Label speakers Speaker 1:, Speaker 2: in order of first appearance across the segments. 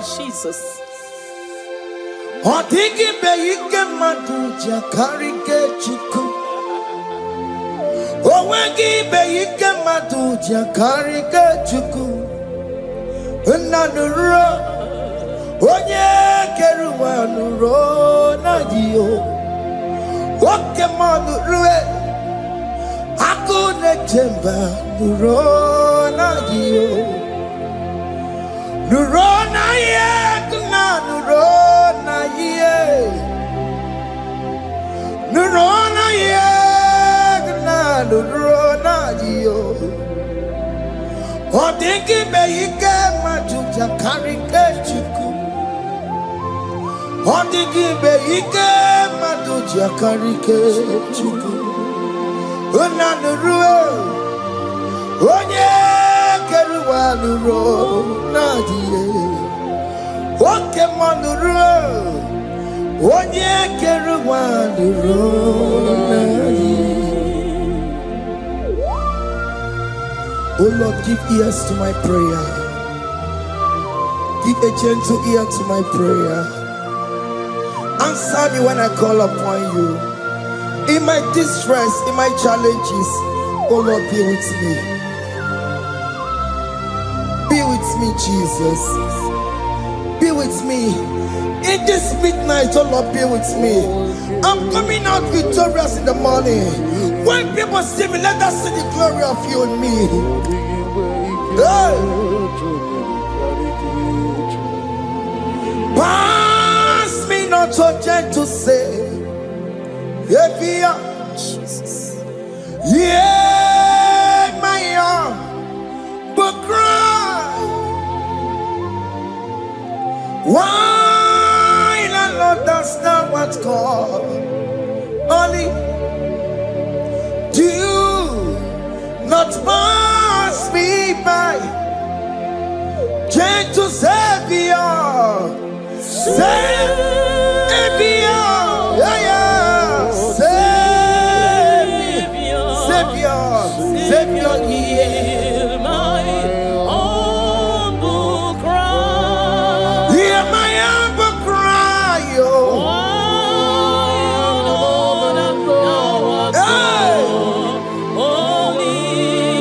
Speaker 1: Jesus.
Speaker 2: Odigi beike maduja karike chuku. Owegi beike maduja karike chuku. Unanuro onye keruwa nuro na dio. Oke manurue akune chemba nuro na dio. Nuro na ye kuna nuro na ye. Nuro na ye kuna nuro na dio. Odingi beike majuja karike chuku. Odingi beike majuja karike chuku. Unanurue onye keruwa nuro na die. Oke manurue onye keruwa nuro na die. Oh Lord, give ears to my prayer. Give a gentle ear to my prayer. Answer me when I call upon you. In my distress, in my challenges, oh Lord, be with me. Be with me, Jesus. Be with me. In this midnight, oh Lord, be with me. I'm coming out victorious in the morning. When people see me, let us see the glory of you in me. Hey. Pass me not so gentle say. Jesus. Yeah, my arm, but cry. Why not understand what's called? Only do not pass me by. Gentle Savior, Savior, yeah, yeah. Savior, hear my humble cry. Hear my humble cry, oh.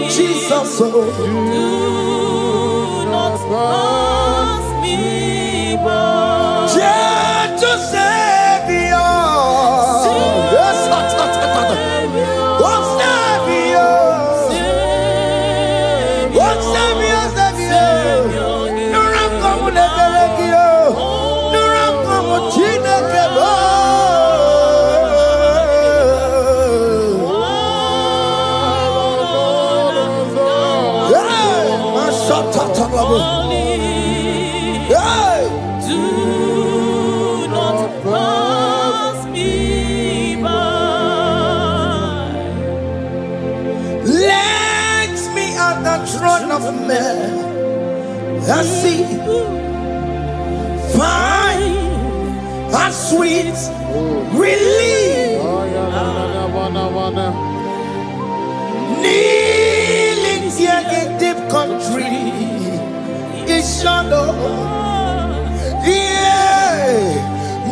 Speaker 2: Jesus, oh. Do not pass me by. Gentle Savior. I see fine and sweet relief. Kneeling here in deep country is shadow. Yeah,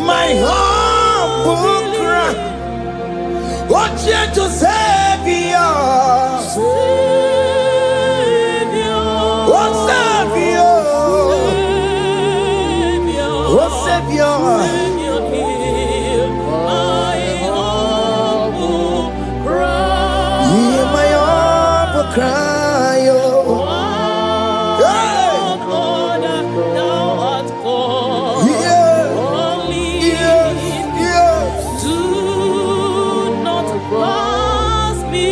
Speaker 2: my humble cry. What gentle Savior. Savior, hear my humble cry. Hear my humble cry, oh. God, thou art called. Yes. Do not pass me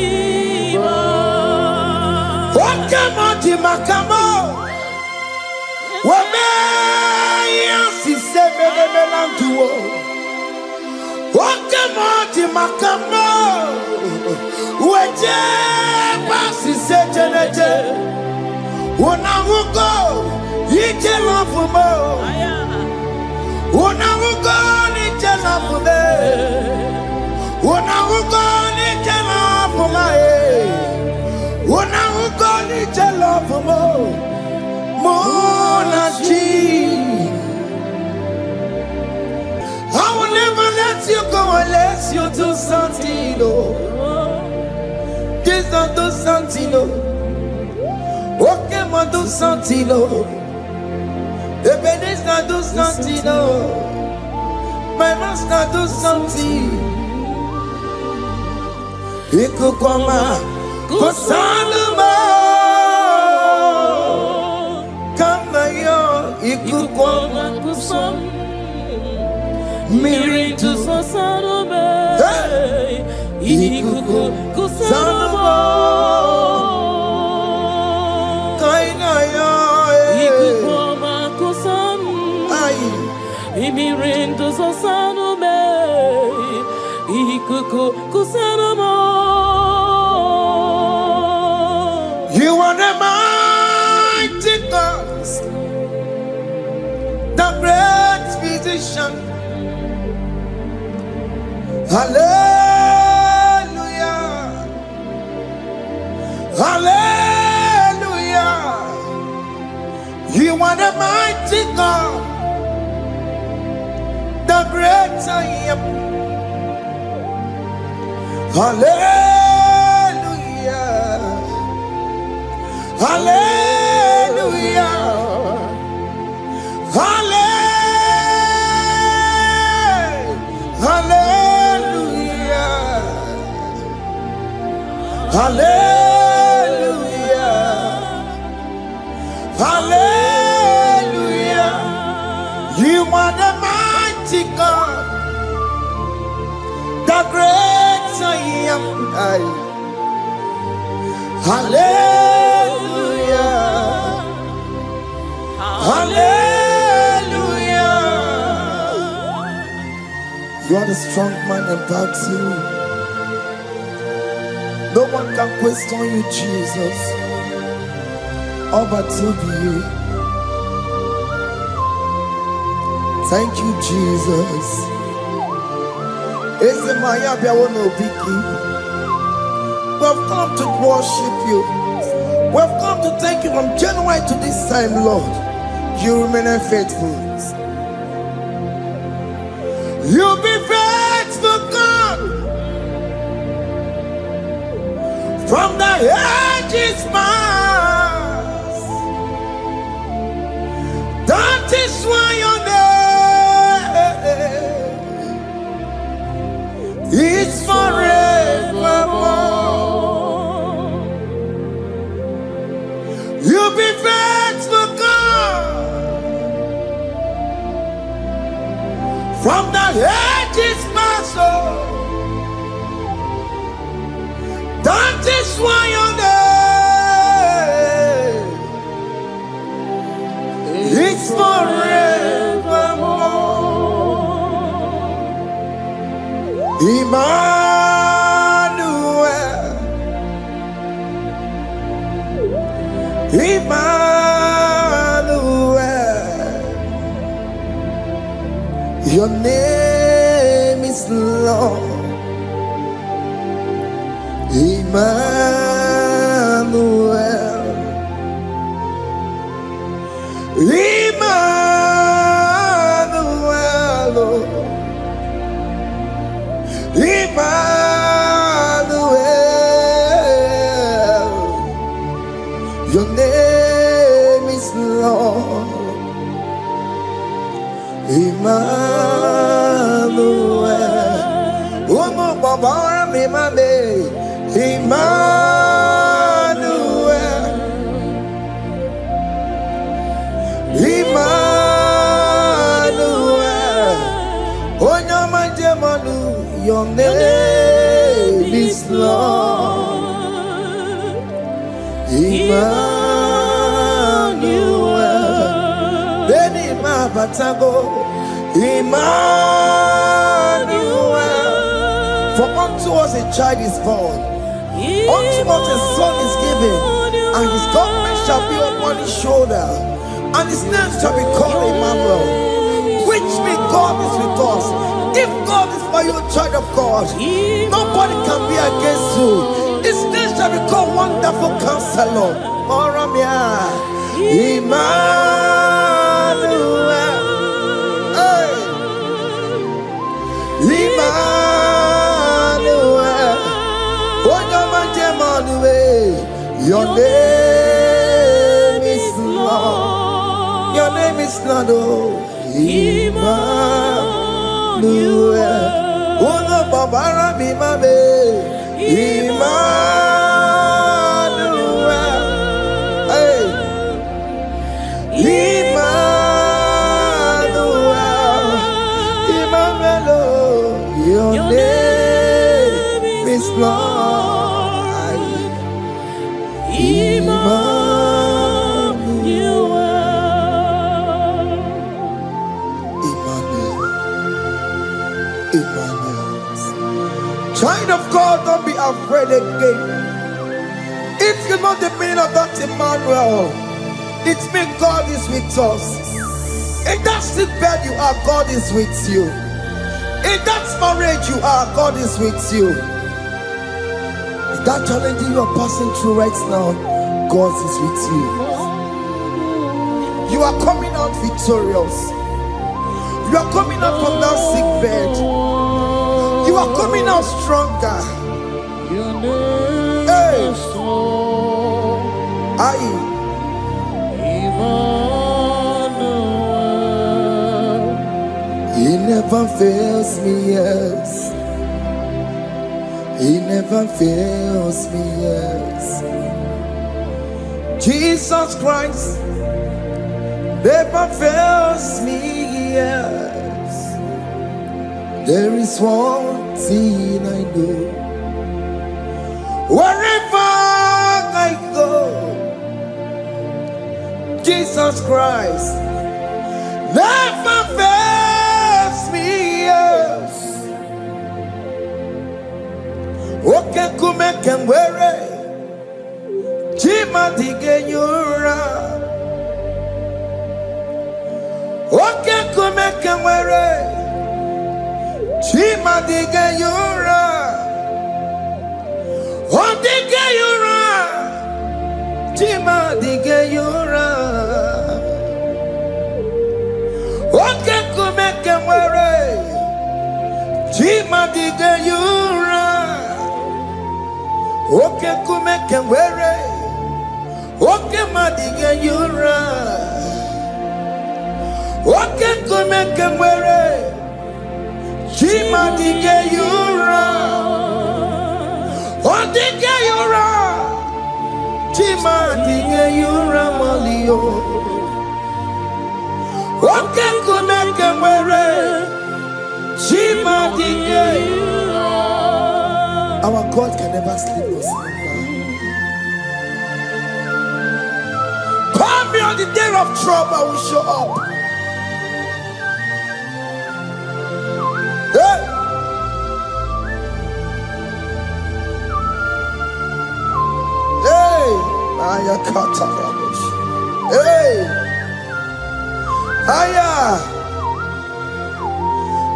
Speaker 2: by. What come on, Timakamo? What Wakamati makamo weje basi sejenete unamugo ije lafumo unamugo ije lafume unamugo ije lafumae unamugo ije lafumo monachi you do something, oh. Jesus do something, oh. Okay, ma do something, oh. Ebenezer do something, oh. My master do something. Ikukoma kusanuma. Kama yo ikukoma kusam. Miri tu sasanuma. Ikuku kusanuma. Kaina yo ikukoma kusam. Miri tu sasanuma. Ikuku kusanuma. You are the mighty God, the great physician. Hallelujah, hallelujah. You are the mighty God, the great I am. Hallelujah, hallelujah, hallelujah, hallelujah, hallelujah. You are the mighty God, the great I am. Hallelujah, hallelujah. You are the strong man in battle. No one can question you, Jesus. All but to you. Thank you, Jesus. Is the Maya Biawono Biki? We've come to worship you. We've come to thank you from January to this time, Lord. You remain faithful. You be faithful, God. From the ages past. That is why your name is forevermore. You be faithful, God. From the ages past, that is why your name is forevermore. Emmanuel, Emmanuel, your name is Lord. Emmanuel, Emmanuel, Emmanuel, your name is Lord. Emmanuel, Omo Baba me mame, Emmanuel, Emmanuel, Onyama Jemanu, your name is Lord. Emmanuel, Beni Mabatago, Emmanuel. For unto us a child is born, unto us a son is given, and his government shall be upon his shoulder, and his name shall be called Emmanuel, which means God is with us. If God is for you, child of God, nobody can be against you. His name shall be called Wonderful Counselor. Moramia, Emmanuel, hey. Emmanuel. name is Lord. Your name is Lord. Oh, Emmanuel. Uno babara bimabe. Emmanuel. Hey. Emmanuel. Emmanuel. Your name is Lord. Emmanuel. Emmanuel. Child of God, don't be afraid again. If you know the meaning of that Emmanuel, it means God is with us. In that sick bed you are, God is with you. In that marriage you are, God is with you. In that challenge you are passing through right now, God is with you. You are coming out victorious. You are coming out from that sick bed. You are coming out stronger. Hey. He never fails me, yes. He never fails me, yes. Jesus Christ never fails me, yes. There is one thing I know. Wherever I go, Jesus Christ never fails me, yes. Okay, come and wear it. Jima dige yura. Okay, come and wear it. Jima dige yura. Oh, dige yura. Jima dige yura. Okay, come and wear it. Jima dige yura. Okay, come and wear it. Okay, ma dige yura. Okay, come and wear it. Jima dige yura. Oh, dige yura. Jima dige yura malio. Okay, come and wear it. Jima dige yura. Our God can never sleep or slumber. Call me on the day of trouble, I will show up. Hey! Hey! Aya kata rabosh. Hey! Aya!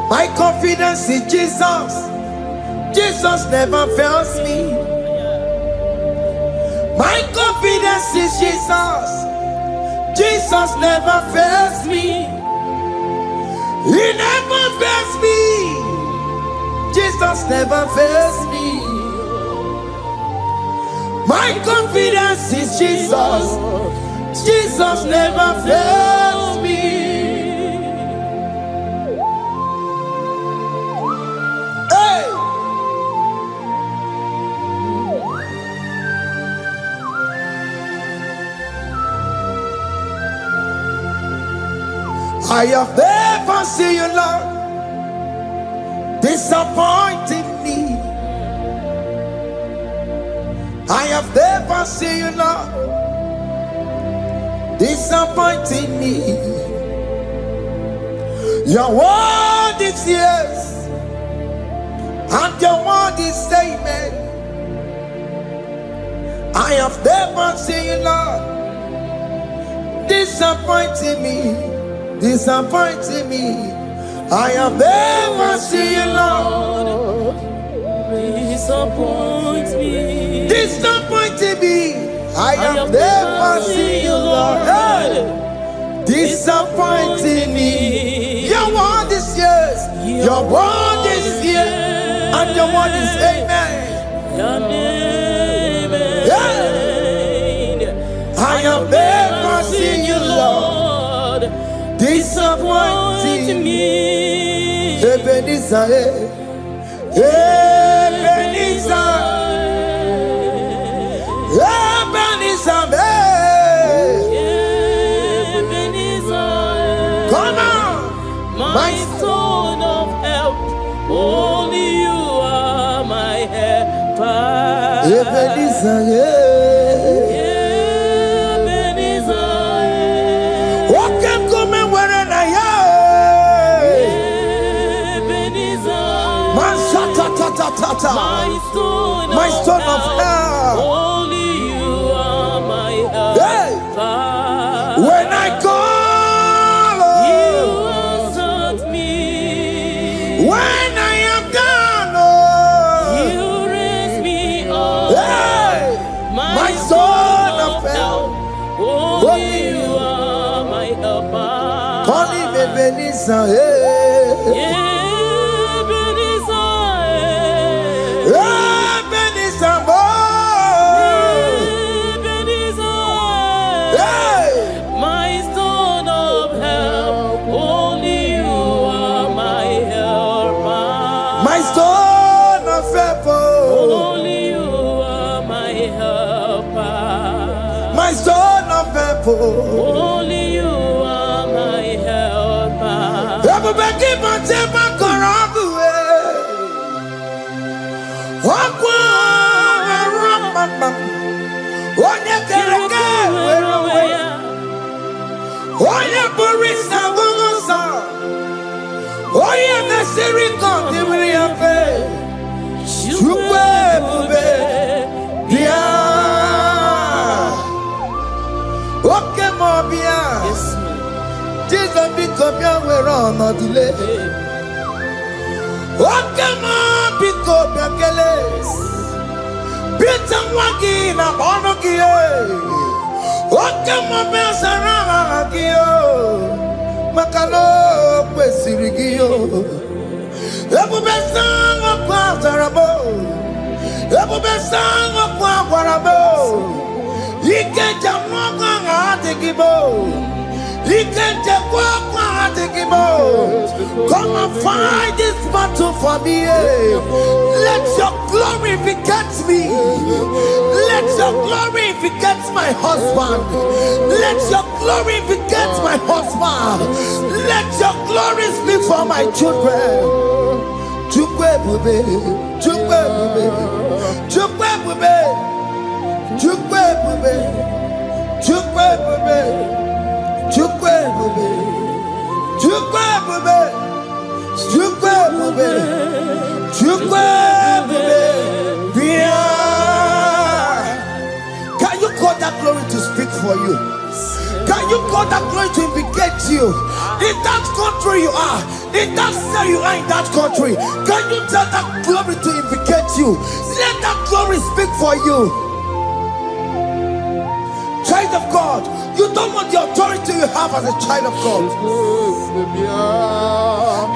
Speaker 2: My confidence in Jesus. Jesus never fails me. My confidence is Jesus. Jesus never fails me. He never fails me. Jesus never fails me. My confidence is Jesus. Jesus never fails me. I have never seen you, Lord, disappointing me. I have never seen you, Lord, disappointing me. Your word is yes, and your word is amen. I have never seen you, Lord, disappointing me. Disappointing me. I have never seen you, Lord.
Speaker 1: Disappoint me.
Speaker 2: Disappointing me. I have never seen you, Lord. Hey. Disappointing me. Your word is yes. Your word is yes. And your word is amen.
Speaker 1: Your name is
Speaker 2: I have never seen you, Lord, disappointing me. Ebenezer, Ebenezer, Ebenezer, Ebenezer. Come on, my stone of help. Only you are my helper. Ebenezer, Ebenezer. What can come and where I am? Ebenezer. My stone of help. Only you are my helper. When I call, you answered me. When I am down, you raise me up. My stone of help. Only you are my helper. Only Ebenezer, my stone of help. Only you are my helper. My stone of help. Only you are my helper. My stone of help. Only you are my helper. Everybody but take my corrupt Jesus become your way on no delay. Pick up your keles. Peter Wagi na Bonogie. Okemo Besaragio. Makano Pesirigio. Ebu Besang of Quatarabo. Ebu Besang of Quatarabo. He can't jump on Atikibo. He can't jump on Atikibo. Come and fight this battle for me. Let your glory beget me. Let your glory beget my husband. Let your glory beget my husband. Let your glory speak for my children. Chukwe bube, chukwe bube, chukwe bube, chukwe bube, chukwe bube, chukwe bube, chukwe bube, chukwe bube, chukwe bube. Can you call that glory to speak for you? Can you call that glory to indicate you? In that country you are, in that city you are, in that country, can you tell that glory to indicate you? Let that glory speak for you. Child of God, you don't want the authority you have as a child of God.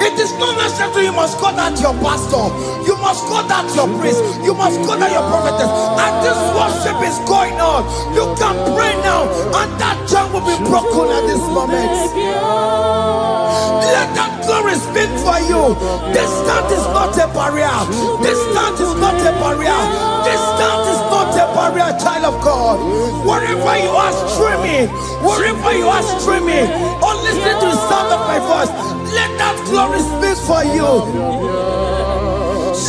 Speaker 2: It is not necessary you must call that your pastor, you must call that your priest, you must call that your prophetess. And this worship is going on. You can pray now, and that chain will be broken at this moment. Let that glory speak for you. Distance is not a barrier. Distance is not a barrier. Distance is not a barrier, child of God. Wherever you are streaming, wherever you are streaming, or listening to the sound of my voice, let that glory speak for you.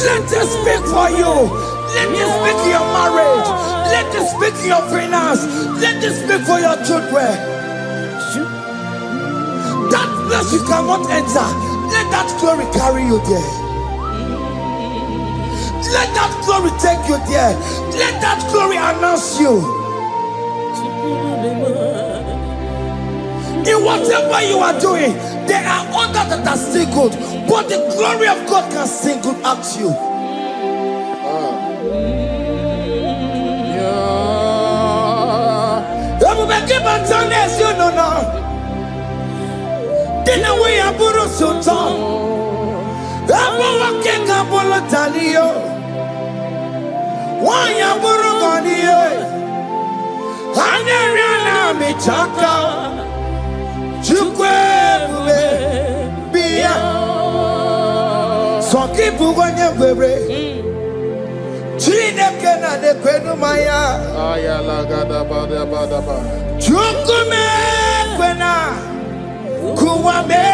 Speaker 2: Let it speak for you. Let it speak in your marriage. Let it speak in your finance. Let it speak for your children. That place you cannot enter, let that glory carry you there. Let that glory take you there. Let that glory announce you. In whatever you are doing, there are others that are still good, but the glory of God can single out you. You know now. Didn't we have Buru Sultan? Abu Waking Abula Talio. Why Aburu Gania? Aneriana michaka Chukwe Bia Soki Buganya Webre Chineke na de kwenu maya Ayala gada bada bada ba Chukume kwena Kuwame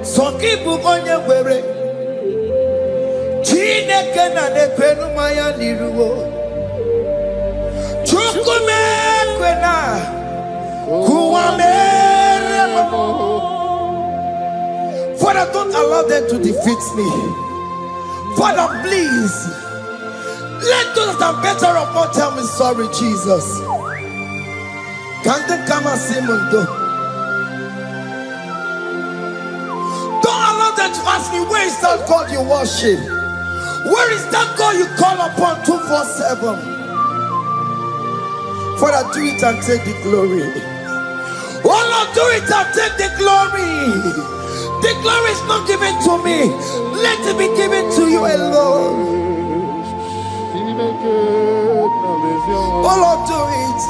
Speaker 2: Soki Buganya Webre Chineke na de kwenu maya nirugo Chukume kwena Kuwame Father, don't allow them to defeat me. Father, please, let those that are better off not tell me sorry, Jesus. Can't they come and see me? Don't allow them to ask me, where is that God you worship? Where is that God you call upon 247? Father, do it and take the glory. Oh Lord, do it and take the glory. The glory is not given to me. Let it be given to you alone. Oh Lord, do it.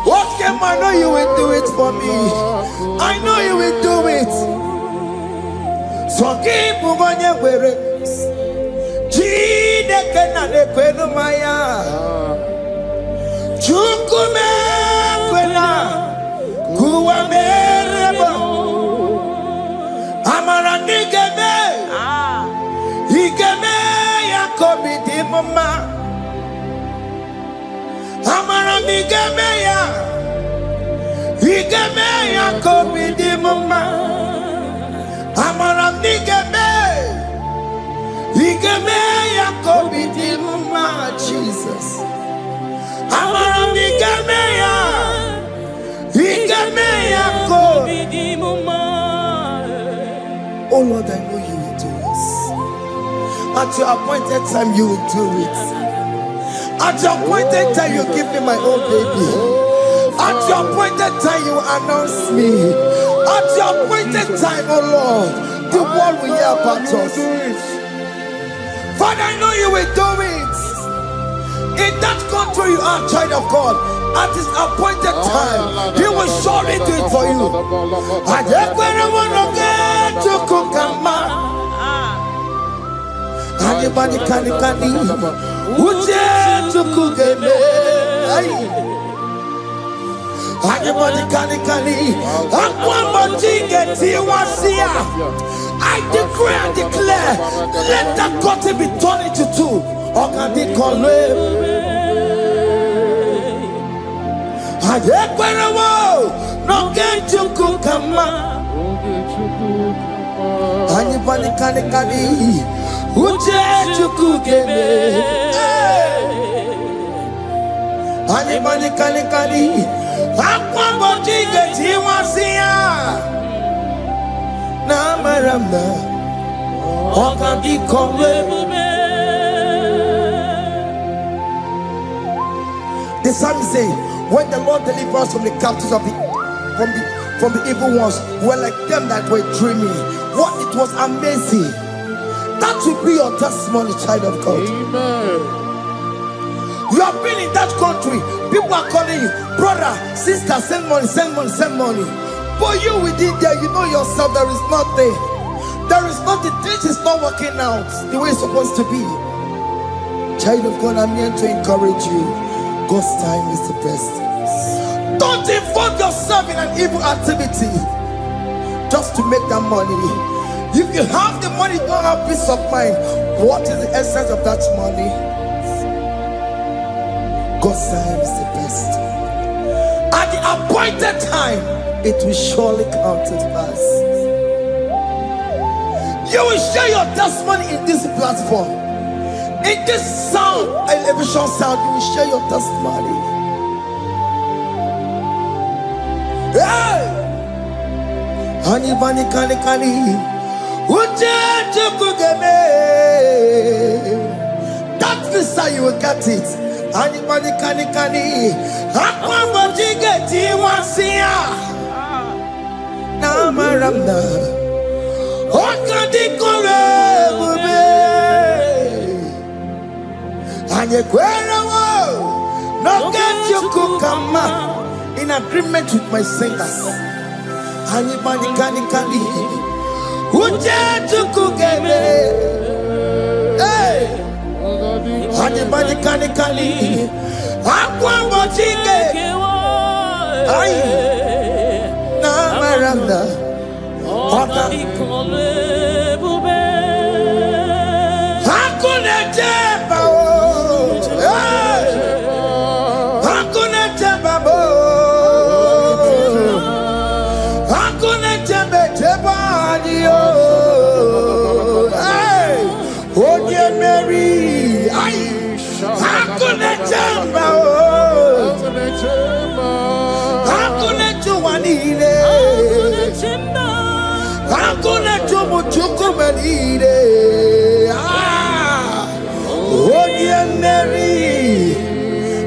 Speaker 2: What can I know you will do it for me? I know you will do it. So keep moving where it is. Chineke na de kwenu maya. Chukume kwena kuwamerebo. Amara nigeme, igeme ya kobi di mama. Amara nigeme ya, igeme ya kobi di mama. Amara nigeme, igeme ya kobi di mama. Jesus. Amara nigeme ya, igeme ya kobi di mama. Oh Lord, I know you will do this. At your appointed time, you will do it. At your appointed time, you give me my own baby. At your appointed time, you announce me. At your appointed time, oh Lord, the world will hear about us. Father, I know you will do it. In that country, you are a child of God. At his appointed time, he will surely do it for you. Anybody can Uje tukugeme. Anybody can I decree and declare, let that curtain be torn into two. No get to cook Anybody can Uche to cook Anybody can Aqua get Tiwasia Namaramba Okandi Kombe. The psalmist say, when the Lord delivers us from the captives of from the evil ones, we're like them that were dreaming. What it was amazing. That will be your testimony, child of God. Amen. You have been in that country. People are calling you, brother, sister, send money, send money, send money. But you within there, you know yourself, there is nothing. There is nothing. This is not working out the way it's supposed to be. Child of God, I'm here to encourage you. God's time is the best. Don't involve yourself in an evil activity just to make that money. If you have the money, don't have peace of mind. What is the essence of that money? God's time is the best. At the appointed time, it will surely come to pass. You will share your testimony in this platform. In this sound, elevation sound, you will share your testimony. Hey! Honey, bunny, kani, kani. That visa, you will get it. Honey, bunny, kani, kani. Aqua, bunny, get you, Wasia. Namaramna. Okadi, Kore, Anye, Kwera, No get you come in agreement with my singers. Anybody can Uje to cook hey, anybody can Aqua Bochike. Ay, na maranda. Hakuna jeba oh, hakuna jeba oh, hakuna jeba oh, hey, oh dear Mary, ay, hakuna jeba oh, hakuna juanile. I'm gonna do oh dear Mary,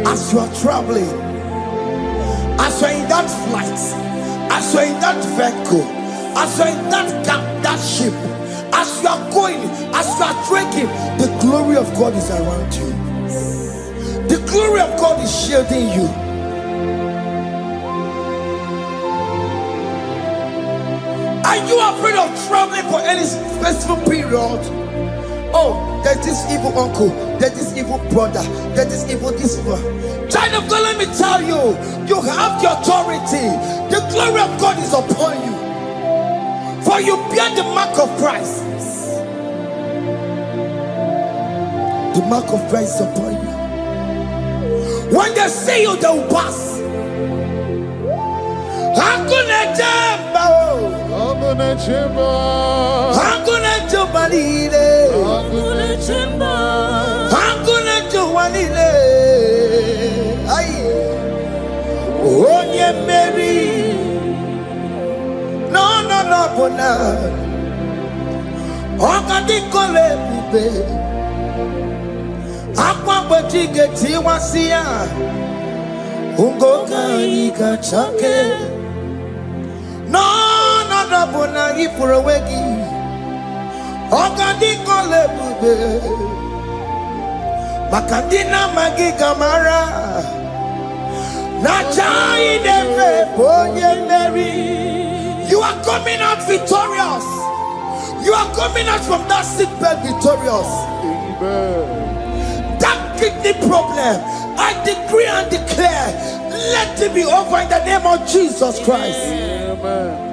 Speaker 2: as you are traveling, as you are in that flight, as you are in that vehicle, as you are in that ship, as you are going, as you are trekking, the glory of God is around you. The glory of God is shielding you. Are you afraid of traveling for any specific period? Oh, there's this evil uncle, there's this evil brother, there's this evil this one. Child of God, let me tell you, you have the authority. The glory of God is upon you. For you bear the mark of Christ. The mark of Christ is upon you. When they see you, they will pass. Hakuna jamba Hakuna jamba Hakuna jubalile Hakuna jamba Hakuna jubalile Ay Onye Mary No bona Okadi kole bube Akwa bojige tiwasia Ungoka ika chake No bona ipurowegi Okadi kole bube Makandina magiga mara Nachai neve bonye Mary. You are coming out victorious. You are coming out from that sick bed victorious. Amen. That kidney problem, I decree and declare, let it be over in the name of Jesus Christ. Amen.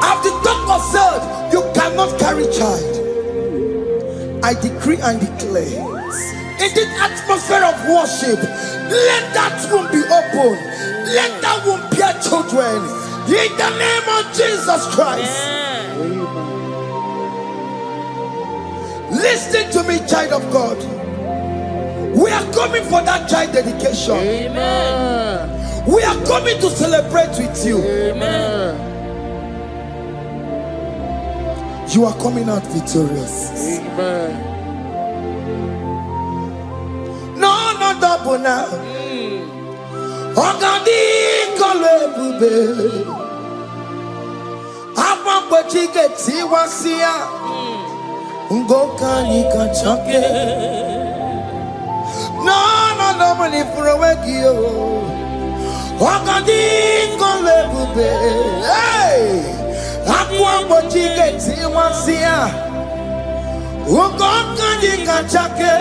Speaker 2: As the doctor said, you cannot carry child. I decree and declare, in this atmosphere of worship, let that womb be open. Let that womb bear children. In the name of Jesus Christ. Listen to me, child of God. We are coming for that child dedication. Amen. We are coming to celebrate with you. Amen. You are coming out victorious. Amen. No, double now. Ogadi kole bube. Apa bojige tiwasia. Ungoka nikachake. No, mani furawegi yo. Ogadi kole bube. Hey. Akwa bojige tiwasia Ugoka nikachake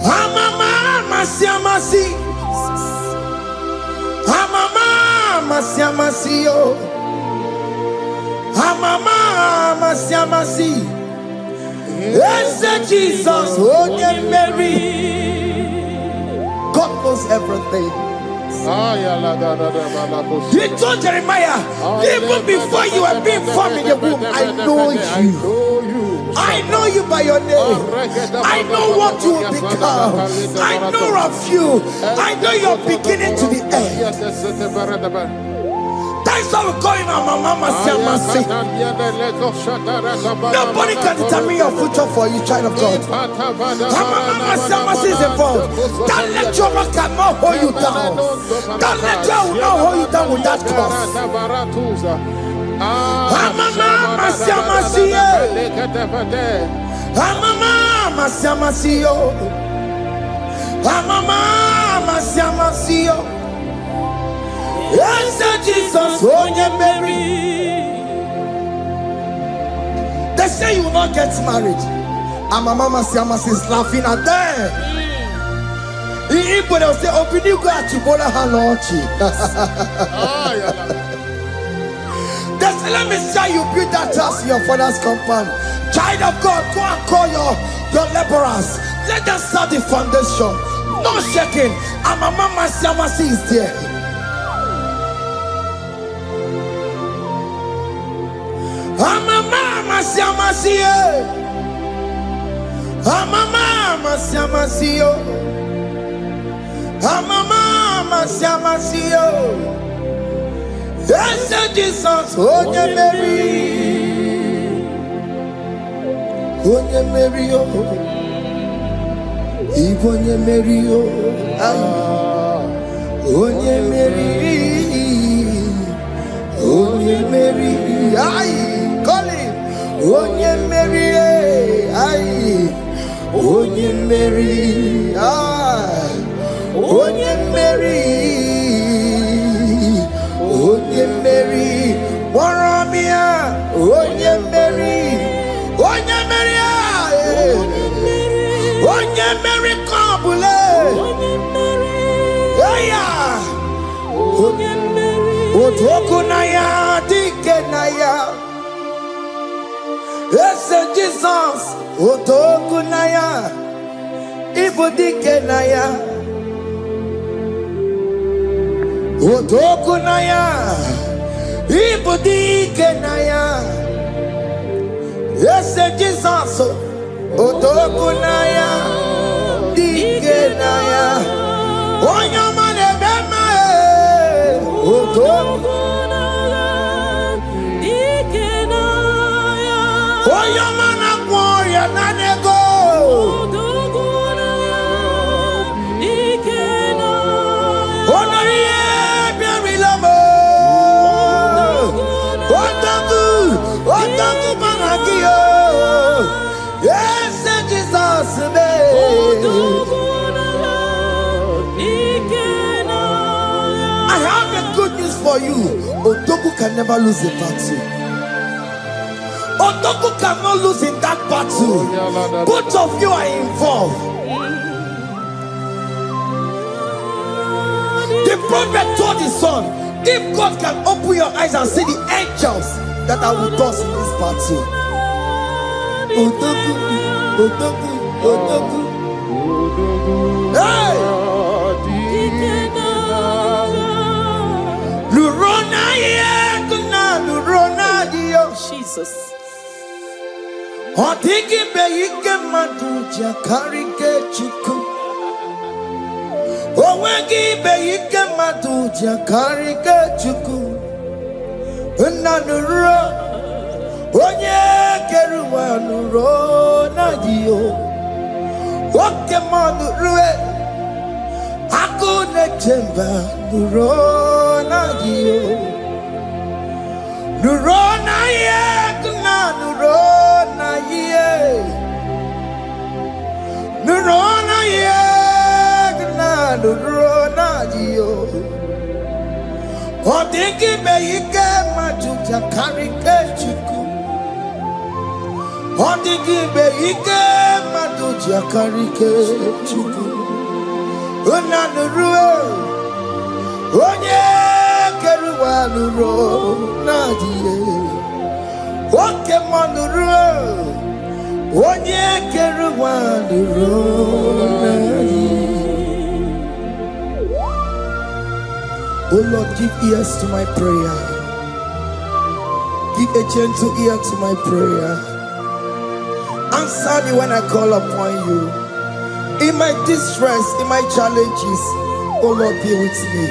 Speaker 2: Amama masiamasi Amama masiamasi yo Amama masiamasi Ese Jesus Onye Mary. God knows everything. He told Jeremiah, even before you were being formed in the womb, I know you. I know you by your name. I know what you will become. I know of you. I know your beginning to the end. That's how we're going on, Mama Siamasi. Nobody can determine your future for you, child of God. Mama Siamasi is involved. Don't let your work cannot hold you down. Don't let your will not hold you down with that cause. Amama masiamasiyo. Amama masiamasiyo. Amama masiamasiyo. Yes, Jesus, oh yeah, Mary. They say you will not get married. And my mama Siamasi is laughing at them. In Igbo, they'll say, open you go at Chibola Hanochi. They say, let me say you build that house in your father's compound. Child of God, go and call your laborers. Let them start the foundation. No shaking. And my mama Siamasi is there. Amama Siamasiyo. Amama Siamasiyo. Amama Siamasiyo. Yes, Jesus, oh yeah, Mary. Oh yeah, Mary, oh. Igbo yeah, Mary, oh. Oh yeah, Mary. Oh yeah, Mary. Aye. Onye Mary, aye. Onye Mary, aye. Onye Mary, Onye Mary, Waramia, Onye Mary, Onye Mary, aye. Onye Mary, Kabule, Onye Mary, aye. Onye Mary, Otokunaya, Dikenaya. Yes, Jesus, Otokunaya, Ibudikenaya, Otokunaya, Ibudikenaya. Yes, Jesus, Otokunaya, Dikenaya. Onyamane bema, Otokunaya. Oyamana warrior nanego. Onoye biarilamo. Otaku managio. Yes, Jesus me. I have a good news for you. Otaku can never lose a battle. Otoku cannot lose in that battle. Both of you are involved. The prophet told his son, if God can open your eyes and see the angels that are with us in this battle. Otoku, Otoku, Otoku. Hey! Lurona yekuna, Lurona dio. Jesus. Otiki beike maduja karike chuku. Owegi beike maduja karike chuku. Unanuro onye keruwa nuro nadio. Oke manurue akune chemba nuro nadio. Nuro na ye kuna nuro. Nurona yegna nurona dio. Odingi beike majuja karike chuku. Odingi beike majuja karike chuku. Una nurue onye keruwa nurona dio. Oke manurue onye keruwa nurona. Oh Lord, give ears to my prayer. Give a gentle ear to my prayer. Answer me when I call upon you. In my distress, in my challenges, oh Lord, be with me.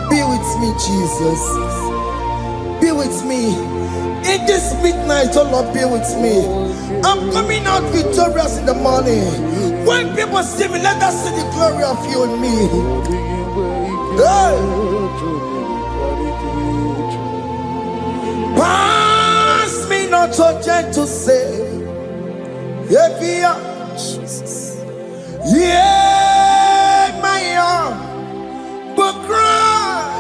Speaker 2: Be with me, Jesus. Be with me. In this midnight, oh Lord, be with me. I'm coming out victorious in the morning. When people see me, let us see the glory of you in me. Hey. not so gentle say, Jesus. Yeah, my arm, but cry.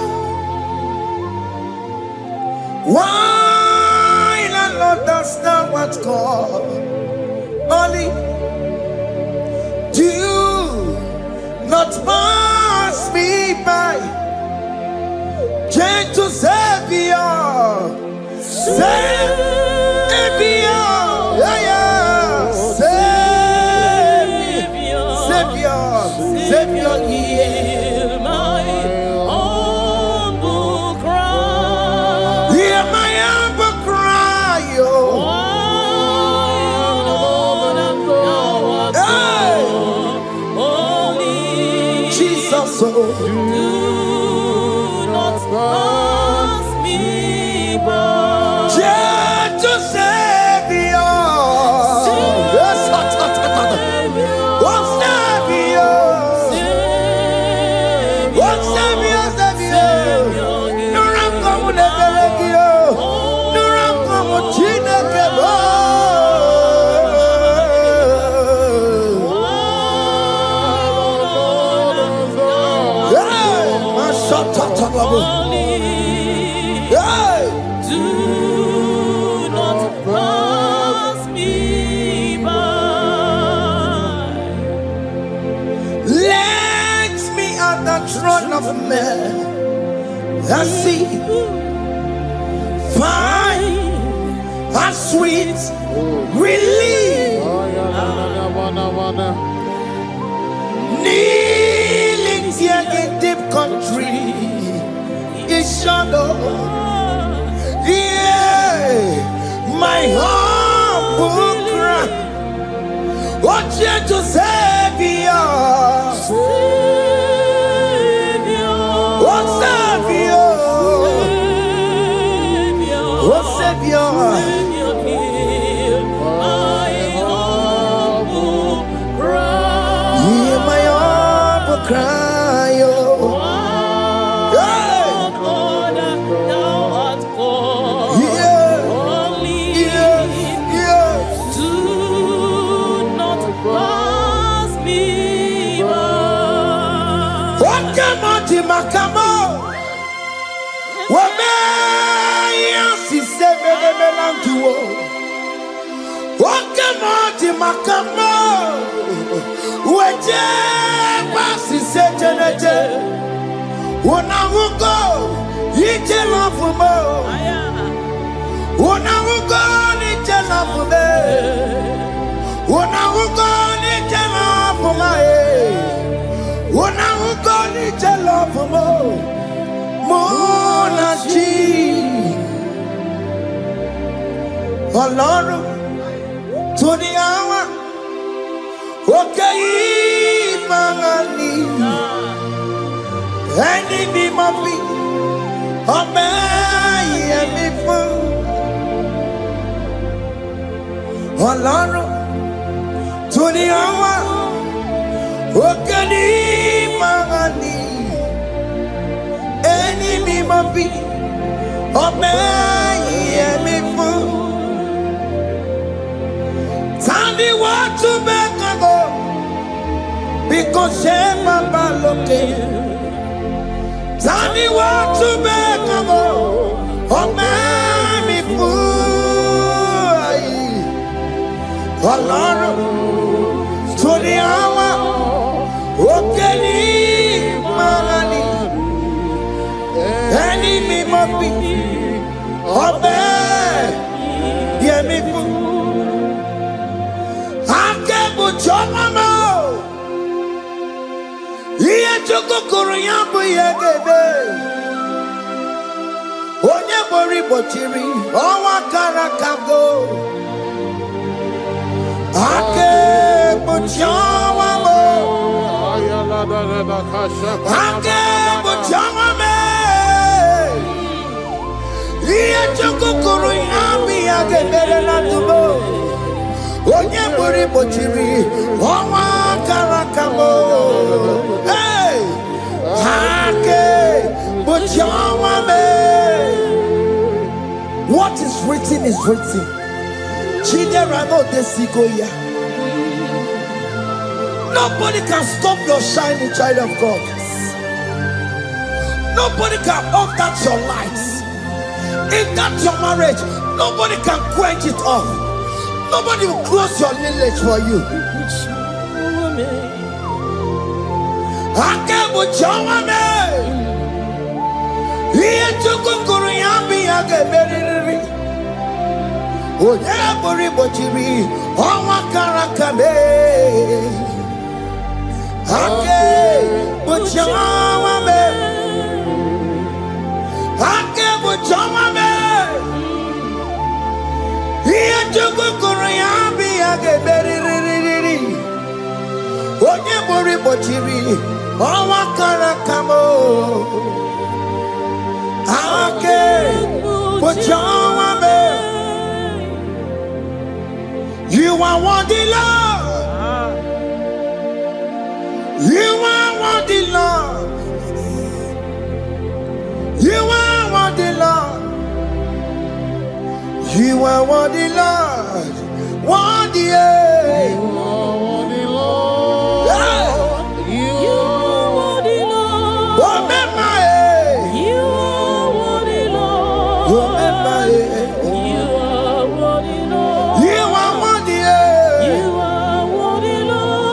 Speaker 2: Why not understand what's called? Only do not pass me by. Gentle Savior, Savior, yeah, Savior, hear my humble cry. Hear my humble cry, oh. Jesus, oh. Pass me by. Gentle Savior, yes, what's Savior? What's Savior? No ram come the Belegio, no ram come China Kebo. Yeah, my shot. Do not pass me by. Let me at the throne of men and see, find a sweet relief. Kneeling here in deep country is shadow. Yeah, my humble cry. What gentle Savior, what Savior, what Savior, my humble cry. Hear my humble cry, oh. Makamo, Wamea, si sebe de melantuo. Wakamoti Makamo, Weje, Basi Sejenete, Wonawugo, Ije Lafumo, Wonawugo, Ije Lafume, Wonawugo, Ije Lafume. When I will go to love for Monachi, Alone to the hour, okay, Mangani, and it be my feet, obey and be full. Alone to the hour, okay. Mangani, enemy mabi, obey me fool. Tell me what to make go, because shame about looking. Tell me what to make go, obey me fool. Alone to the hour. Okay, Mangani, enemy mabi, obey, hear me fool. Akebo chomamo, iye choko koriyambo yegebe. Onye bori bochiri, owa karakago. Akebo chomamo. Akebo chomame, iye choko koriyambo yegebe na tubo. Onye bori bochiri, owa karakamo. Hey, akebo chomame. What is written is written. Nobody can stop your shining, child of God. Nobody can off that your lights. In that your marriage, nobody can quench it off. Nobody will close your lineage for you. You are worthy, Lord. You are worthy, Lord. You are worthy, Lord. You are worthy, Lord. Worthy,
Speaker 1: You are worthy, Lord. You are worthy, Lord. You are worthy, Lord. You are worthy, Lord.
Speaker 2: You are worthy,
Speaker 1: You are worthy, Lord.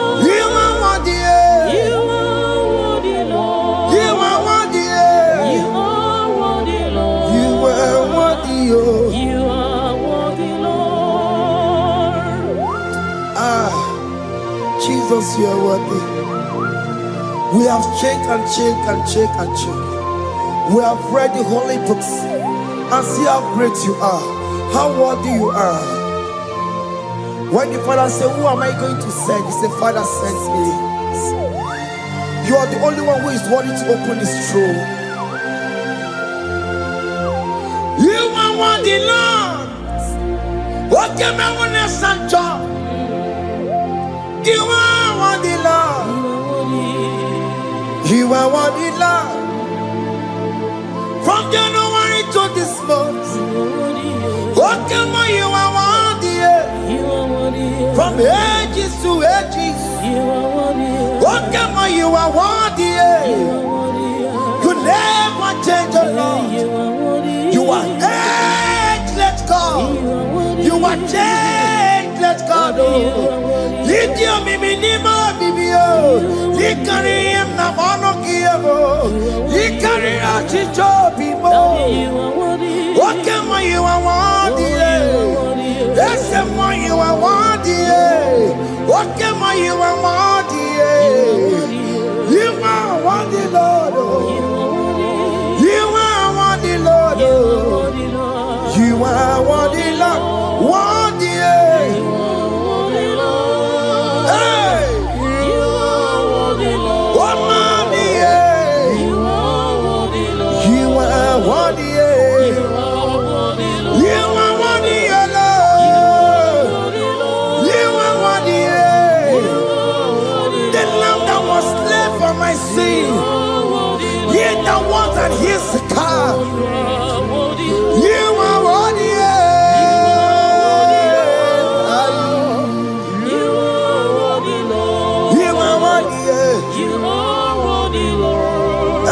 Speaker 2: you are worthy,
Speaker 1: You are worthy, Lord.
Speaker 2: you are worthy,
Speaker 1: You are worthy, Lord.
Speaker 2: you are worthy,
Speaker 1: You are worthy, Lord.
Speaker 2: Jesus, you are worthy. We have checked and checked and checked and checked. We have read the holy books and see how great you are, how worthy you are. When the Father said, "Who am I going to send?" He said, "Father, send me." You are the only one who is worthy to open this throne. You are worthy, Lord. What can I want to send you? You are worthy, Lord. You are worthy, Lord. From January to this month, what can you are worthy? From ages to ages, what can you are worthy? You never change, oh Lord. You are ageless God. You are changeless God. Lift your minima, bibio. You carry him na monokio. You carry out his job, people. What can you are worthy? That's the one you are worthy. What can you are worthy? You are worthy, Lord. You are worthy, Lord. You are worthy, Lord. Worthy. Hey. What money? You are worthy. You are worthy, Lord. You are worthy. The lamb that was slain for my sin. He that was and he's the car. You are worthy. You are worthy.
Speaker 1: You are worthy, Lord.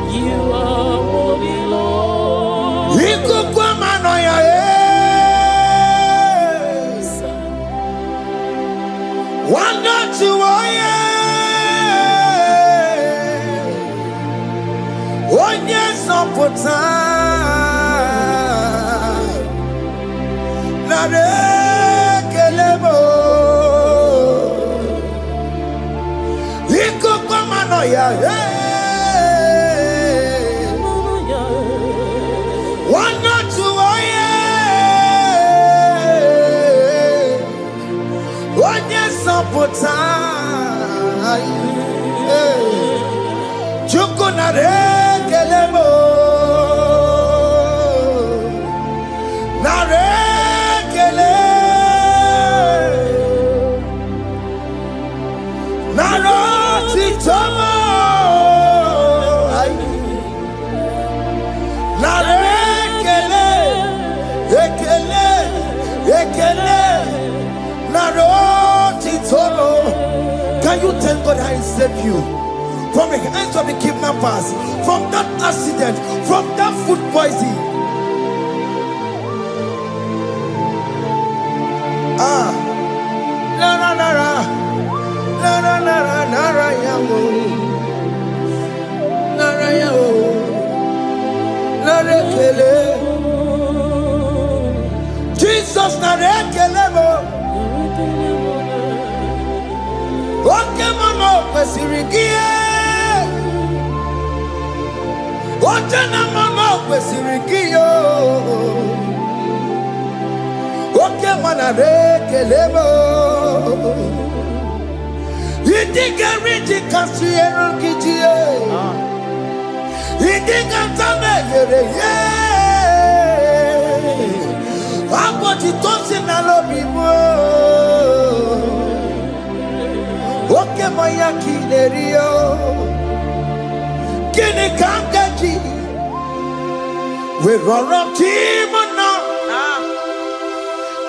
Speaker 1: You are worthy, Lord.
Speaker 2: One not to one yes up for time. Not a kelebo. One not to one yes up for time. Chukunare kelebo. Ekele naroti tolo. Can you thank God I saved you from the hands of the kidnappers, from that accident, from that food poisoning? Ah, nara nara, nara nara nara yamu, nara yamu, nara kele. Jesus nara kele mo. Oke mono kwesirigie, oje na mono kwesirigie. Oke mana rekelemo, idiga riji kasiero kijie, idiga tame yere ye, aboti tosi na lobi mo. Oke moya kinerio, kini kangaji, we roro timona.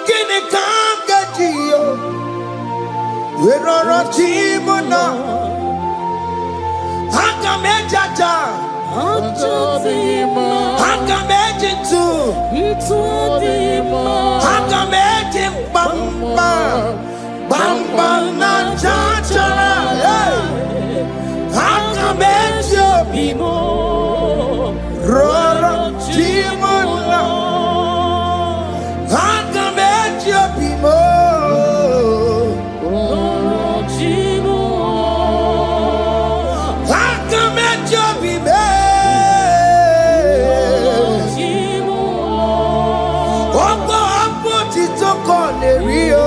Speaker 2: Kini kangaji yo, we roro timona. Hanga mejaja, hanga mejitu, hanga mejim bamba. Bamba na chachara, hanga mejo bimo, roro timona, hanga mejo bimo, roro timona, hanga mejo bimo, opo apo titoko nerio.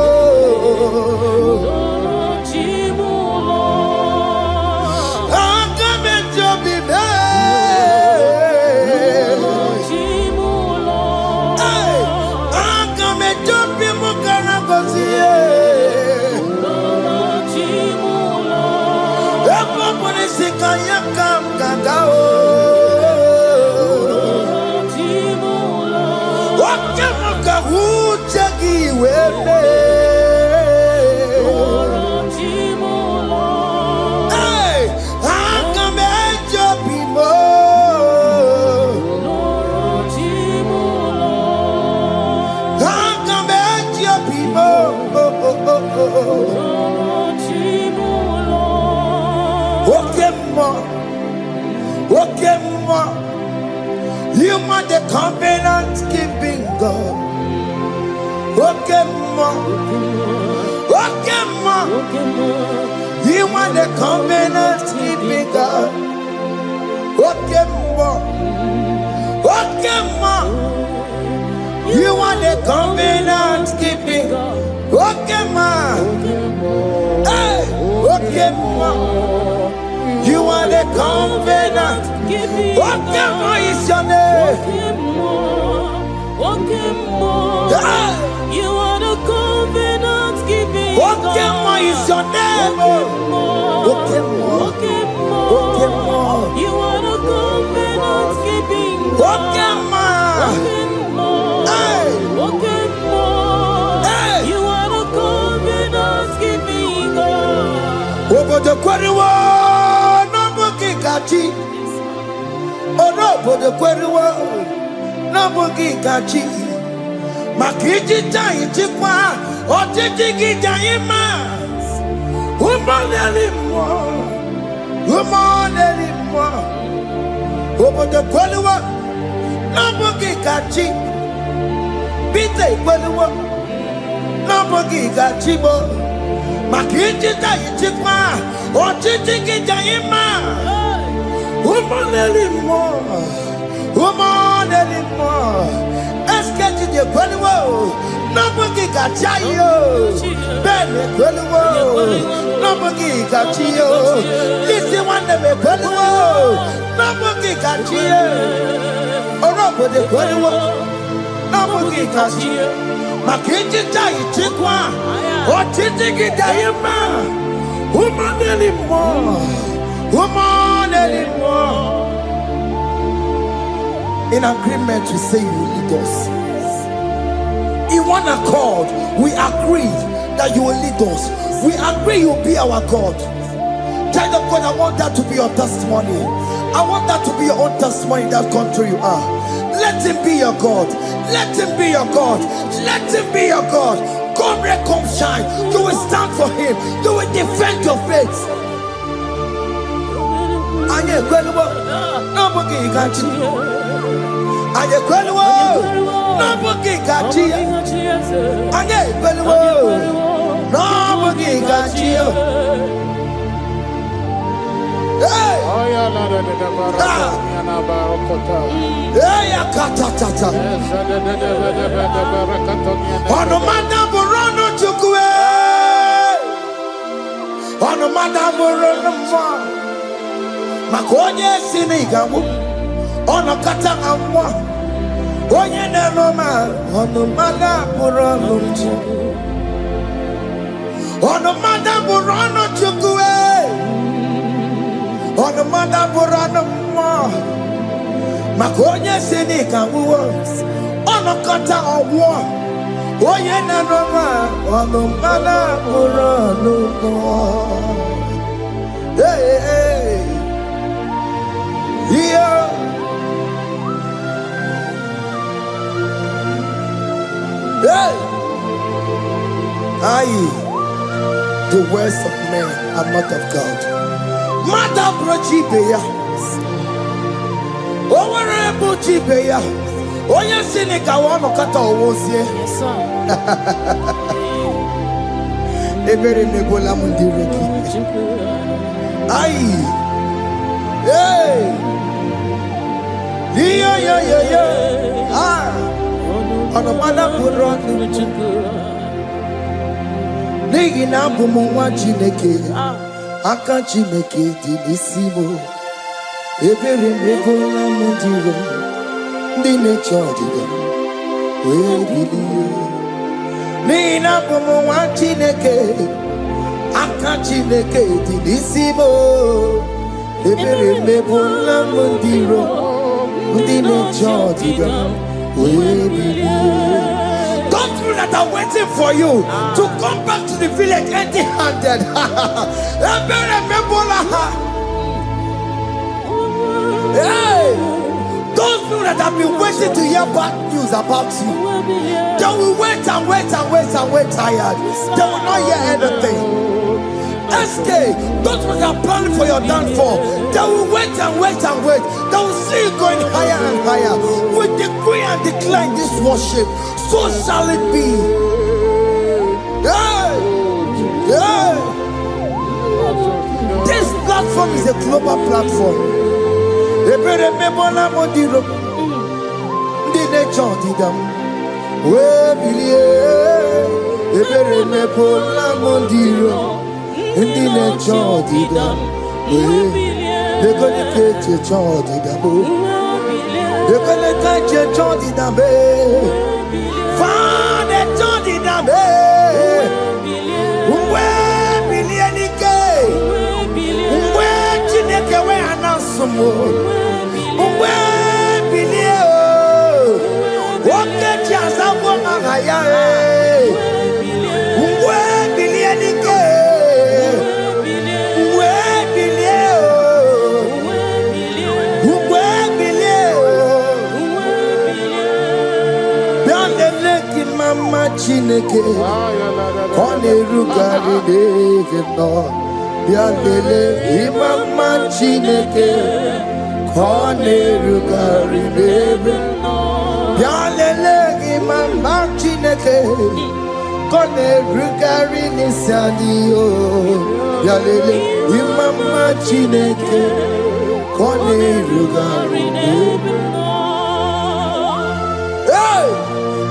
Speaker 2: You are the covenant keeping God. Okay, ma. You are the covenant keeping God. Okay, ma. You are the covenant keeping God. Okay, ma. Hey, okay, ma. You are the covenant. Lokogoma is your name.
Speaker 1: You are the covenant keeping God.
Speaker 2: Lokogoma is your name. Lokogoma.
Speaker 1: You are the covenant keeping God.
Speaker 2: Lokogoma.
Speaker 1: You are the covenant keeping God.
Speaker 2: Over the quarry. Orobo de kweriwo na bugi kachi makiji tai chikwa otiti gijai ma umoneli mo obo de kweriwo na bugi kachi bite kweriwo na bugi kachi bo makiji tai chikwa otiti gijai ma umoneli mo. Eske ti de kweliwo Nobugi gachayo Bene kweliwo Nobugi gachiyo Lisi wande me kweliwo Nobugi gachiyo Orobo de kweliwo Nobugi gachiyo Makiji tayi chikwa Otiti gidayima Umaneli mo In agreement, we say you lead us. in one accord, we agreed that you will lead us. We agree you will be our God. Child of God, I want that to be your testimony. I want that to be your own testimony in that country you are. Let him be your God. Let him be your God. Let him be your God. Come rain, come shine. You will stand for him. You will defend your faith. Anye kwelwo, nobody can cheat. Anye kwelwo, nobody can cheat. Anye kwelwo, nobody can cheat. Hey! Hey, akatata. Ono madaborono chukwe. Ono madaborono mwa. Makonye sinigamu. Ono kata amwa. Onye nenoma. Ono madaborono chukwe. Ono madaborono chukwe. Ono madaborono mwa. Makonye sinigamu. Ono kata amwa. Onye nenoma. Ono madaborono mwa. Hey, hey. Yeah. Hey. Aye. The words of men are not of God. Mata brochibeya. Owere brochibeya. Oya sinika wano kata owosie.
Speaker 1: Yes, sir.
Speaker 2: Ebere nebola mundireki. Aye. Hey! Yeah. Ah! On a mother put on the Nigi na bumu wa chineke. Aka chineke di nisimo. Ebere mebola mundiro. Dine chodiga. We believe. Nigi na bumu wa chineke. Aka chineke di nisimo. Ebere mebola mundiro, mundine chodiga, we believe. Don't through that are waiting for you to come back to the village empty-handed. Ebere mebola. Hey, those people that have been waiting to hear bad news about you, they will wait and wait tired. They will not hear anything. SK, those who are planning for your downfall, they will wait and wait. They will see you going higher and higher. We decree and declare in this worship, so shall it be. Yeah. This platform is a global platform. Ebere mebola modiro, ndi nature didam. We believe. Ebere mebola modiro. Indi ne chodi da, de kone keche chodi da bo, de kone keche chodi da be, fa de chodi da be, uwe bilieni ke, uwe chineke we anasumo, uwe bilie o, woke chiasawo ngaya uwe bilieni ke. Mama Chineke, Kone Rugari Devino, Biandele, Mama Chineke, Kone Rugari Devino, Biandele, Mama Chineke, Kone Rugari Nisadio, Biandele, Mama Chineke, Kone Rugari Devino.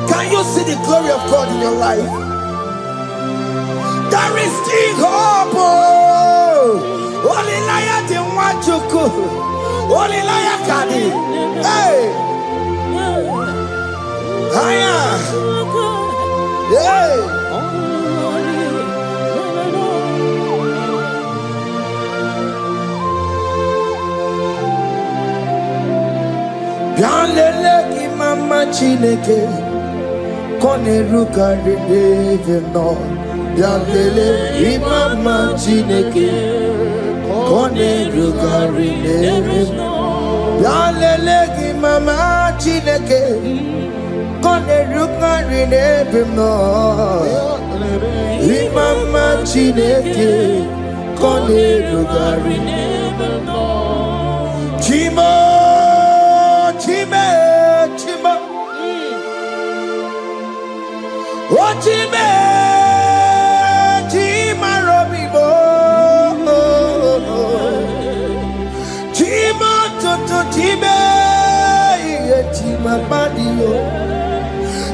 Speaker 2: Can you see the glory of God in your life? There is still hope. Only liar didn't want you to. Only liar can. Hey. Hiya. Hey. Bianlele ki mama Chineke. Kone rugari neve no Yalele imama chineke Kone rugari neve no Yalele imama chineke Kone rugari neve no Imama chineke Kone rugari neve no Chimo Chime Chimo Ochime, Chima Robibo, Chima Toto Chime, Chima Badio,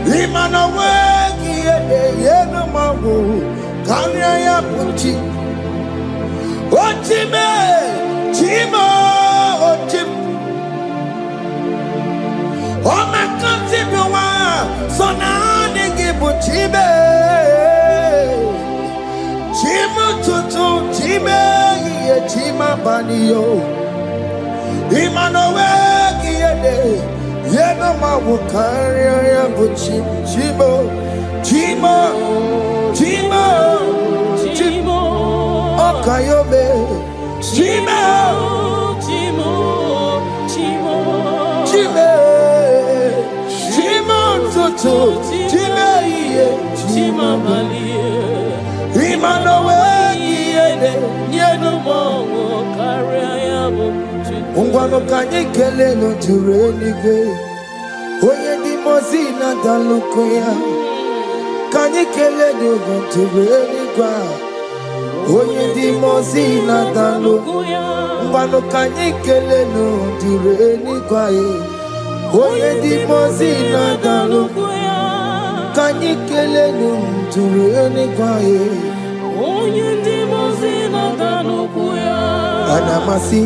Speaker 2: Imano Wagi, Yeno Mabu, Kanya Puchi, Ochime, Chima, Ochim, Oh my Koncept, so now. Chibe, Chimu tutu, Chibe, Chima Banio, Imanowe, Yeno Mawukari, Chibo, Chima, Chima, Chimo, Okayobe, Chima, Chimo, Chimo, Chibe, Chimo tutu. Chima Malie, Imanowe, Yeno Mo, Kariabu, Ungwano Kanyekele no Turenige, Oye di Mozina Dalukoya, Kanyekele no Turenigua, Oye di Mozina Dalukoya, Ungwano Kanyekele no Turenigua, Oye di Mozina Dalukoya. Kanyikele numturene kwaye Onye dimozina danukuya Anamasi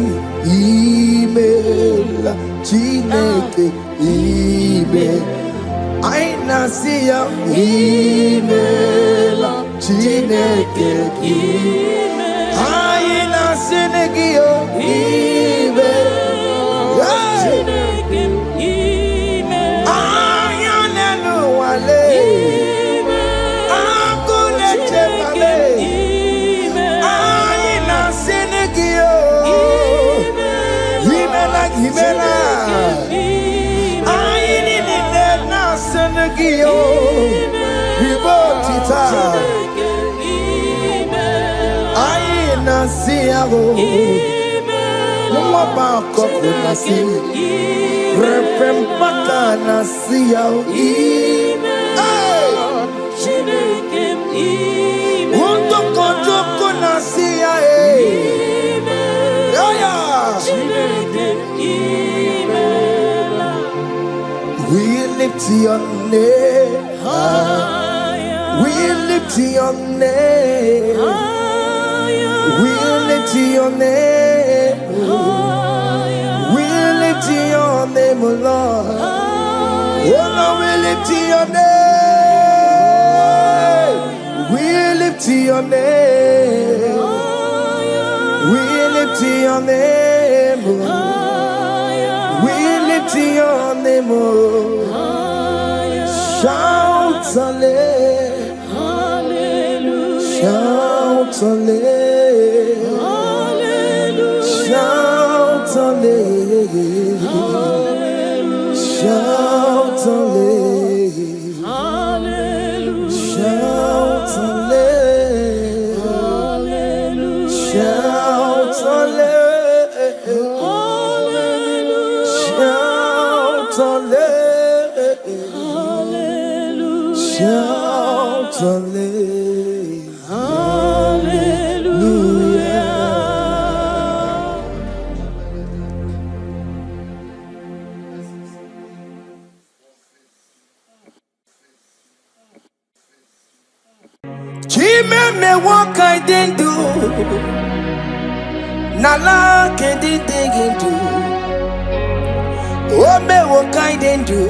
Speaker 2: imela Chineke ime Aina siya imela Chineke ime Aina sinegio ime Chineke ime Ayanelu wale We lift your name higher. We lift your name higher. We lift your name higher. We lift your name, Lord. Oh no, we lift your name. We lift your name. We lift your name. We lift your name. Shout hallelujah. Shout hallelujah. Shout hallelujah. Shout hallelujah. Shout hallelujah. Shout hallelujah. Shout hallelujah. Shout hallelujah. Hallelujah. Chime me what I didn't do. Nala can't dig into. Oh me what I didn't do.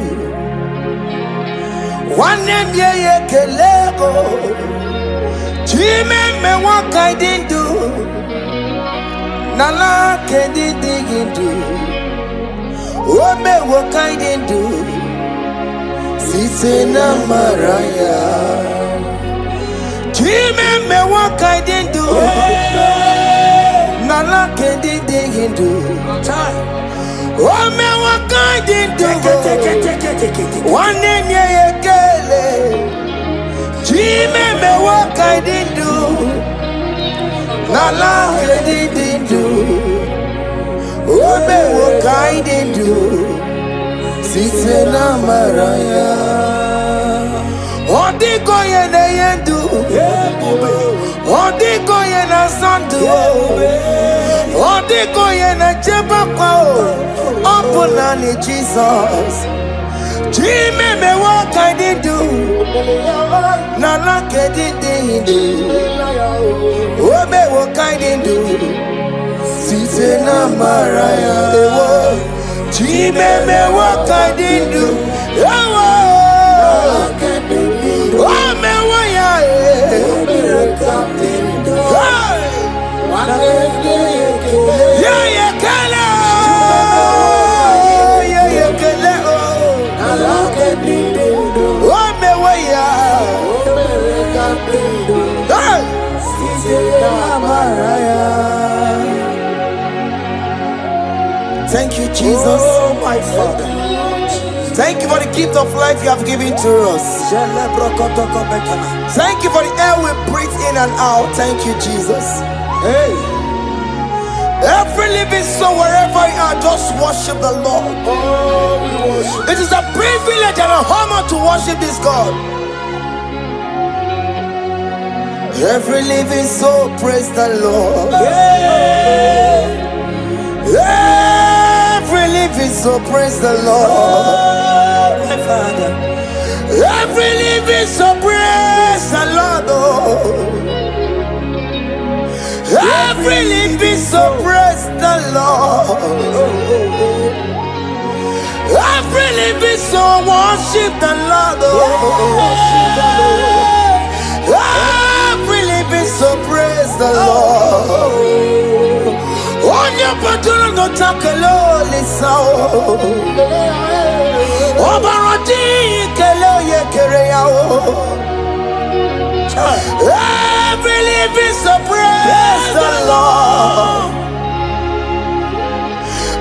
Speaker 2: One name ye kelego. Chime me what I didn't do. Nala can't dig into. Oh me what I didn't do. Sitting Maraya. Jimmy me what I didn't do. Nala didn't do. Oh me what I didn't do. One name ye kele. Jimmy me what I didn't do. Nala didn't do. Oh me what I didn't do. Sitting Maraya. Odiko ye na yendu, odiko ye na sandu, odiko ye na jebakwa. Open ni Jesus. Jimmy me what I did do, na like I did do. Oh me what I did do. Sitting Maraya. Jimmy me what I did do. Oh, me waya, yeah, kala, yeah, kala. Oh, me waya, thank you, Jesus, oh, my Father. Thank you for the gift of life you have given to us. Thank you for the air we breathe in and out. Thank you, Jesus. Hey. Every living soul, wherever you are, just worship the Lord. It is a privilege and an honor to worship this God. Every living soul, praise the Lord. Every living soul, praise the Lord. Every living soul, praise the Lord. Every living soul, praise the Lord. Every living soul, worship the Lord. Every living soul, praise the Lord. On your patron, no take a lowly soul. Obarati kelo ye kereyao. Every living soul praise the Lord.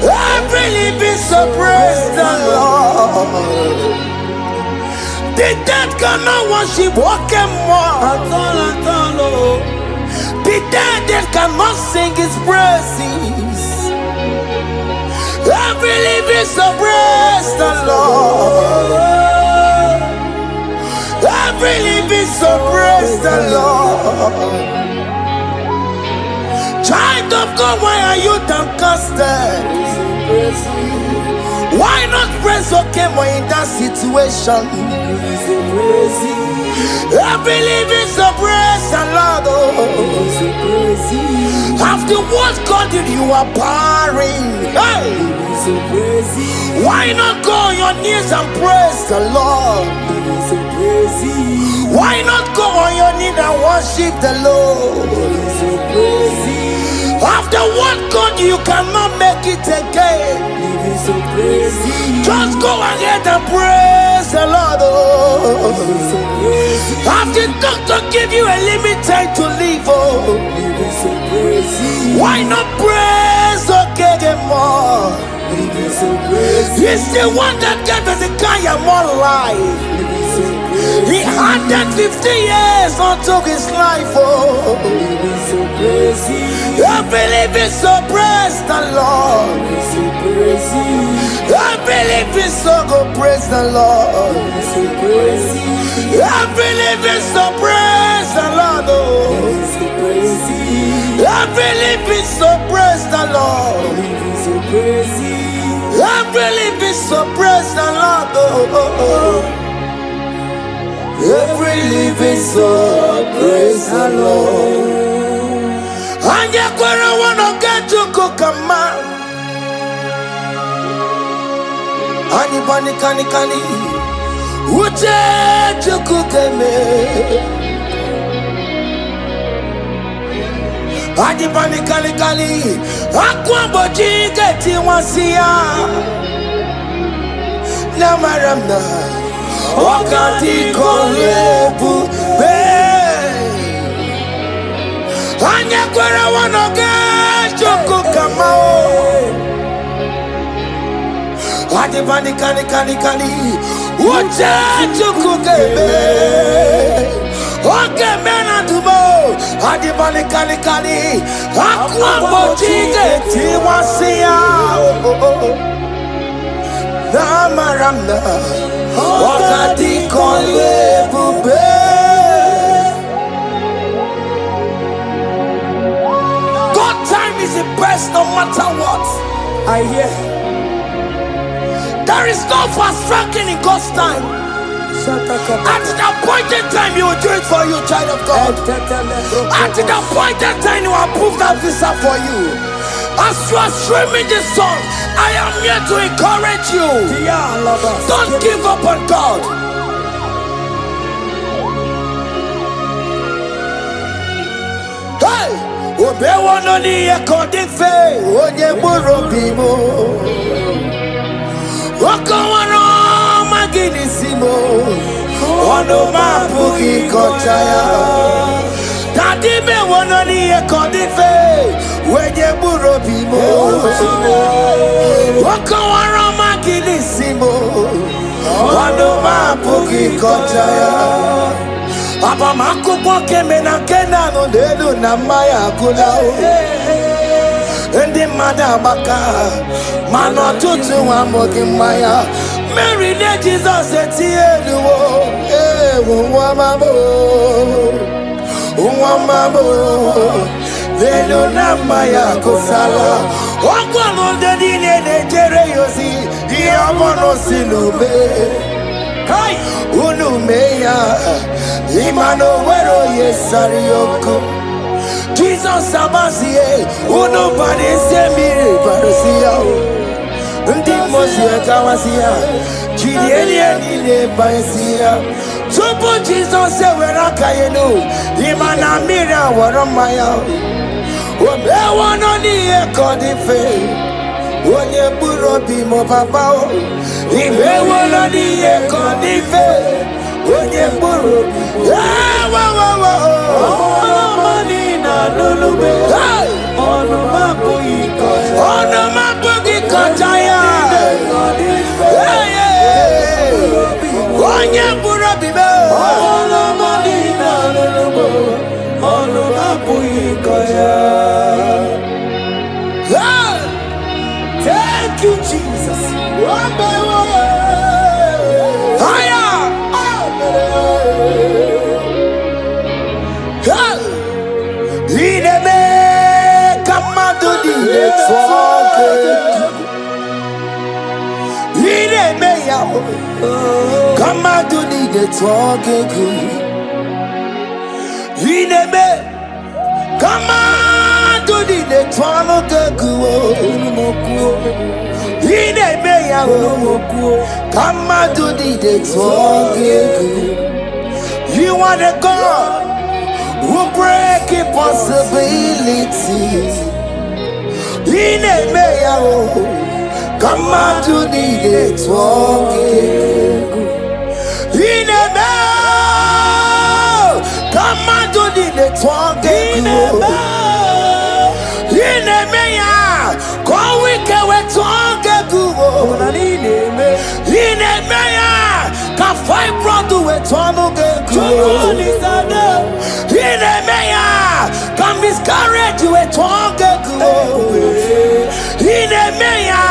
Speaker 2: Every living soul praise the Lord. The dead cannot worship more. The dead cannot sing his praises. Every living soul praise the Lord. Every living soul praise the Lord. Child of God, why are you downcasted? Why not praise okay when in that situation? Every living soul praise the Lord. After what God did, you are barren. Hey. Why not go on your knees and praise the Lord? Why not go on your knees and worship the Lord? After what God, you cannot make it again. Just go ahead and praise the Lord. After doctor give you a limited to live, why not praise okay more? He's the one that gave Hezekiah more life. He had that 50 years unto his life. I believe it's so praise the Lord. I believe it's so go praise the Lord. I believe it's so praise the Lord. I believe it's so praise the Lord. I believe it's so praise the Lord. Every living soul, praise the Lord. And you're gonna wanna get to cook a man. Ani bani kani kani, uche to cook a man. Ani bani kani kani, akwa boji geti wansiya. Namaramna. wakati kolebu be anya kwara wanoge choko kamao adi bani kani uche choko kebe oke mena tubo adi bani kani akwa bojige tiwasia na maramna wakati kolebu be God time is the best no matter what. I hear there is no fast tracking in God's time. At the appointed time you will do it for you, child of God. At the appointed time you will approve that visa for you. As you are streaming this song, I am here to encourage you. Don't give up on God. Hey, Obewanoni Ekodife, Onyeburobimo, Okawaro Maginisimo, Onoma Pugi Kotaya, Tadibe Wanoni Ekodife, Onyeburobimo, Okawaro Maginisimo, Onoma Pugi Kotaya. Aba makubo keme na kena no delu na maya kula Ndi mada baka mano tutu wa mogi maya Mary ne Jesus eti eluwo Uwa mabo Delu na maya kusala Wakwa no dedi ne jere yosi Iya mono sinube Kai unumeya Imano wero yesarioko Jesus abasie unubani semire barusia Ndi mosie kawasia Chilieni ne baesia Tupu Jesus wera kayenu Imana mira waramaya Obewa no ni ekodife Onye burobi mo babao Ibewa no ni ekodife Onye burobi Money na lulube Ono mabugi kotaya Onye burobi me Money na lulube Ono mabugi kotaya. Thank you, Jesus. Higher. Ideme kamado di network. Ideme ya kamado di network. Ideme kamado di network. Ideme ya kamado di network. You are the God who break impossibilities. Ideme ya kamado di network. Ideme kamado di network. Ideme ya kwa wike wetonge guo. Ideme ya ka fibroid wetonge guo. Ideme ya ka miscarriage wetonge guo. Ideme ya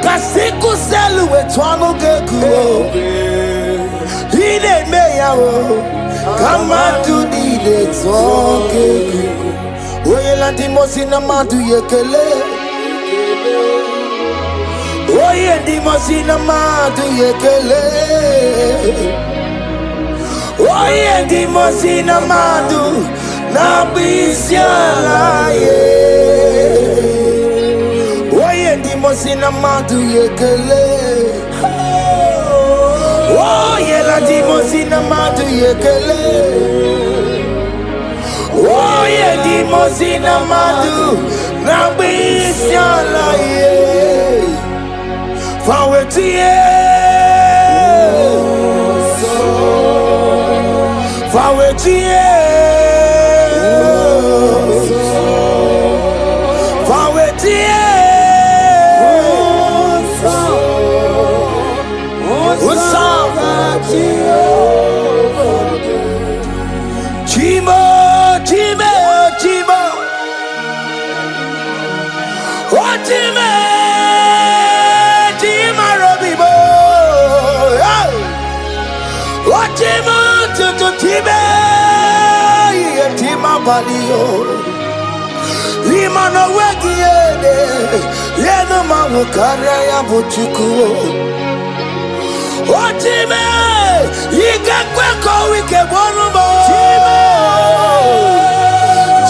Speaker 2: ka sickle cell wetonge guo. Ideme ya kamado di network. Oye landi mosina madu yekele. Oye di mosina madu yekele. Oye di mosina madu na bisiala ye. Oye di mosina madu yekele. Oye landi mosina madu yekele. Oye di mosina madu na bisiala ye. Fawetie Imano wegiede yeno mawukare ya buchuku Otime yigakwe ko wike bonumo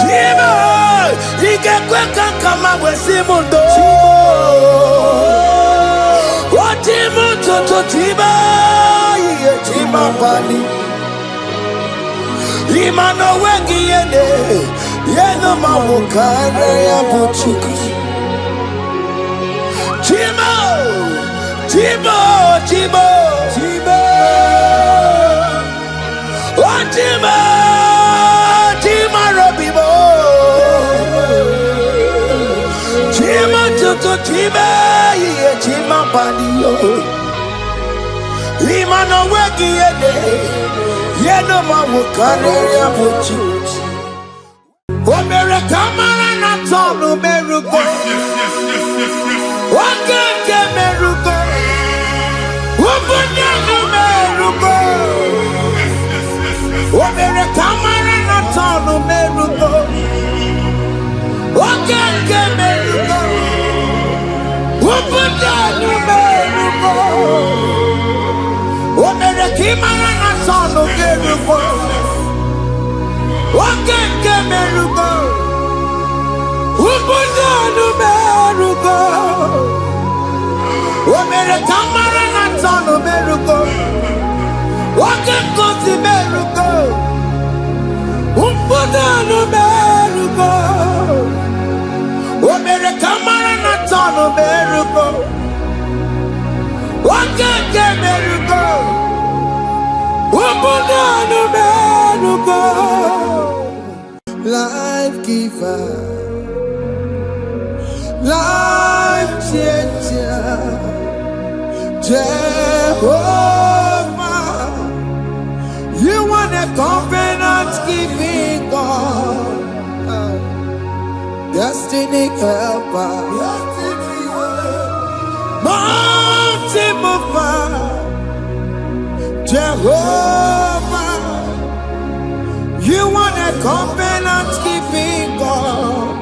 Speaker 2: Chima yigakwe kankama wesimundo Otimu toto tiba ye chima bali Imano wegiede yeno mawukare ya buchuku Chimo Chimo Chimo Chimo Chimo Chimo Robibo Chimo Tutu Chimo Ye Chimo Padio Imano weki yede Yeno mawukare ya buchuku Omere kamara na tonu merugo Wakeke merugo Ubunyanu merugo Omere kamara na tonu merugo Wakeke merugo Ubunyanu merugo Omere kamara na tonu merugo Wakeke merugo Ubunyanu merugo Omere kamara na tonu merugo Wakeke si merugo Ubunyanu merugo Omere kamara na tonu merugo Wakeke merugo Ubunyanu merugo Life giver, life changer, Jehovah, you are the covenant keeping God, destiny helper, mountain mover, Jehovah. You are the covenant keeping God,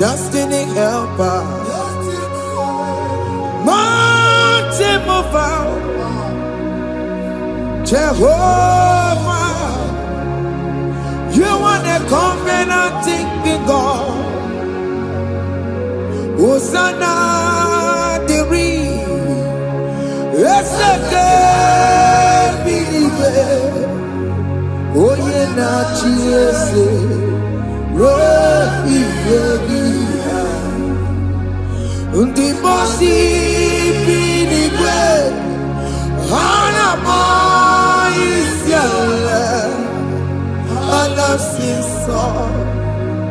Speaker 2: destiny helper, mountain mover, Jehovah. You are the covenant keeping God. Hosanna diri, eseke believe. Oye na chiese robi yogi undi bosi binigwe hana moisiale anasiso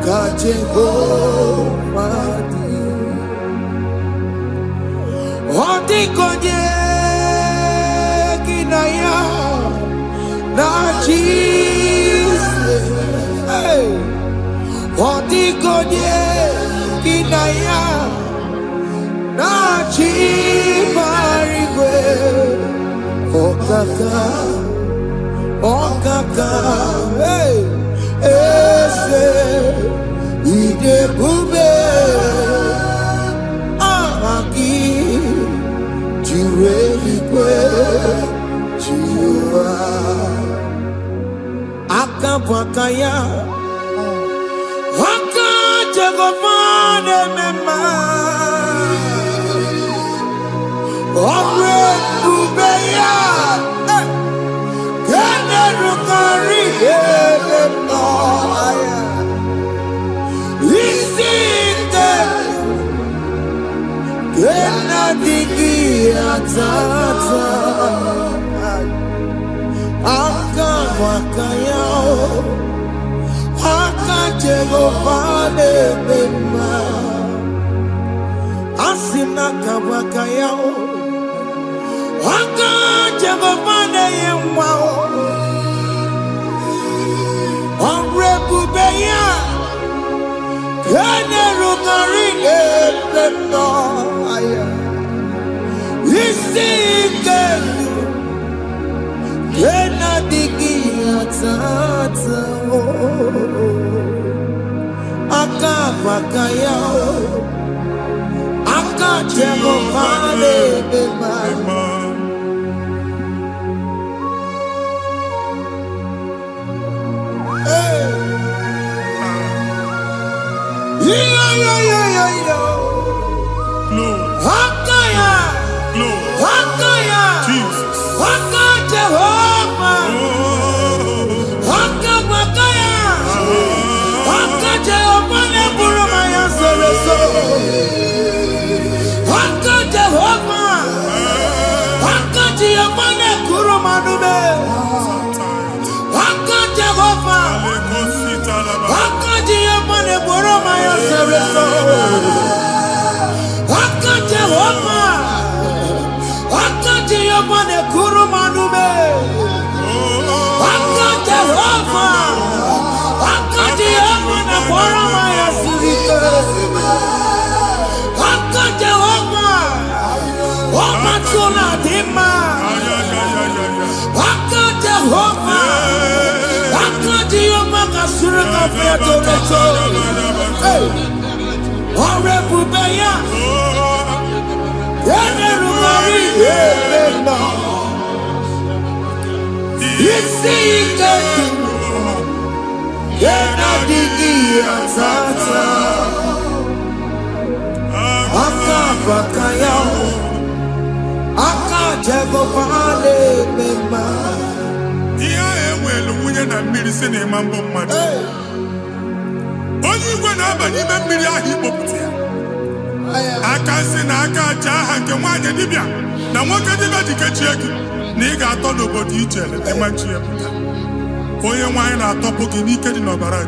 Speaker 2: ka Jehovah di Odi konye kinaya na Jesus, hey, Odi konye kinaya na chibarigwe, okaka, hey, ese ide bube, ahaki, jireligwe, jiwa. Akabwakaya Waka Jagopane Mema Omre Ubeya Kene Rukari Noaya Isite Kena Digi Atata Aka bakayao Jehovah nebema Asina kabakayao Jehovah neyemwao Onrebubeya Kene rugari ebema Isikelu Kena digi atata Akabakayao Jehovah nebema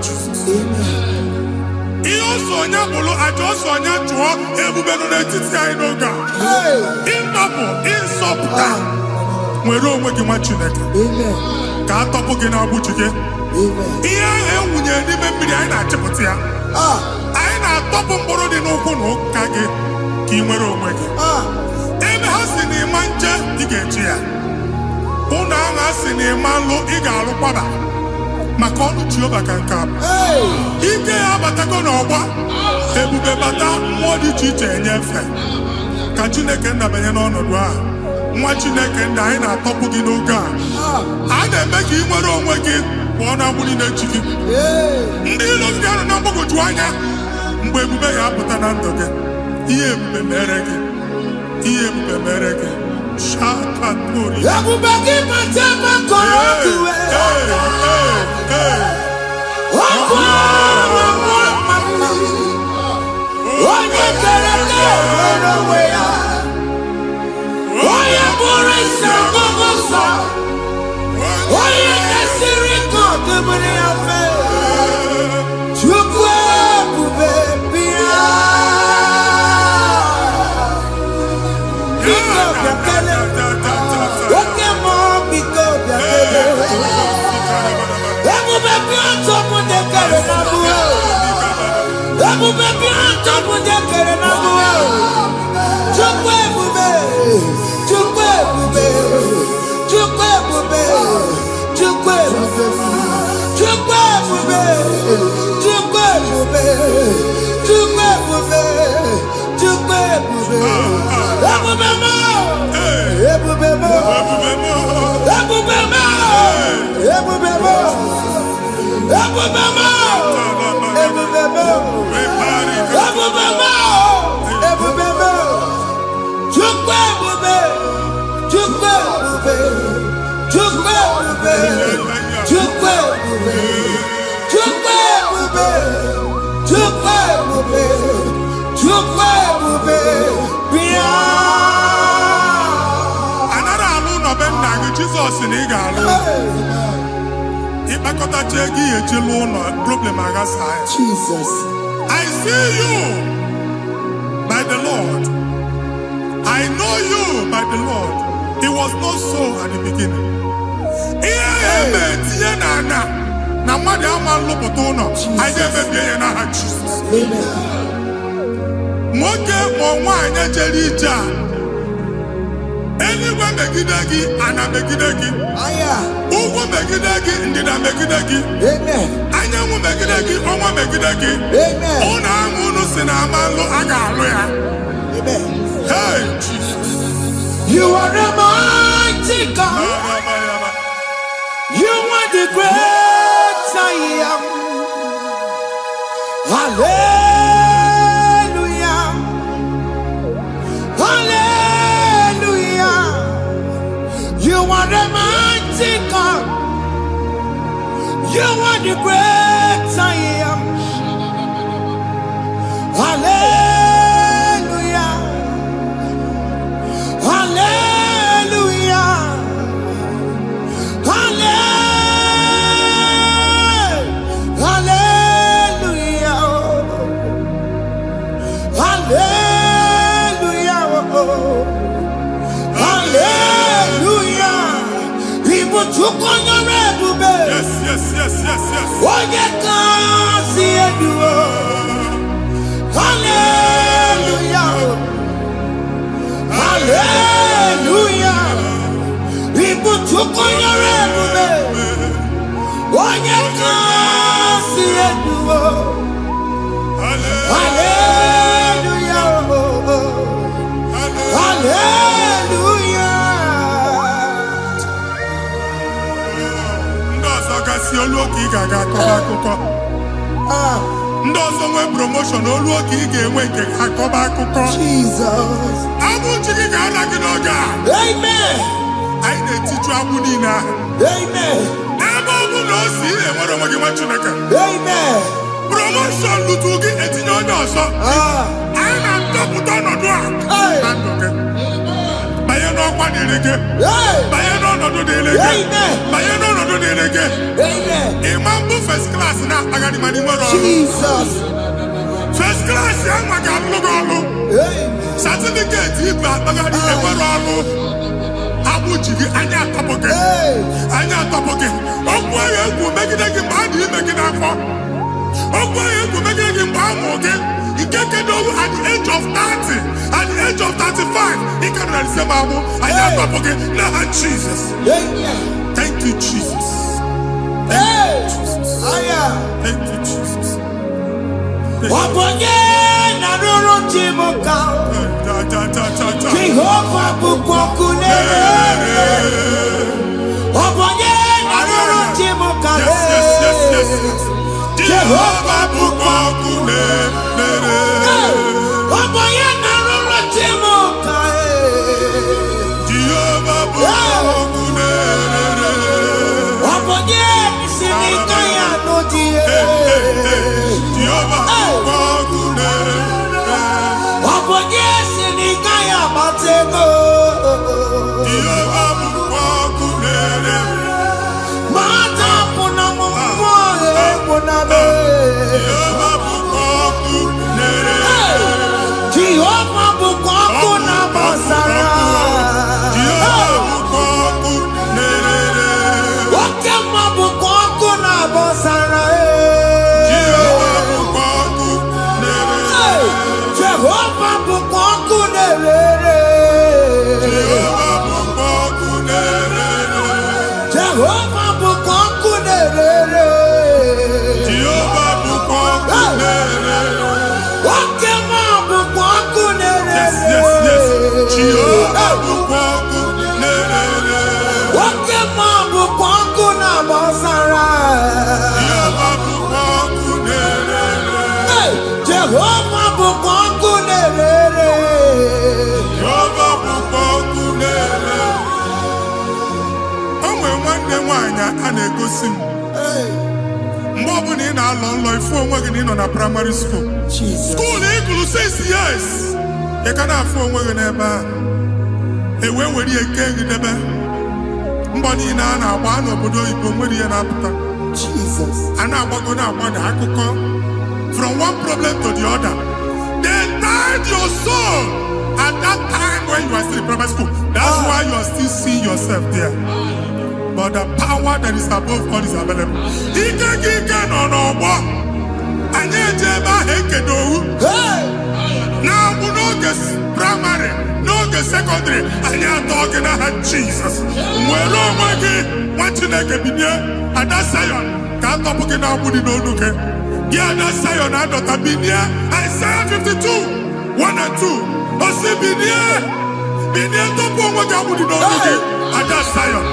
Speaker 1: Jesus.
Speaker 2: Jesus.
Speaker 3: I see you by the Lord. I know you by the Lord. It was not so at the beginning. Anyone megidagi, ana megidagi. Uwo megidagi, ndina megidagi.
Speaker 2: Amen.
Speaker 3: Anyamu megidagi, onwa megidagi.
Speaker 2: Amen.
Speaker 3: Ona amunu sinamalo aga aloya.
Speaker 2: Amen.
Speaker 3: Hey, Jesus.
Speaker 2: You are the mighty God. You are the great I am. Hallelujah. Hallelujah. You are the mighty God. You are the great I am. Hallelujah. Hallelujah. Hallelujah. Hallelujah. Hallelujah. People took on your red.
Speaker 3: Yes, yes, yes, yes, yes.
Speaker 2: Oh, you can't see it. Hallelujah. Hallelujah. People took on your red. Oh, you can't see it. Hallelujah. Hallelujah.
Speaker 3: Ndozogasi oluoki gaga akọba. Ndozo nwe promotion oluoki ga-enwe nke akọba akụkọ.
Speaker 2: Jesus.
Speaker 3: Abuja gị ga-ala gị n'oge a.
Speaker 2: Amen.
Speaker 3: Anyị na-etiju abụ niile ahụ.
Speaker 2: Amen.
Speaker 3: Ebe ọ bụ na o si enwere onwe gị nwa Chineke.
Speaker 2: Amen.
Speaker 3: Promotion lutu gị etinye onye ọzọ. Anyị na-atọpụta ọnọdụ a na ndụ gị. Banye n'ọkwa dịrị gị. Banye n'ọnọdụ dịrị gị. Banye n'ọnọdụ dịrị gị. Ịma mbụ first class na-akpagharị ma n'ime ọrụ.
Speaker 2: Jesus.
Speaker 3: First class ya nwa ga-alụ gị ọlụ. Certificate ibu akpagharị enwere ọlụ. Abụ ji gị anya atọpụ gị. Anya atọpụ gị. Okwu ahụ egwu megide gị mgbe a dị ime gị n'afọ. Okwu ahụ egwu megide gị mgbe a mụrụ gị. At the age of 30, at the age of 35, he can receive Abu. I am not forget. Now, Jesus. Thank you, Jesus. Thank you, Jesus. Thank you, Jesus. Jehovah Bukokune. Primary school.
Speaker 2: Jesus.
Speaker 3: School equal 6 years. You can afford one neighbor. A way where you can get the best. Mbani na na one obodo Igbo nwere ya na-apụta.
Speaker 2: Jesus.
Speaker 3: And I'm going to from one problem to the other. They tied your soul at that time when you are still in primary school. That's why you are still seeing yourself there. But the power that is above all is available. Now we know this primary, know the secondary, and you're talking about Jesus. Well, oh my God, what you like and that's Zion. Can't talk about Monie no look. Yeah, that's Zion. I don't have been here. Isaiah 52, 1 and 2. But see, been here to put what Monie no look. And that's Zion.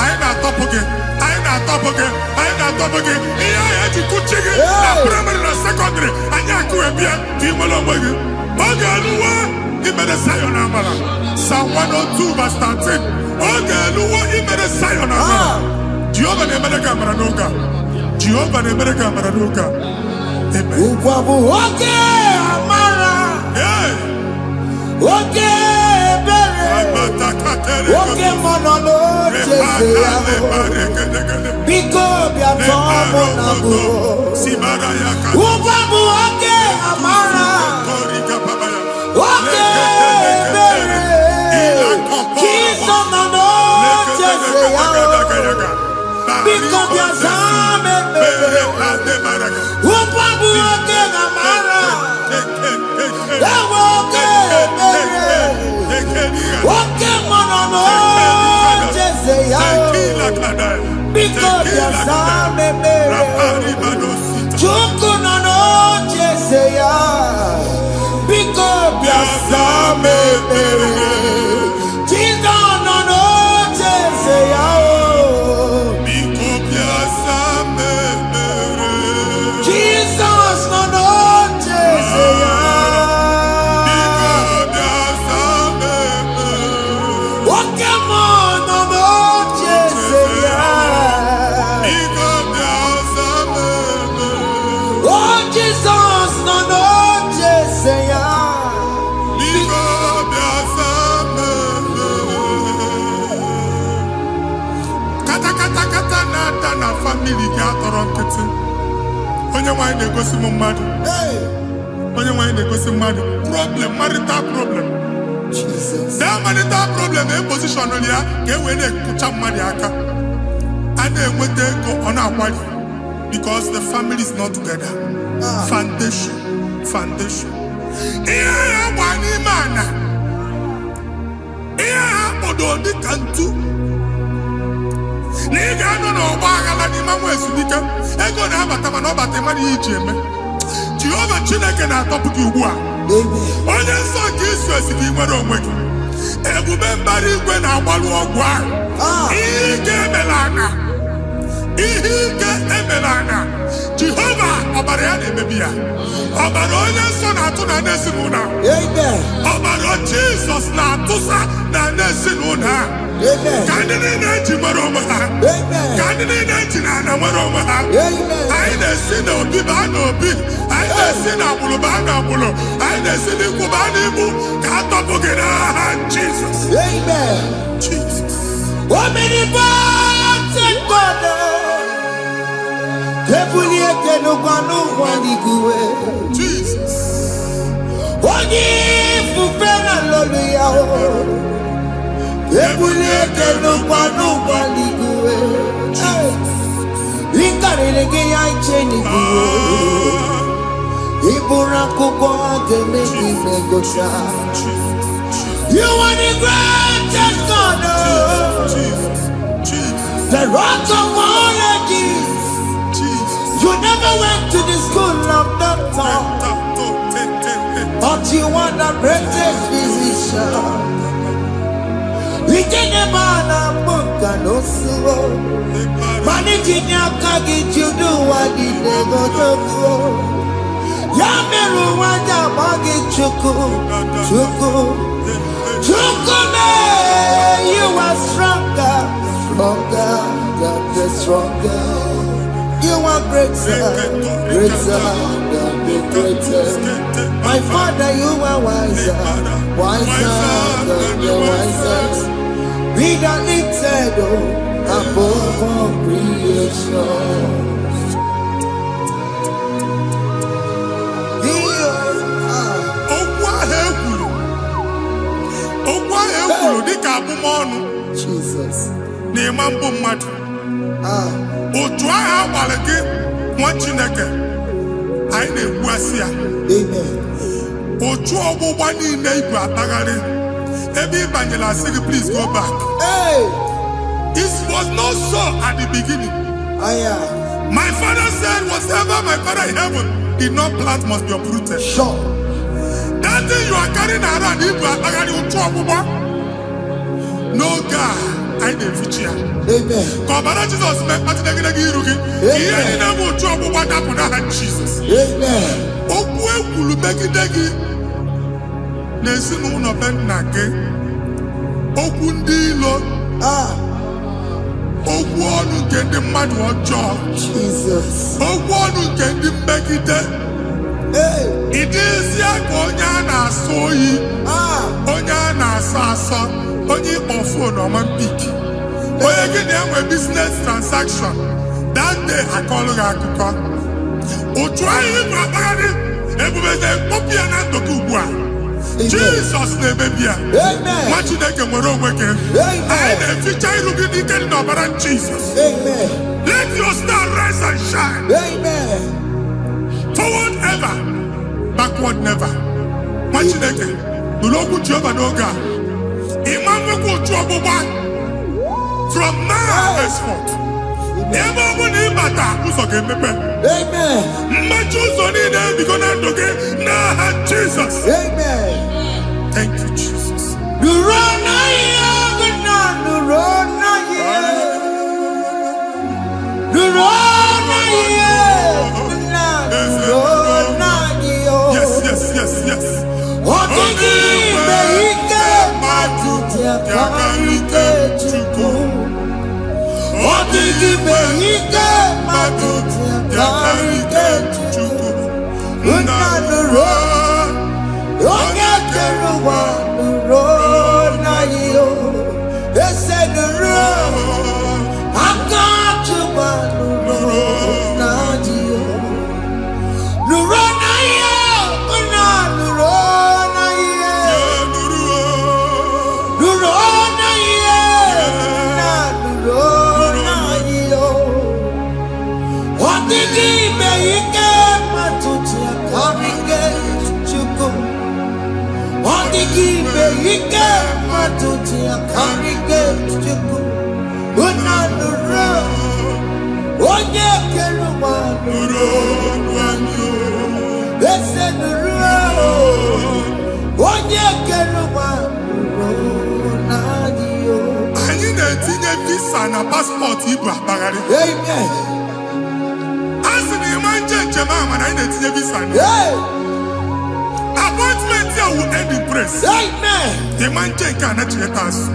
Speaker 3: I ain't not top again. I ain't not top again. I ain't not top again. Yeah, I had to put chicken. Primary and secondary. And you're going to be a team along with you. Okay, he made a Zion Amala. Psalm 102 verse 13. Okay, he made a Zion Amala. Jehovah the America Maranuka. Jehovah the America Maranuka. Amen.
Speaker 2: Okay, Amara.
Speaker 3: Yeah.
Speaker 2: Okay, okay, Manolo. Because we are talking okay, Amara.
Speaker 3: Problem, marital problem.
Speaker 2: Jesus.
Speaker 3: That marital problem, a position on here, get when they put up Mariaka. And then when they go on our body, because the family is not together. Foundation. Yeah, one man. Yeah, but on the cantu. Nigga, no, Bagala, the man was unique. I go to have a taman about the money. Jehovah Chineke na top you wa. Onye nsọ ka Israel si gị nwere onwe gị. Ebube mbara igwe na-agbalụ ọgwụ ahụ. Ihe ike emela anya. Jehova ọbara ya na-emebi ya. Ọbara onye nsọ na-atụ na n'ezinụlọ a. Ọbara Jizọs na-atụsa na n'ezinụlọ a. Ka ndị niile ji nwere onwe ha. Ka ndị niile ji na ana nwere onwe ha. Anyị na-esi na obi baa na obi. Anyị na-esi na agbụrụ baa na agbụrụ. Anyị na-esi n'ikwu baa n'ikwu. Ka a tọpụ gị n'aha Jizọs. Jesus.
Speaker 2: Omnipotent God. Kebulieke n'ụkwanụ nwaniguwe.
Speaker 3: Jesus.
Speaker 2: Onye ifufe na lolu ya o. Kebulieke n'ụkwanụ nwaniguwe. Ikarịrị gị ya iche n'iguwe. Iburu akwụkwọ ga-eme gị megocha. You are the greatest God. The rock of all ages. You never went to the school of doctor, but you are the greatest physician. We didn't man a book and also managing your carriage, you do what you never do. Yameru wanja magi chuku. You are stronger, stronger. You are greater than the greatest. My Father, you are wiser than the wisest. Be the lifted above all Jesus.
Speaker 3: Nemambo mmadụ. Otu agha agbara gị nwa Chineke anyị na-ekwu asị ya.
Speaker 2: Amen.
Speaker 3: Otu ọgbụgba niile ibu akpagharị ebe ị banyere asị gị please go back.
Speaker 2: Hey.
Speaker 3: It was not so at the beginning. My father said whatever my father in heaven did not plant must be uprooted.
Speaker 2: Sure.
Speaker 3: That thing you are carrying around ibu akpagharị otu ọgbụgba. No God, I didn't fit you.
Speaker 2: Amen.
Speaker 3: Kọbara Jesus mee kpatị negidegi iru gị. Ihe niile bụ otu ọgbụgba dapụ n'aha Jesus.
Speaker 2: Amen.
Speaker 3: Okwu ekwuru megide gị n'ezinụlọ be nna gị. Okwu ndị ilo. Okwu ọnụ nke ndị mmadụ ọjọọ.
Speaker 2: Jesus.
Speaker 3: Okwu ọnụ nke ndị mmegide. Ị dịzie ka onye a na-asọ oyi. Onye a na-asọ asọ. Onye ịkpọ phone ọma mpik. Onye gị na-enwe business transaction. That day akọlụ gị akụkọ. Otu anyị bụ akpagharị ebubeze mkpọpụ ya na ndụ gị ugbu a. Jesus na-emebi ya. Nwa Chineke nwere onwe gị. Anyị na-eficha iru gị n'ike dị n'ọbara Jesus. Let your star rise and shine. Forward ever, backward never. Nwa Chineke nụrụ okwu Jehova n'oge a. Imamekwu otu ọgbụgba from now henceforth. Ebe ọ bụ na ịbata ụzọ ga-emepe. Mmechi ụzọ niile ebigo na ndụ gị n'aha Jesus. Thank you, Jesus. Yes. Anyị na-etinye visa na passport ibu akpagharị. Asị na ịma njem ama na anyị na-etinye visa na. Appointment here will end in praise. Ịma njem nke a na-echeta azụ.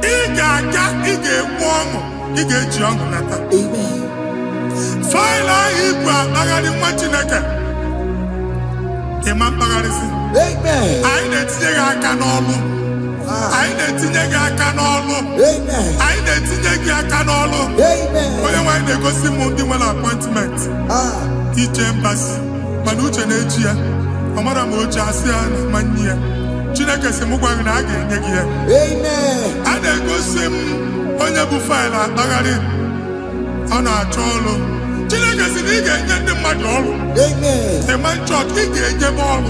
Speaker 3: Ị ga-aga, ị ga-ekwu ọṅụ, ị ga-eji ọṅụ nata. Faịlụ ahụ ibu akpagharị nwa Chineke. Ịma mkpagharịsị. Anyị na-etinye gị aka n'ọlụ. Anyị na-etinye gị aka n'ọlụ. Anyị na-etinye gị aka n'ọlụ. Onye nwaanyị na-egosi m ndị nwere appointment. Ije mbasi. Mana uche na-eji ya. Ọ mara ma oche asị ya na mmanyi ya. Chineke sị m gwa gị na a ga-enye gị ya. A na-egosi m onye bụ faịlụ akpagharị. Ọ na-achọ ọrụ. Chineke sị na ị ga-enye ndị mmadụ ọrụ. Ịma nchọt ị ga-enye m ọrụ.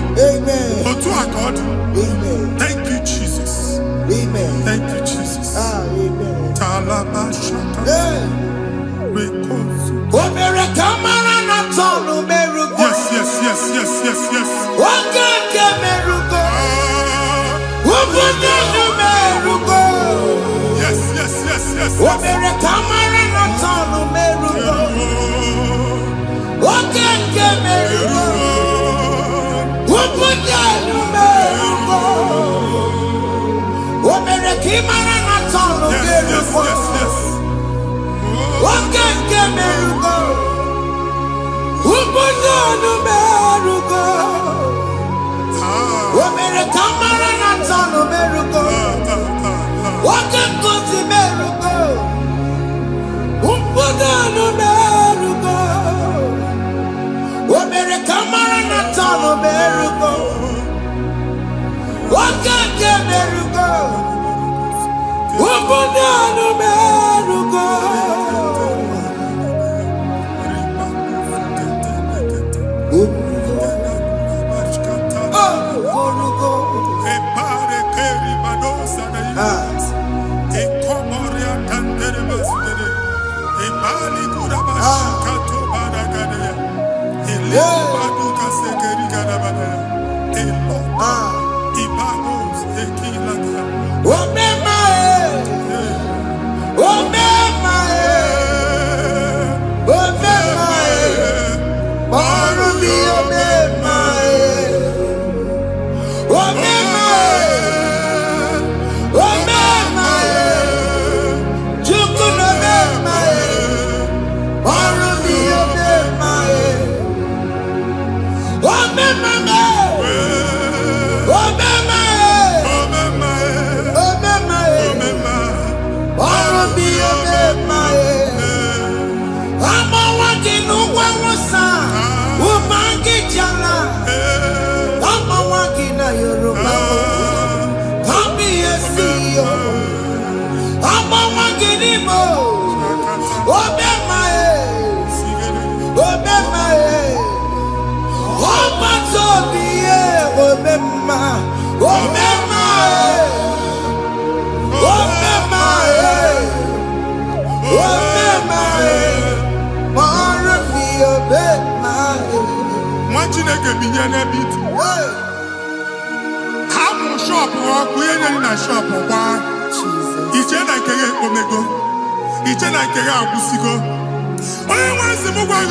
Speaker 3: Otu a ka ọ dị. Thank you, Jesus. Thank you, Jesus. Talaba shaka. Yes.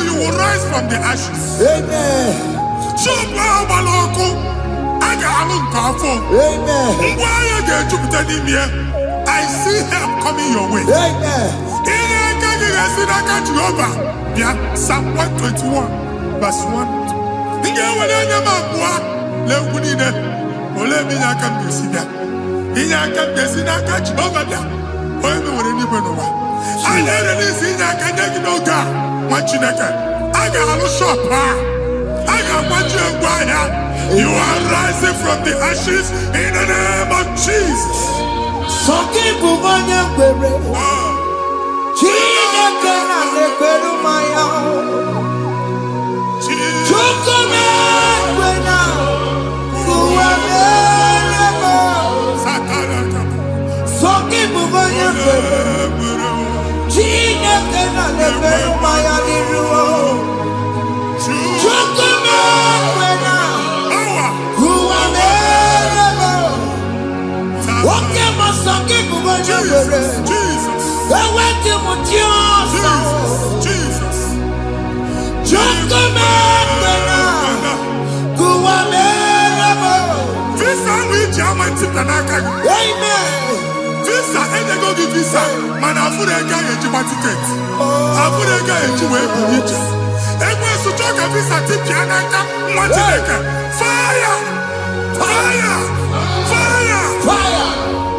Speaker 3: You will rise from the ashes.
Speaker 2: Amen.
Speaker 3: I see help coming your way. Psalm 121, verse 1. You are rising from the ashes in the name of Jesus.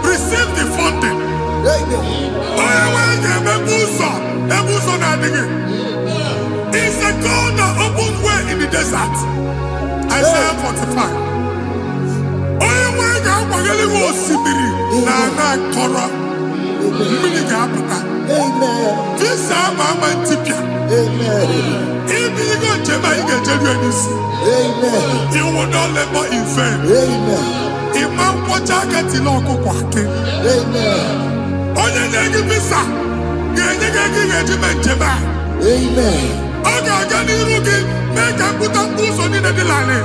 Speaker 3: Receive the funding. It's a God that opens way in the desert. Isaiah 45. You will not labor in vain. Imam Pochakati Loko Kwake. Onye nyegi visa, nyegi jeba. Oga gani rugi, make a put up on the Delane.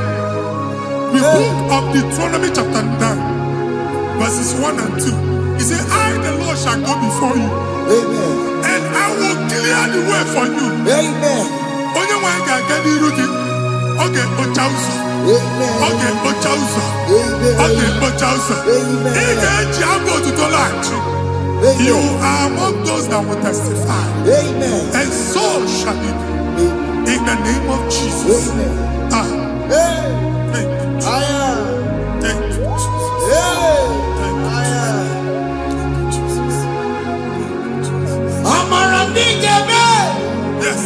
Speaker 3: The book of Deuteronomy chapter 9, verses 1 and 2. He said, I, the Lord, shall go before you. And I will clear the way for you. Onye wanga gani rugi, oge ochauso. Oge ochauso. Oge ochauso. Ige jiabo tutolachi. You are among those that will testify. And so shall it be. In the name of Jesus. Thank you. Thank you, Jesus. Thank you, Jesus. Yes.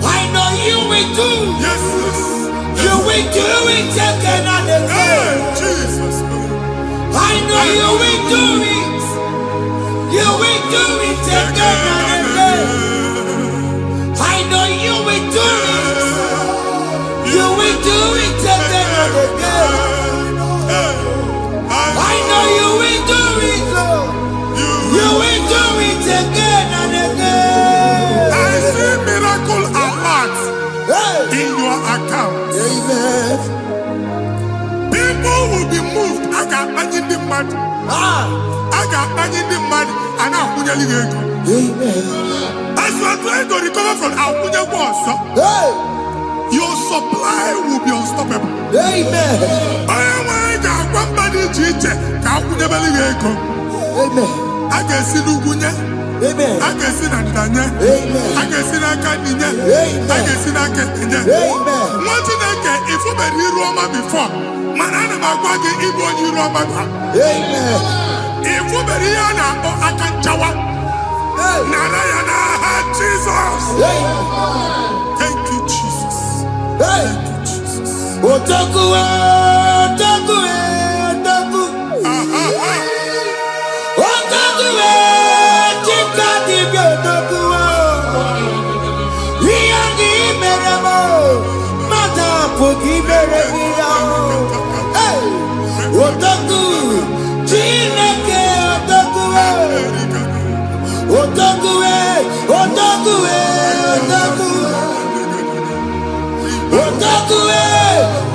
Speaker 2: I know you will do.
Speaker 3: Yes.
Speaker 2: You will do it again and again. you will do it. You will do it again and again. I know you will do it. You will do it again and again. I know you will do it, Lord. You will do it again and again.
Speaker 3: I see miracle alert in your account.
Speaker 2: Amen.
Speaker 3: People will be moved. I got money in the mud. I got money in the mud. And I'm going to leave.
Speaker 2: Amen.
Speaker 3: As you are trying to recover from Abuja wars, your supply will be unstoppable.
Speaker 2: Amen. Amen.
Speaker 3: I can see Lugunya.
Speaker 2: Amen.
Speaker 3: I can see Nadanya.
Speaker 2: Amen.
Speaker 3: I can see Nakaninya.
Speaker 2: Amen.
Speaker 3: I can see Nakaninya.
Speaker 2: Amen.
Speaker 3: What did I get if you were in Roma before? Manana Magwagi, Igbo, you Roma.
Speaker 2: Amen.
Speaker 3: If you were here, I can Jawa. Narayana, Jesus. Thank you, Jesus. Thank you, Jesus.
Speaker 2: Otaku, Otaku, Otaku. Otaku, Chikati, Otaku. Yagi Meramo, Mata Puki Meremia. Otaku, Chineke, Otaku. Otaku, Otaku, Otaku. Otaku,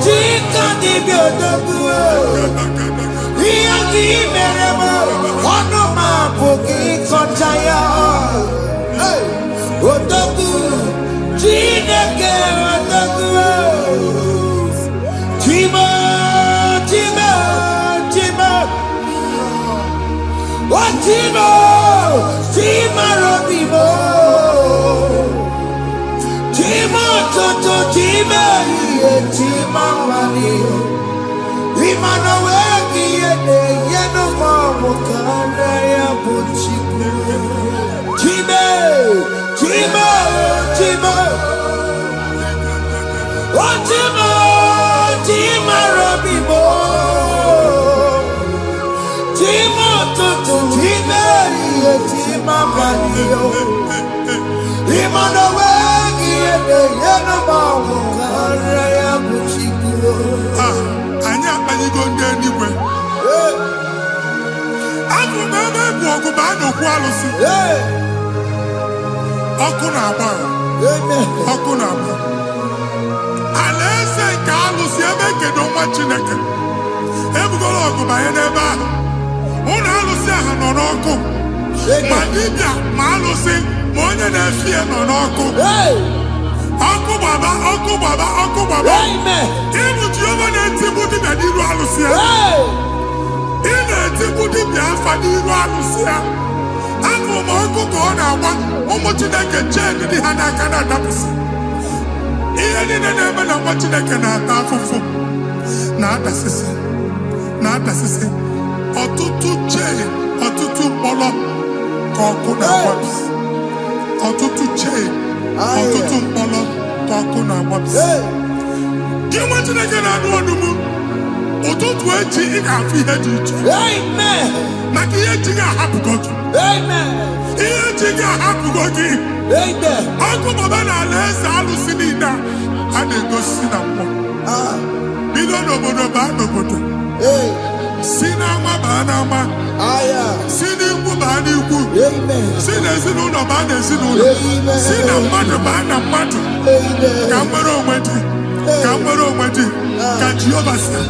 Speaker 2: Chikati, Otaku. Yagi Meramo, Onoma Puki Kochaya. Otaku, Chineke, Otaku. Chima, Chima, Chima. What Chima? Chima Robimo. Chima Toto, Chima, Chima Mani. Imanaweki, Yeno Mamo, Kanaya Puchiku. Chima, Chima, Chima. What Chima? Chima Robimo. Chima Toto, Chima, Chima Mani. Imanaweki, Yeno Mamo, Kanaya Puchiku.
Speaker 3: Anya anyị go ndị eluigwe. Abụ m ebe bụ ọgụ bụ a na-okwu alụsị. Ọkụ na-agba. Ọkụ na-agba. Alaeze nke alụsị ebe kedo nwa Chineke. Ebugoro ọgụ banye n'ebe ahụ. Ụlọ alụsị ahụ nọ n'ọkụ. Ma dibịa ma alụsị ma onye na-efi ya nọ n'ọkụ. Ọkụ gbaba, ọkụ gbaba, ọkụ gbaba. Ịbụ Jehova na-etigbu dibịa n'iru alụsị ya. Ị na-etigbu dibịa afa n'iru alụsị ya. Afọ ma ọkụ ka ọ na-agba ụmụ Chineke chen dị ha n'aka na-adapụsị. Ihe niile na-eme na nwa Chineke na-ata afụfụ na-adasịsị na-adasịsị. Ọtụtụ chen, ọtụtụ mkpọrọ ka ọkụ na-agbapụsị. Ọtụtụ chen, ọtụtụ mkpọrọ ka ọkụ na-agbapụsị. Gị nwa Chineke na-anụ ọdụm, ụtụtụ echi ị ga-afụ ihe dị iche. Maka ihe echi ga-ahapụgo gị. Ihe echi ga-ahapụgo gị. Ọkụ baba na alaeze alụsị niile a na-egosi na mmụọ. Bido n'obodo baa n'obodo. Si n'ama baa n'ama. Si n'ikwu baa n'ikwu. Si n'ezinụlọ baa n'ezinụlọ. Si na mmadụ baa na mmadụ. Ka nwere onwe dị. Ka nwere onwe dị. Ka Jehova si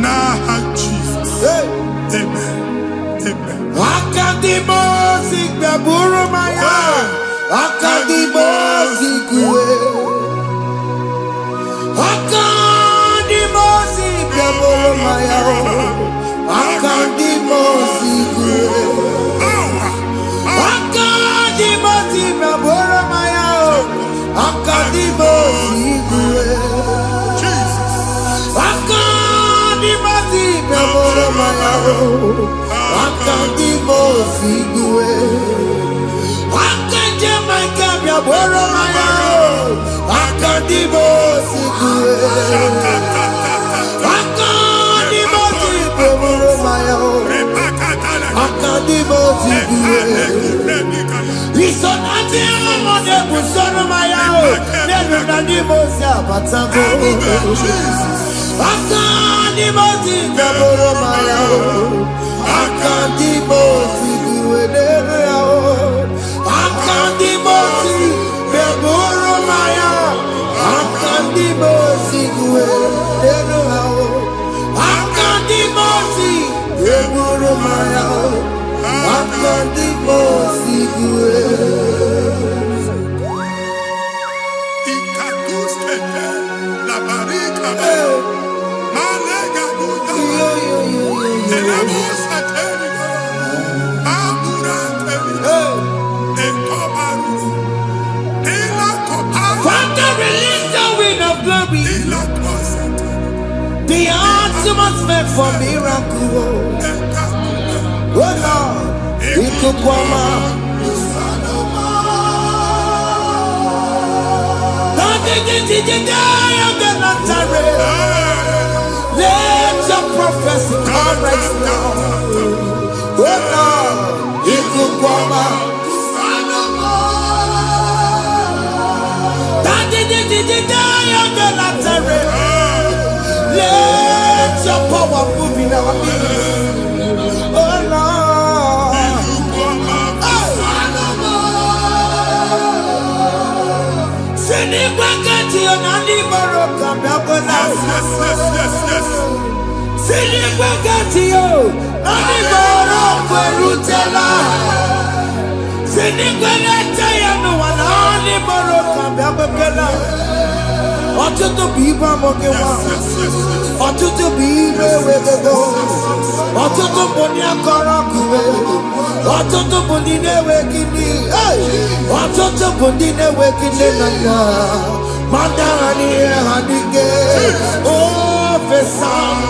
Speaker 3: n'aha Jizọs. Amen. Amen.
Speaker 2: Akadimosi gbaburu maya. Akadimosi kuwe. Akadimosi gbaburu maya. Akadimosi kuwe. Akadimosi gbaburu maya. Akadimosi kuwe. Akadimosi gbaburu maya. Akadimosi kuwe. Akadimosi gbaburu maya. Akadimosi kuwe. Akadimosi gbaburu maya. Mosi abatago. Akandi Mosi kaboro maya. Akandi Mosi guwedere yao. Akandi Mosi kaboro maya. Akandi Mosi guwedere yao. Akandi Mosi kaboro maya. Akandi Mosi guwedere. The atmosphere for miracle. Oh Lord, Lokogoma. Let your prophecy come right now. Oh Lord, Lokogoma. Let your power move in our midst. Oh Lord. Send it back at you, Nandi Baroka. Send it back at you, Nandi Baroka. Rutella. Send it back at you, Nandi Baroka. Otutu biba mokewa, otutu bibe wegego, otutu bonia karakuwe, otutu bondine wegini, otutu bondine wegini nana, mandani hanike, oh fesam,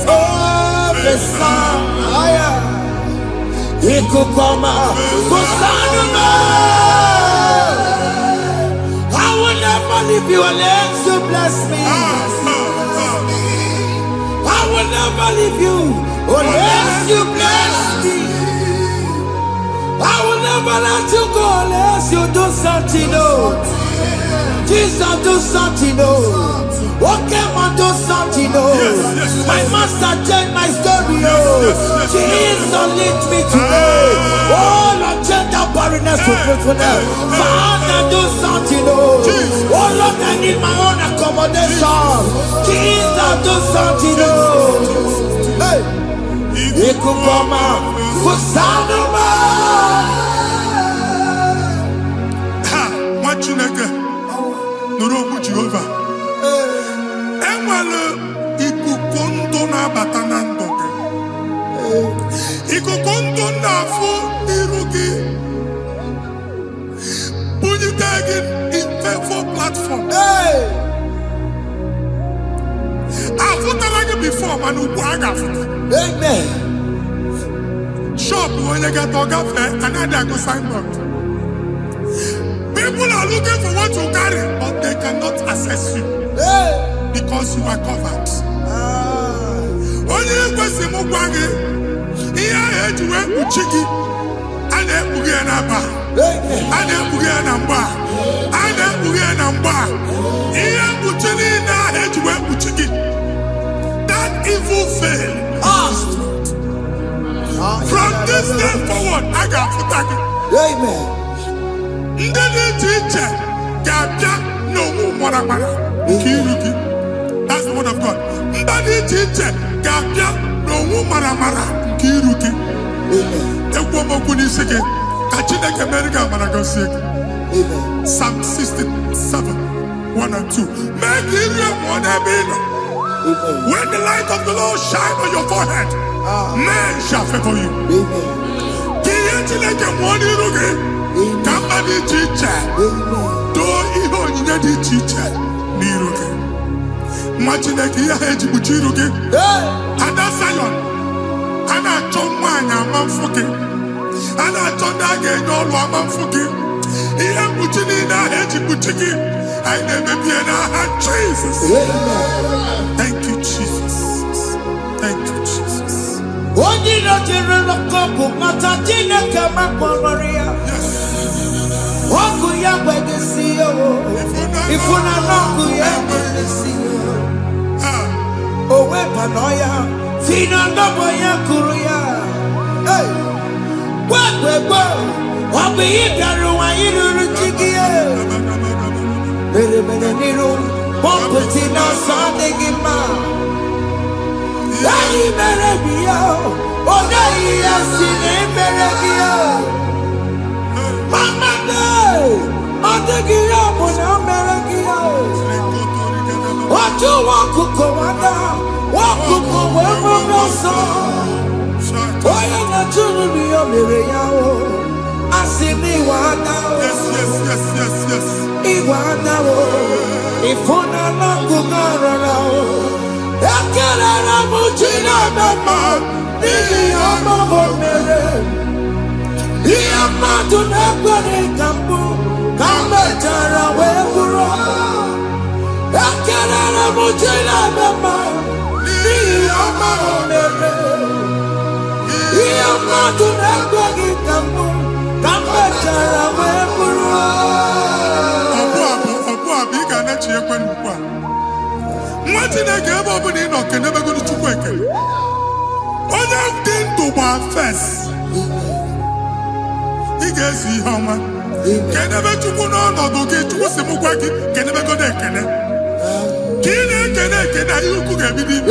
Speaker 2: oh fesam, aya, Lokogoma, kusanuma. I will never leave you unless you bless me. I will never leave you unless you bless me. I will never let you go unless you do something. No. Jesus, do something. No. Okay, man, do something. No. My master changed my story. Jesus, lead me today. Oh, Lord, change that barrenness to fruitfulness. Father, do something. Oh, Lord, I need my own accommodation. Jesus, do something. Hey, Lokogoma, Kusanuma.
Speaker 3: Ha, what you nigga? No, Jehovah. Emmanuel, ikukondo na batanando. Ikukondo na fu irugi. Tagging in faithful platform.
Speaker 2: Hey!
Speaker 3: I've put like before, man.
Speaker 2: Amen.
Speaker 3: Shop when you get to cafe, another go sign up. People are looking for what you carry, but they cannot access you.
Speaker 2: Hey!
Speaker 3: Because you are covered. Only if you see Mugwangi, here I had to work with Chiki, and then Bugianaba. Ada bugia namba, ada bugia namba. Iya buchini na hejwe buchiki. That evil fail. From this day forward, I got futaki.
Speaker 2: Amen.
Speaker 3: Ndeli teacher, gabja no moramara. Kiruki. That's the word of God. Ndeli teacher, gabja no moramara. Kiruki. Ekwo mokuni sege. Psalm 67, 1 and 2. Make Israel one heaven. When the light of the Lord shine on your forehead, men shall favor you. Ana tonda ge no lo amanfuki. Iye butini na heji butiki. I never be na Jesus. Thank you, Jesus. Thank you, Jesus.
Speaker 2: Ondi no jere no kopo matajine kama kwa waria. Oku ya wegesi If you not know, oh, we panoya, Fina Noboya Kuruya. Hey, what be it? You don't chigia. Bereniro, Pompetina, Sandigima. Hey, Merabia, oh, Naya, Sine Merabia. Mama, Montagia, Monamerabia. What you want to go under? What to go where we go so? Oh, you're not to be a miracle. I see me one now.
Speaker 3: Yes.
Speaker 2: One now. If you're not going around, I can't have a China man. I'm over there. I'm not to never come. Come back where we're on. I can't have a China man. I'm not to never come. Come back where we're on.
Speaker 3: What did I give up in Enoch and never go to work? All I've been to my face. He gets the hammer. Can never to go on or get to what's the Mukwaki, can never go there. Can you cook every day?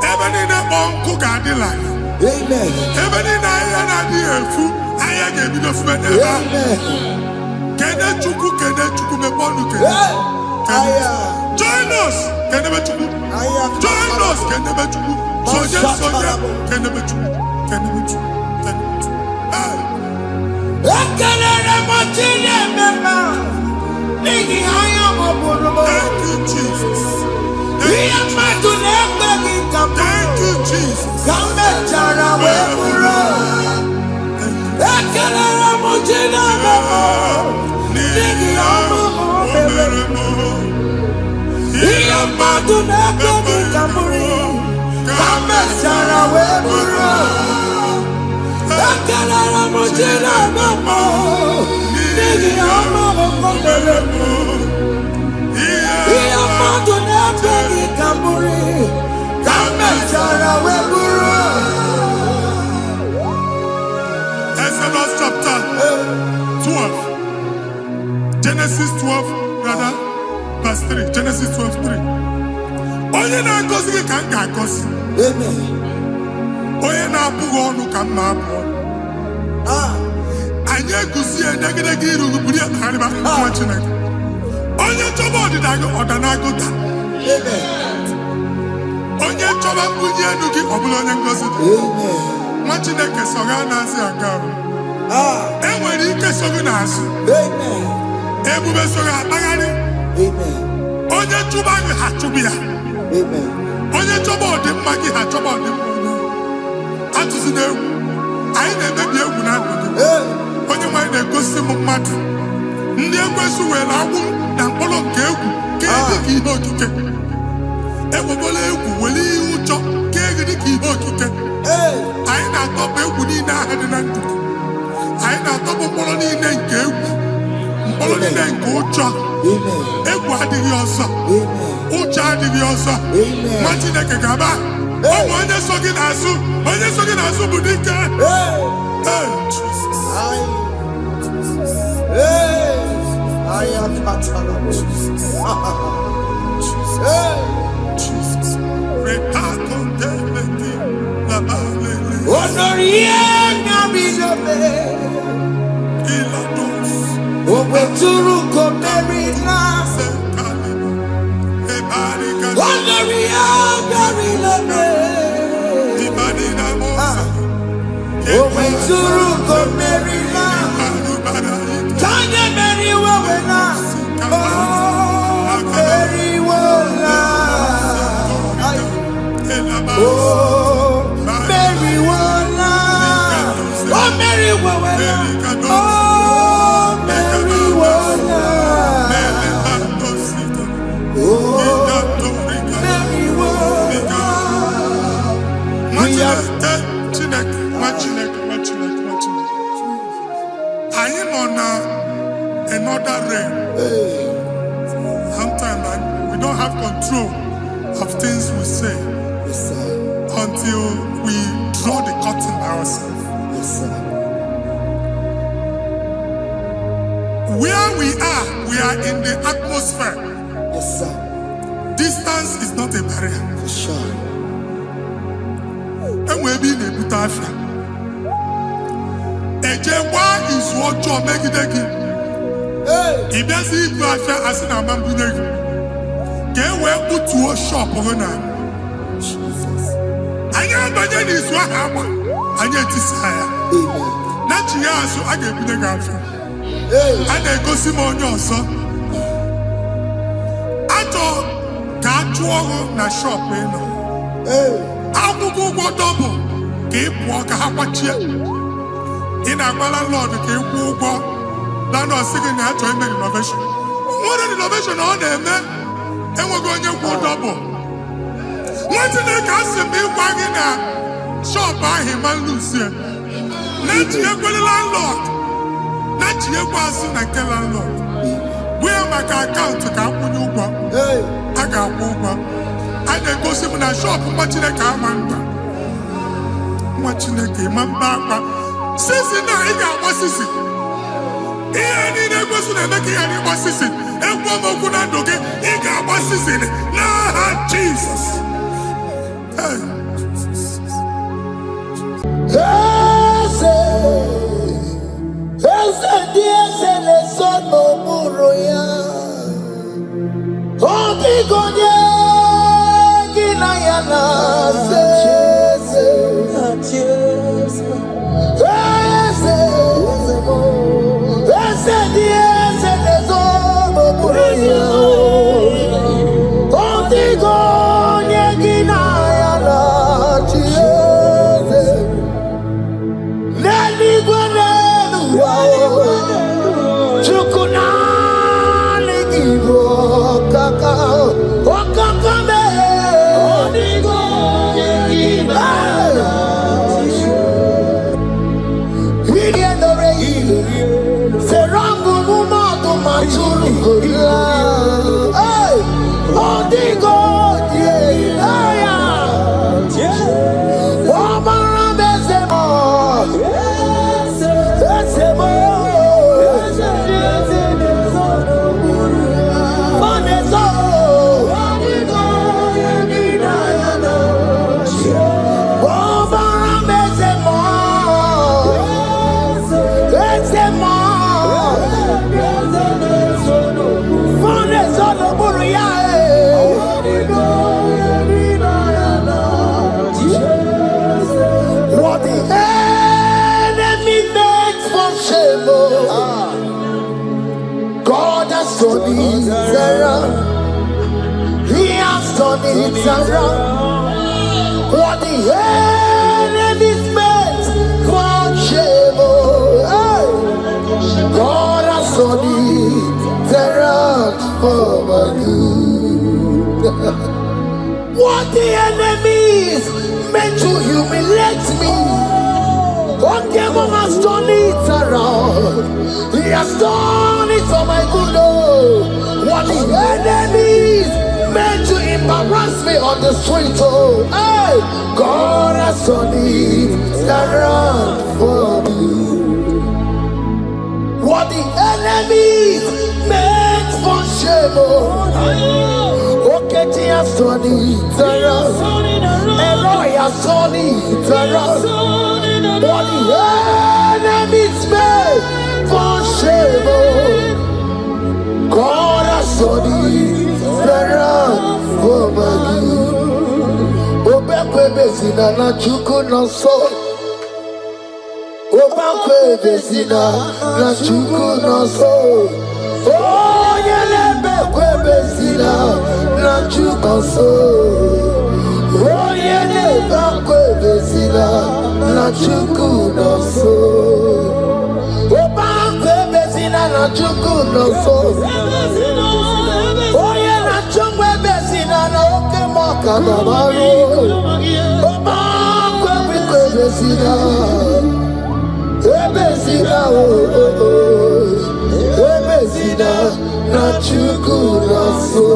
Speaker 3: Ever in a bomb cook at the line. Ever in a food, I gave you the friend. Can I cook and then to come upon you? Join us, can never to join us, can never to so yes, can never to can never to.
Speaker 2: Thank
Speaker 3: you, Jesus.
Speaker 2: Thank
Speaker 3: you, Jesus.
Speaker 2: Come back, Jara, where we're
Speaker 3: Exodus chapter 12. Genesis 12, rather, verse 3. Genesis 12, 3. Onye na-agọzi gị ka m ga-agọzi. Onye na-abụghị ọnụ ka m na-abụ ọnụ. Anyị eguzie negedege iru buru ya narịba nwa Chineke. Onye chọba ọdịda gị ọda na-agụta. Onye chọba mbunye elu gị ọ bụla onye ngọzi dị. Nwa Chineke so ga na-asị aga arụ. Enwere ike so gị n'azụ. Ebube so gị akpagharị. Onye chụba gị ha chụbụ ya. Onye chọba ọdịmma gị ha chọba ọdịmma onye. Atụzina egwu. Anyị na-emebi egwu na ndụ gị. Onye nwanyị na-egosi m mmadụ. Ndị ekwensu were agbụ na mkpọrọ nke egwu ka dị ka ihe okike. Ekwebola egwu were ihe ụjọ ka dị ka ihe okike. Anyị na-atọpụ egwu niile ahụ dị na ndụ. Anyị na-atọpụ mkpọrọ niile nke egwu. Mkpọrọ niile nke ụjọ. Egwu adịghị ọzọ. Ụjọ adịghị ọzọ. Nwa Chineke ga-aba. Ụmụ onye so gị n'azụ. Onye so gị n'azụ bụ dike.
Speaker 2: I am Jesus. Jesus.
Speaker 3: don't have control of things we say.
Speaker 2: Yes, sir.
Speaker 3: Until we draw the curtain by ourselves.
Speaker 2: Yes, sir.
Speaker 3: Where we are in the atmosphere.
Speaker 2: Yes, sir.
Speaker 3: Distance is not a barrier.
Speaker 2: For sure.
Speaker 3: And we'll be in a butafia. Ejekwa is what you make it again. If you see butafia as an amambunegi, get where put to a shop over now.
Speaker 2: Jesus.
Speaker 3: I am Banyan is what happened. I get this higher.
Speaker 2: Amen.
Speaker 3: Not you, so I get the gafia. And I go see more your son. I thought, can't you na shop, you know? I'll go double. Keep walk a half in a landlord, keep walk. Landlord singing that to make innovation. What an innovation on there, man. And we're going to go double. What did they cast me wagging at? Shop by him and Lucia. Let you go the landlord. Let you go and tell landlord. Where my account to come when you go? I got over. I then go see my shop, watching the car man. Watching the game, man. Since now, I got what is it? Here, I need a person and making any what is it? And one more good and okay, he got what is it? Nah, Jesus. Hey.
Speaker 2: He has turned it around. What the enemy's meant for shame, God has turned it around for my good. What the enemy's meant to humiliate me, God has turned it around. He has done it for my good. What the enemies meant to embarrass me on the street, hey, God has turned it around for me. What the enemies meant for shame, okay, He has turned it around. Elroy has turned it around. What the enemies meant for shame, God has turned it around for my good. Obekwe bezina na chuku no so. Obekwe bezina na chuku no so. Oh, yelebekwe bezina na chuku no so. Oh, yelebekwe bezina na chuku no so. Obekwe bezina na chuku no so. Oh, yeah, na chungwe bezina na oke moka na maru. Obekwe bezina. Ebezina, ebezina, na chuku na so.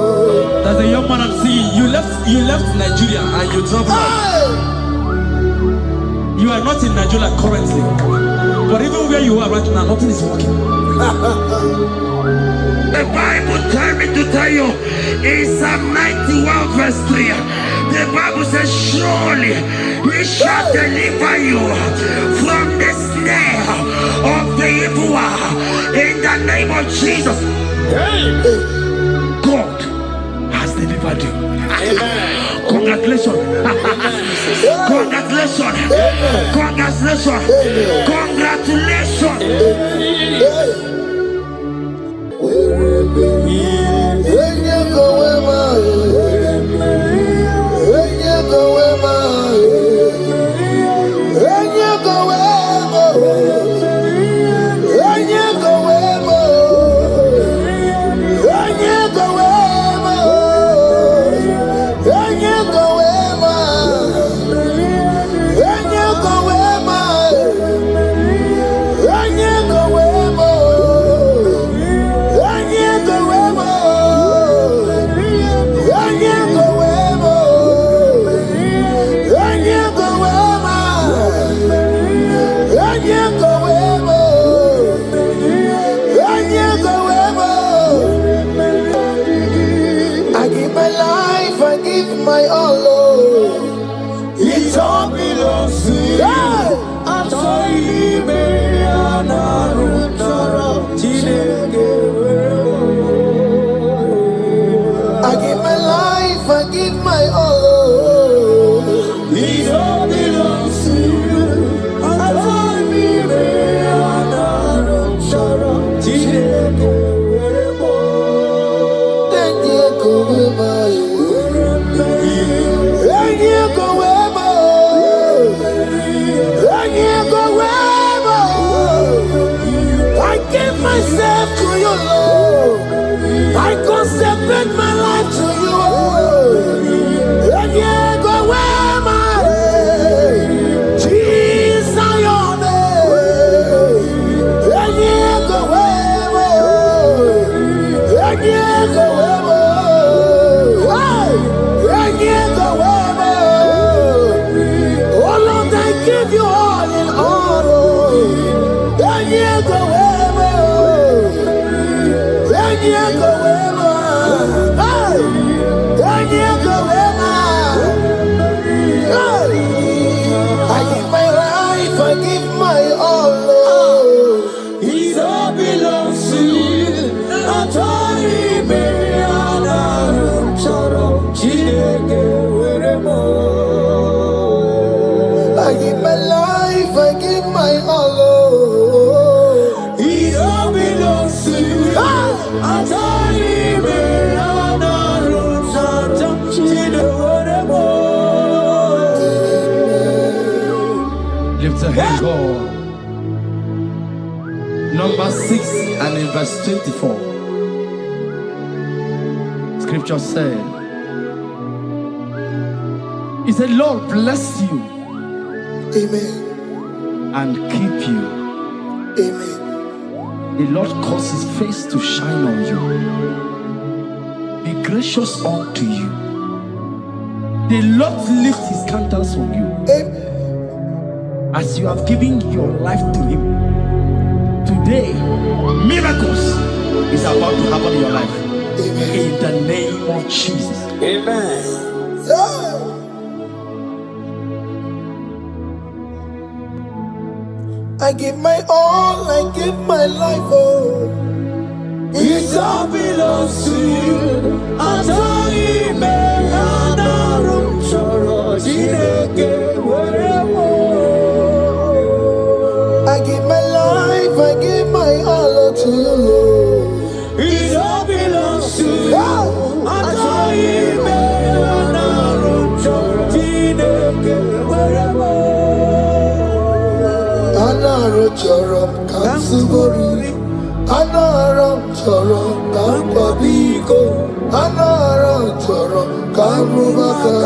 Speaker 4: what I'm seeing. You left Nigeria and you traveled out. You are not in Nigeria currently. But even where you are right now, nothing is working.
Speaker 5: The Bible tells me to tell you in Psalm 91 verse 3. The Bible says, surely he shall deliver you from the snare of the evil one. In the name of Jesus. God has delivered you. Congratulations. Congratulations. Congratulations. Congratulations.
Speaker 2: My all, it all belongs to you. I give my life, I give my all. It all belongs to you. Myself to you, Lord. I consecrate my life to you. And yeah, go where my Jesus, your name. And yeah, go where and yeah, go where and yeah, go where. Oh Lord, I give you all in all. And yeah, go where. I give my life, I give my all. It all belongs to you. I give my life, I give my all. It all belongs to you.
Speaker 4: Lift a hand, God. Number 6 and in verse 24. Scripture said, He said, Lord bless you.
Speaker 2: Amen.
Speaker 4: And keep you.
Speaker 2: Amen.
Speaker 4: The Lord cause his face to shine on you. Be gracious unto you. The Lord lift his countenance on you.
Speaker 2: Amen.
Speaker 4: As you have given your life to him, today miracles is about to happen in your life.
Speaker 2: Amen.
Speaker 4: In the name of Jesus.
Speaker 2: Amen. Yeah. I give my all, I give my life, oh. It all belongs to you. I give my life, I give my all to you, Lord. It all belongs to you. Anaram Kansubori, Anaram Chorom Kampabiko, Anaram Chorom Kampubaka,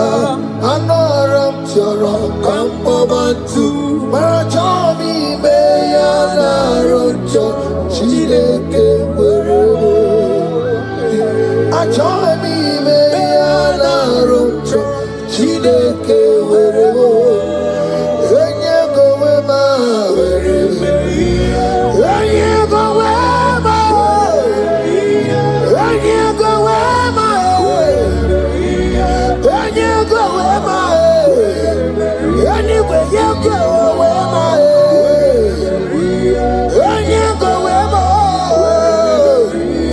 Speaker 2: Anaram Chorom Kampabantu, Marachomi Anaram Chorom Chileke Werebo, Achomi Chineke weremo. Enye go wema wereme. Enye go wema. Enye go wema. Enye go wema. Anyway you go wema. Enye go wema.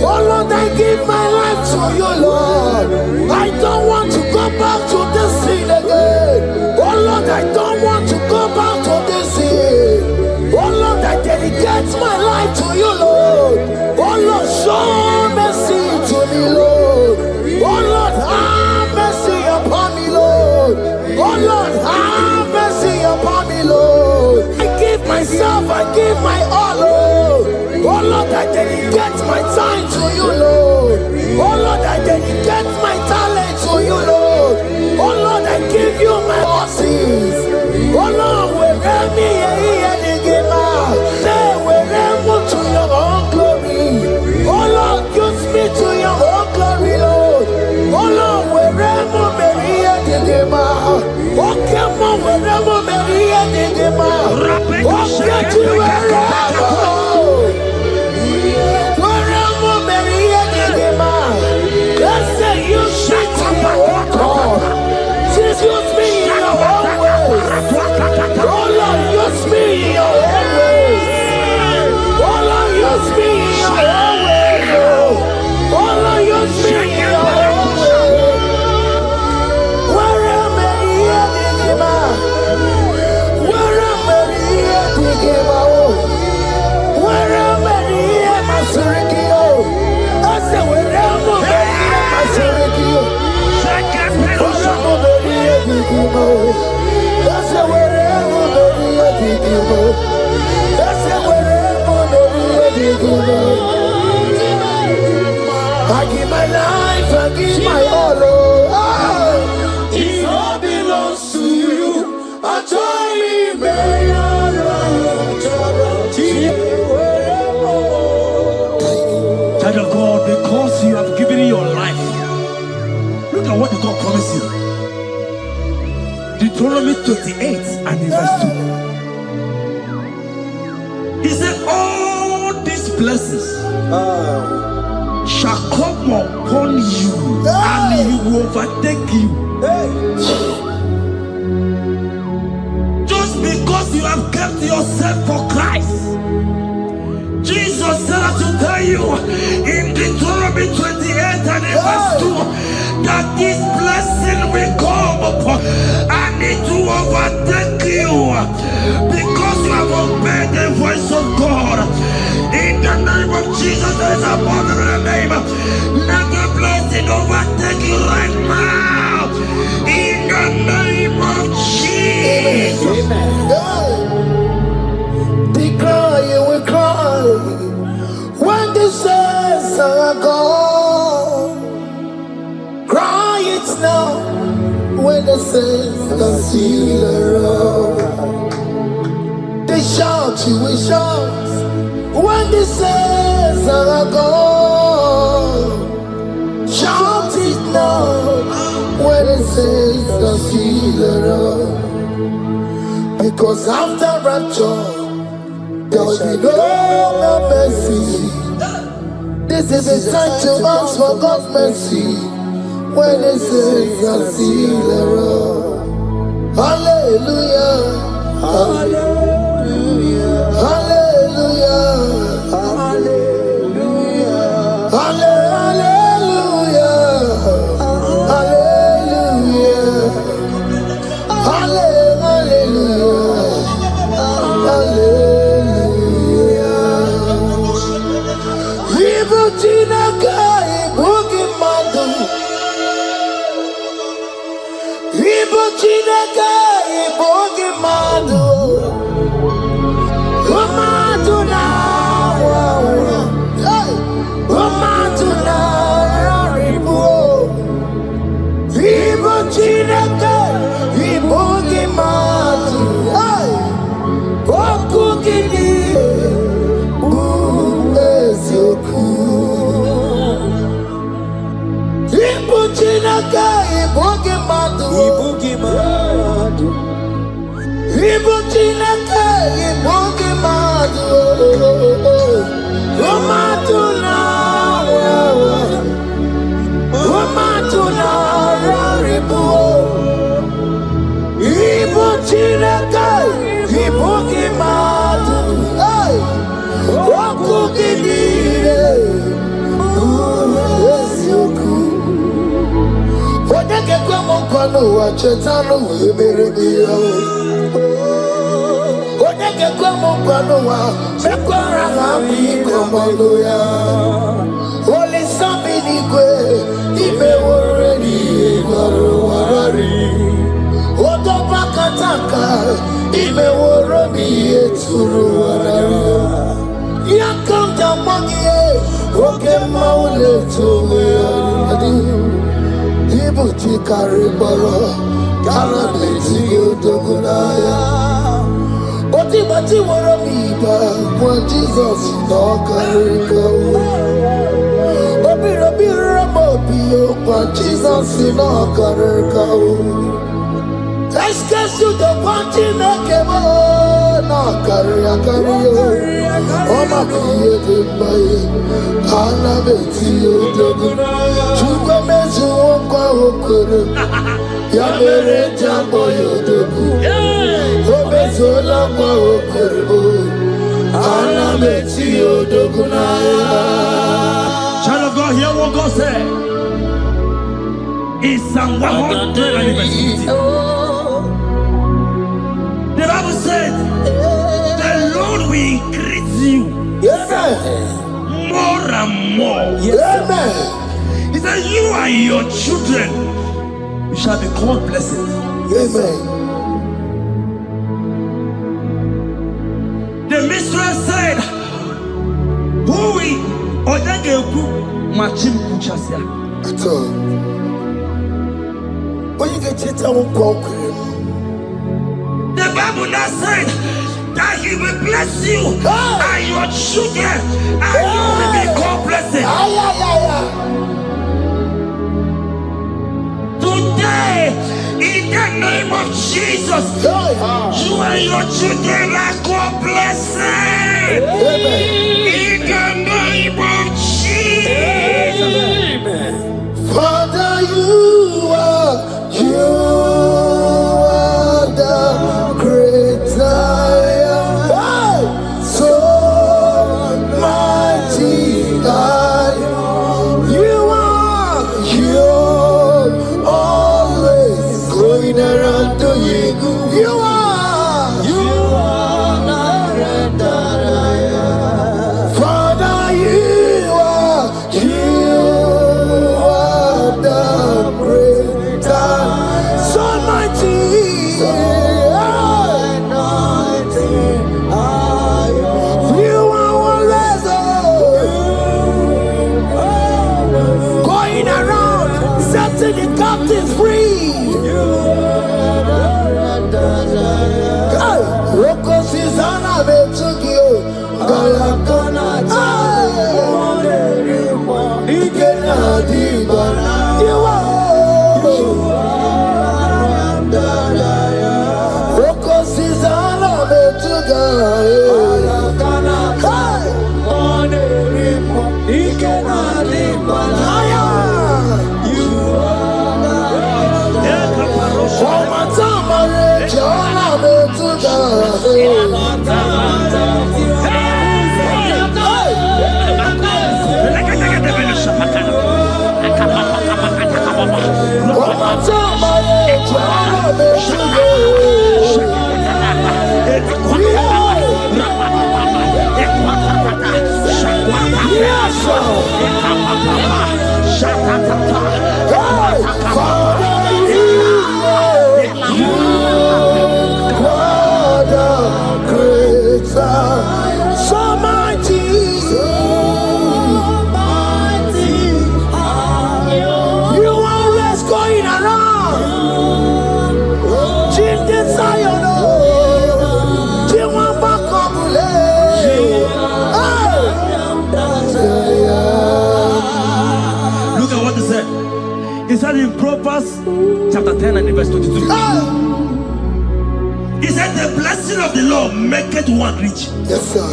Speaker 2: Oh Lord, I give my life to you, Lord. I don't want to go back to this sin again. Oh Lord, I don't want to go back to this sin. Oh Lord, I dedicate my life to you, Lord. Oh Lord, show mercy to me, Lord. Oh Lord, have mercy upon me, Lord. Oh Lord, have mercy upon me, Lord. I give myself, I give my all, Lord. Oh Lord, I dedicate my time to you, Lord. Oh Lord, I dedicate my talent to you, Lord. Oh Lord, I give you my horses. Oh Lord, where me the game say where to your own glory. Oh Lord, use me to your own glory, Lord. Oh Lord, where me the game. Oh come on, wherever me the game. Oh get to wherever. Use me in your own ways. Oh Lord, use me in your own ways. Oh Lord, use me in your own ways. Oh Lord, use me in your own ways. Where am I here, Digima? Where am I here, Digima? Where am I here, Masurikio? I said, where am I here, Masurikio? That's the way I give my life, I give my all. It all belongs to you. I join
Speaker 4: Child of God, because you have given your life, look at what God promised you. Deuteronomy 28 and verse 2. He said, all these blessings shall come upon you and you will overtake you. Just because you have kept yourself for Christ. Jesus said to tell you in Deuteronomy 28 and verse 2 that this blessing will come upon and it will overtake you because you have obeyed the voice of God. In the name of Jesus, there is above the name. Let the blessing overtake you right now. In the name of Jesus.
Speaker 2: Declare you will cry when the saints are gone. Cry it now when the saints are still around. They shout, you will shout when the saints are gone. Shout it now when the saints are still around. Because after rapture there will be no more mercy. This is the time to ask for God's mercy when the saints are still around. Hallelujah, hallelujah, hallelujah, hallelujah, hallelujah, hallelujah, hallelujah. Chineke ibugi madu. Ibugi madu. Ibu Chineke ibugi madu. Romatuna. Romatuna raribu. Ibu Chineke ibugi madu. Hey. Wakugidire. Odeke kwa mkono wa chetano emerebiyo. Odeke kwa mkono wa mekwara hapi komodo ya. Ole sabini kwe ibe woredi warari. Odo bakataka ibe worobi eturu warari. Yakamta mwagie oke maule tuwe adi. Ibuchi kariboro kara beti odogunaya. Oti bati woro miba kwa Jesus no kariko. Obiro biro mobio kwa Jesus no kariko. Eskesu do kwanti mekebo no karia kario. Oma kiye dembaye ana beti odogunaya. Chuko mezu okwa okoro ya mere jambo yodogu. Obezola kwa okoro ana beti odogunaya.
Speaker 4: Child of God, hear what God said. In Psalm 100. The Bible said, the Lord will increase you more and more.
Speaker 2: Amen.
Speaker 4: He said, you and your children, you shall be called blessed.
Speaker 2: Amen.
Speaker 4: The mistress said, who will Odageku Machim Kuchasia?
Speaker 2: At all. When you get it, I won't walk with him.
Speaker 4: The Bible now said that he will bless you and your children, and you will be called blessed. Today, in the name of Jesus, you and your children are called blessed. In the name of Jesus.
Speaker 2: Father, you are the great I am. So mighty I am. You are always going around to you. You are the great I am. Father, you are the great I am. So mighty. The captives free. Roko Susanna Betugio. You are Roko Susanna Betugio.
Speaker 4: said in Proverbs chapter 10 and verse 22. He said, the blessing of the Lord maketh one rich.
Speaker 2: Yes, sir.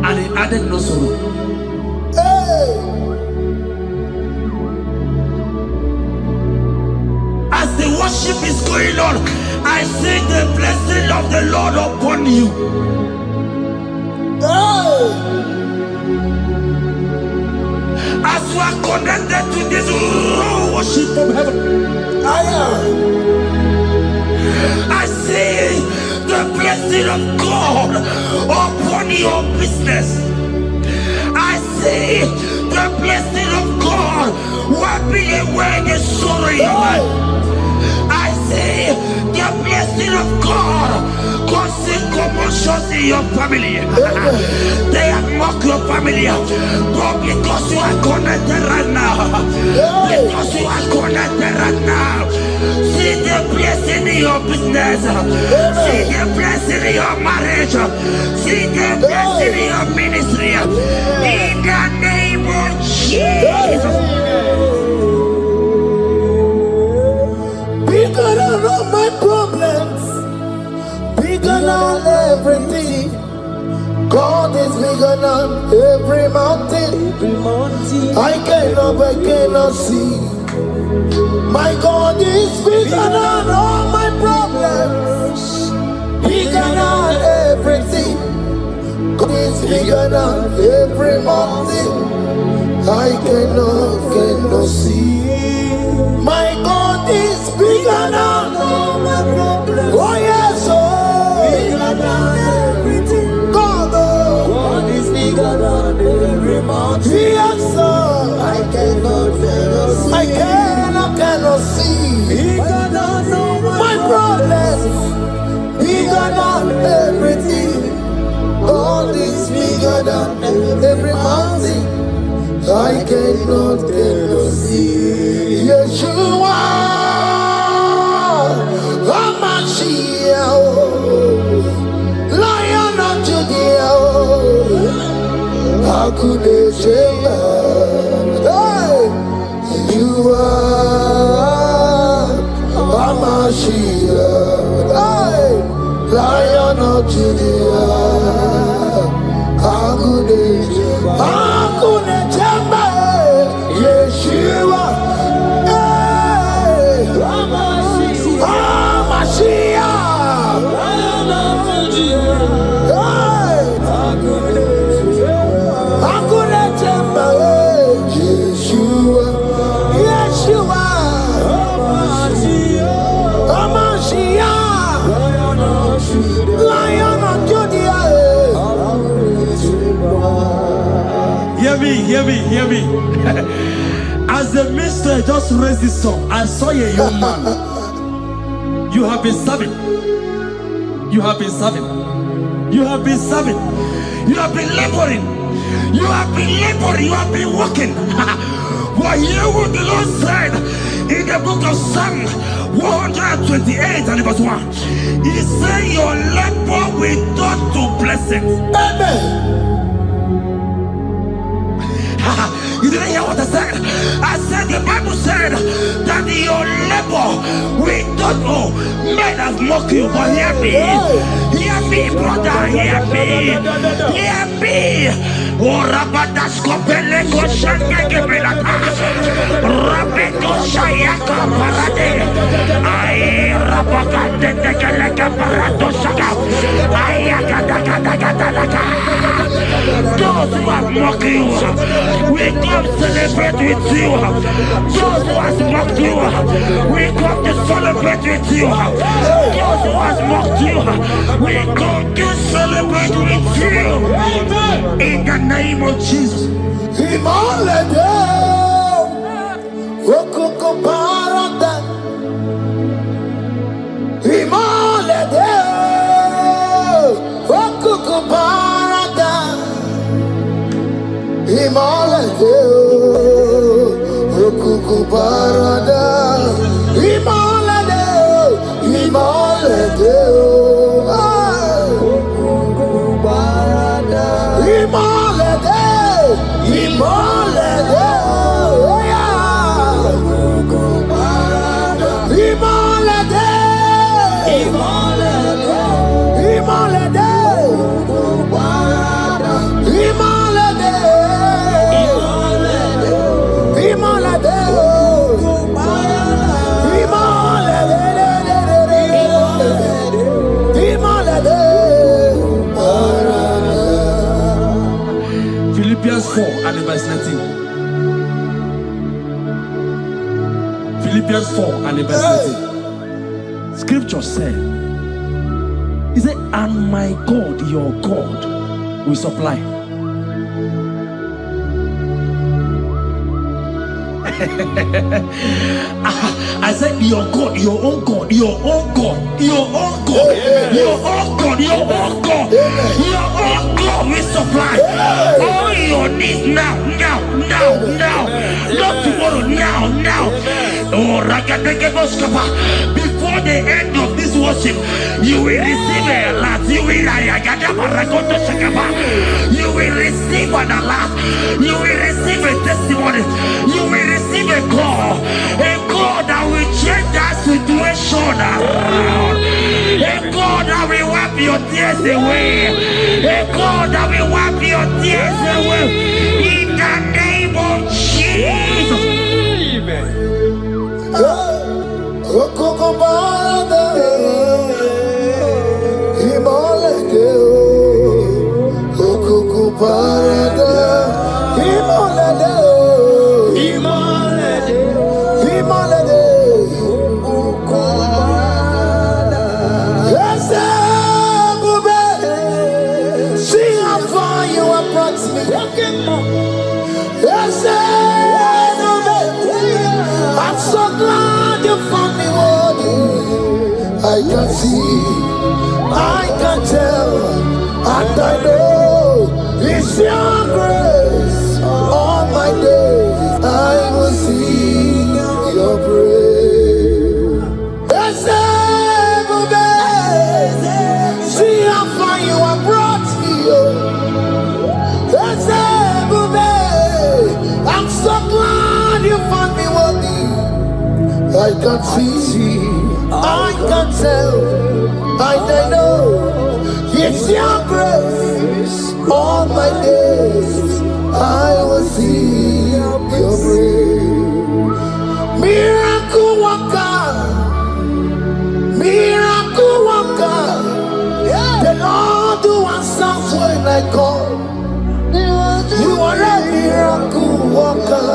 Speaker 4: And he added no sorrow.
Speaker 2: Hey.
Speaker 4: As the worship is going on, I see the blessing of the Lord upon you.
Speaker 2: Hey.
Speaker 4: As you are connected to this worship from heaven, I see the blessing of God upon your business. I see the blessing of God wiping away the sorrow in your life. I see the blessing of God causing commotions in your family. They have mocked your family, but because you are connected right now, because you are connected right now, see the blessing in your business, see the blessing in your marriage, see the blessing in your ministry. In the name of Jesus.
Speaker 2: Bigger than all my problems, bigger than everything. God is bigger than every mountain. I cannot see. My God is bigger than all my problems, bigger than everything. God is bigger than every mountain. I cannot see. My God is bigger than all my problems. Oh yes, oh. Bigger than everything. God is bigger than every mountain. Yes, sir. I cannot see. I cannot see. Bigger than all my problems. Bigger than everything. God is bigger than every mountain. I cannot see. Yeshua, Hamashiach, Lion of Judea, Hakudeshema. You are Hamashiach, Lion of Judea, Hakudeshema. Yeshua,
Speaker 4: Hear me. As the minister just raised this song, I saw a young man. You have been serving. You have been serving. You have been serving. You have been laboring. You have been laboring. You have been working. But hear what the Lord said in the book of Psalm 128 and verse 1. He said, your labor will turn to blessings.
Speaker 2: Amen.
Speaker 4: You didn't hear what I said? I said the Bible said that your labor will not know. Men have mocked you, but hear me. Hear me, brother. Hear me. Hear me. Oh, Rabadasko Peleko Shangeke Belata. Rabeko Shayaka Parade. I Rabakande Tekeleka Parato Shaka. Ayakadakadakadaka. Those who have mocked you, we come celebrate with you. Those who have mocked you, we come to celebrate with you. Those who have mocked you, we come to celebrate with you. In the name of Jesus. Philippians 4 and verse 13. Scripture said, he said, and my God, your God, will supply. I said, your God, your own God, your own God, your own God, your own God, your own God, your own God will supply all your needs now, now, not tomorrow, now. Oh, before the end of this worship, you will receive a lot. You will receive an alert. You will receive a testimony. You will receive a call that will change that situation around. A God that will wipe your tears away. A God that will wipe your tears away. In the name of Jesus.
Speaker 2: I'm so glad you found me worthy. I can see, I can tell, and I know it's your grace. All my days I will sing your praise. See how far you have brought me. I'm so glad you found me worthy. I can see, I can tell, and I know it's your grace. All my days I will see your praise. Miracle worker, miracle worker. The Lord who answers when I call. You are a miracle worker.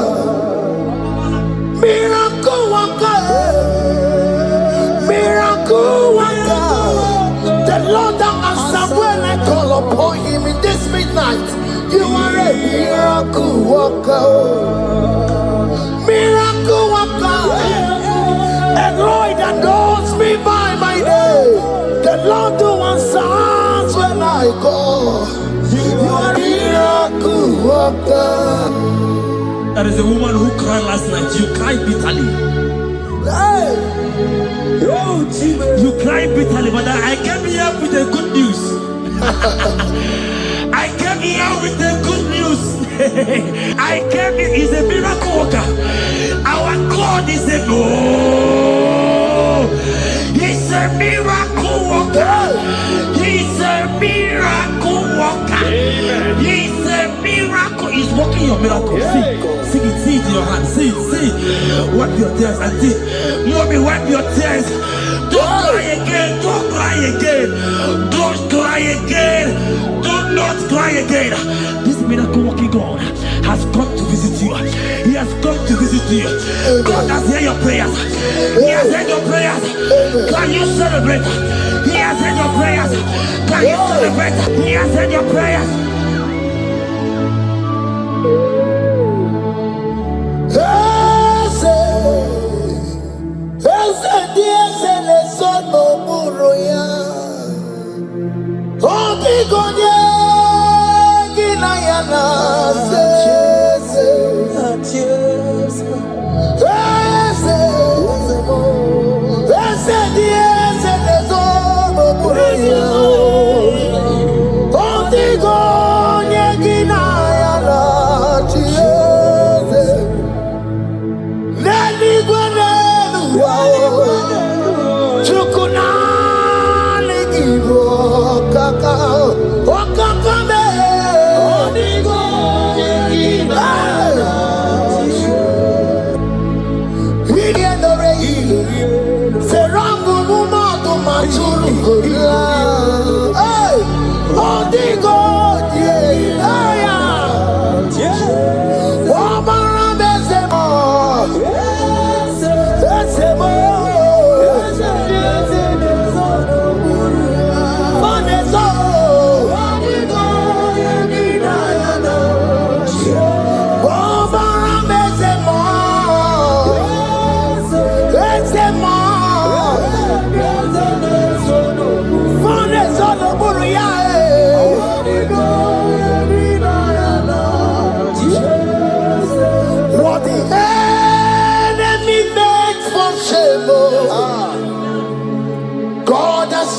Speaker 2: Miracle worker. Miracle worker. The Lord that answers when I call upon him in this midnight. You are a miracle worker. Miracle worker. And Lord that knows me by my name. The Lord who answers when I call. You are a miracle worker.
Speaker 4: There is a woman who cried last night. You cried bitterly.
Speaker 2: Hey.
Speaker 4: You cried bitterly, but I came here with the good news. I came here with the good news. I came here, he's a miracle worker. Our God is a he's a miracle worker. He's a miracle worker. He's a miracle. He's working your miracle. See it in your hand. See it. Wipe your tears and see. Mommy, wipe your tears. Don't cry again. Don't cry again. Don't cry again. Do not cry again. This miracle working God has come to visit you. He has come to visit you. God has heard your prayers. He has heard your prayers. Can you celebrate? He has heard your prayers. Can you celebrate? He has heard your prayers.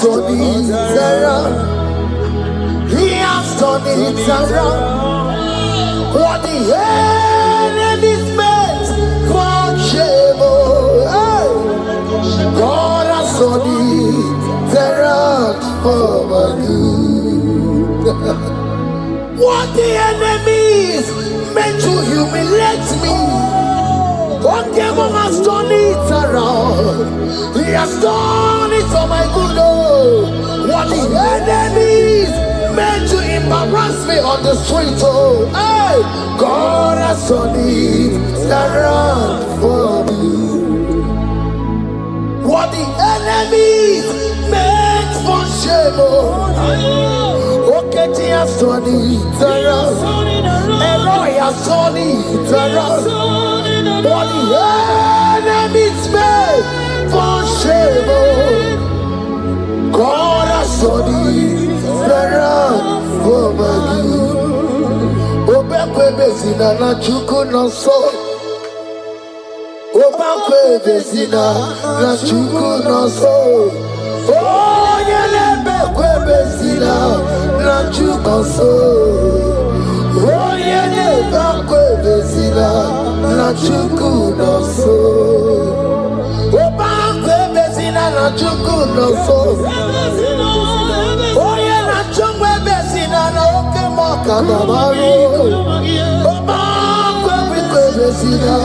Speaker 2: turned it around. He has turned it around. What the enemies meant for shame, hey, God has turned it around for my good. What the enemies meant to humiliate me, what devil has done it around. He has done it for my good. Oh, what the enemies meant to embarrass me on the street, oh, hey, God has done it around for me. What the enemies meant for shame, oh, okay, he has done it around. Eloi has done it around. What the enemies meant for shame, oh, God has done it around for my good. Obekwe bezina na chuku no so. Obekwe bezina na chuku no so. Oh, yelebekwe bezina na chuku no so. Oh, yelebekwe bezina na chuku no so. Obekwe bezina na chuku no so. Oh, yeah, na chungwe bezina na oke moka na baro. Obekwe bezina.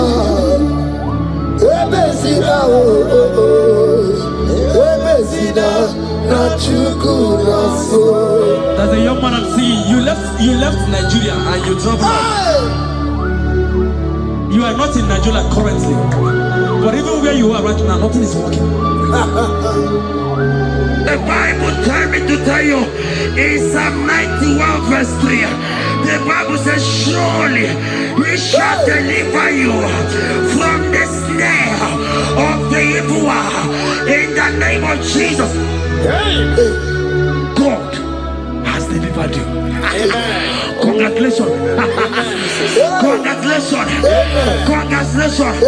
Speaker 2: Ebezina, oh, oh, oh. Ebezina na chuku no so.
Speaker 4: There's a young man I'm seeing. You left Nigeria and you traveled out. You are not in Nigeria currently, but even where you are right now, nothing is working.
Speaker 5: The Bible tells me to tell you in Psalm 91 verse 3, the Bible says, surely he shall deliver you from the snare of the evil one in the name of Jesus. God has delivered you. Congratulations. Congratulations. Congratulations.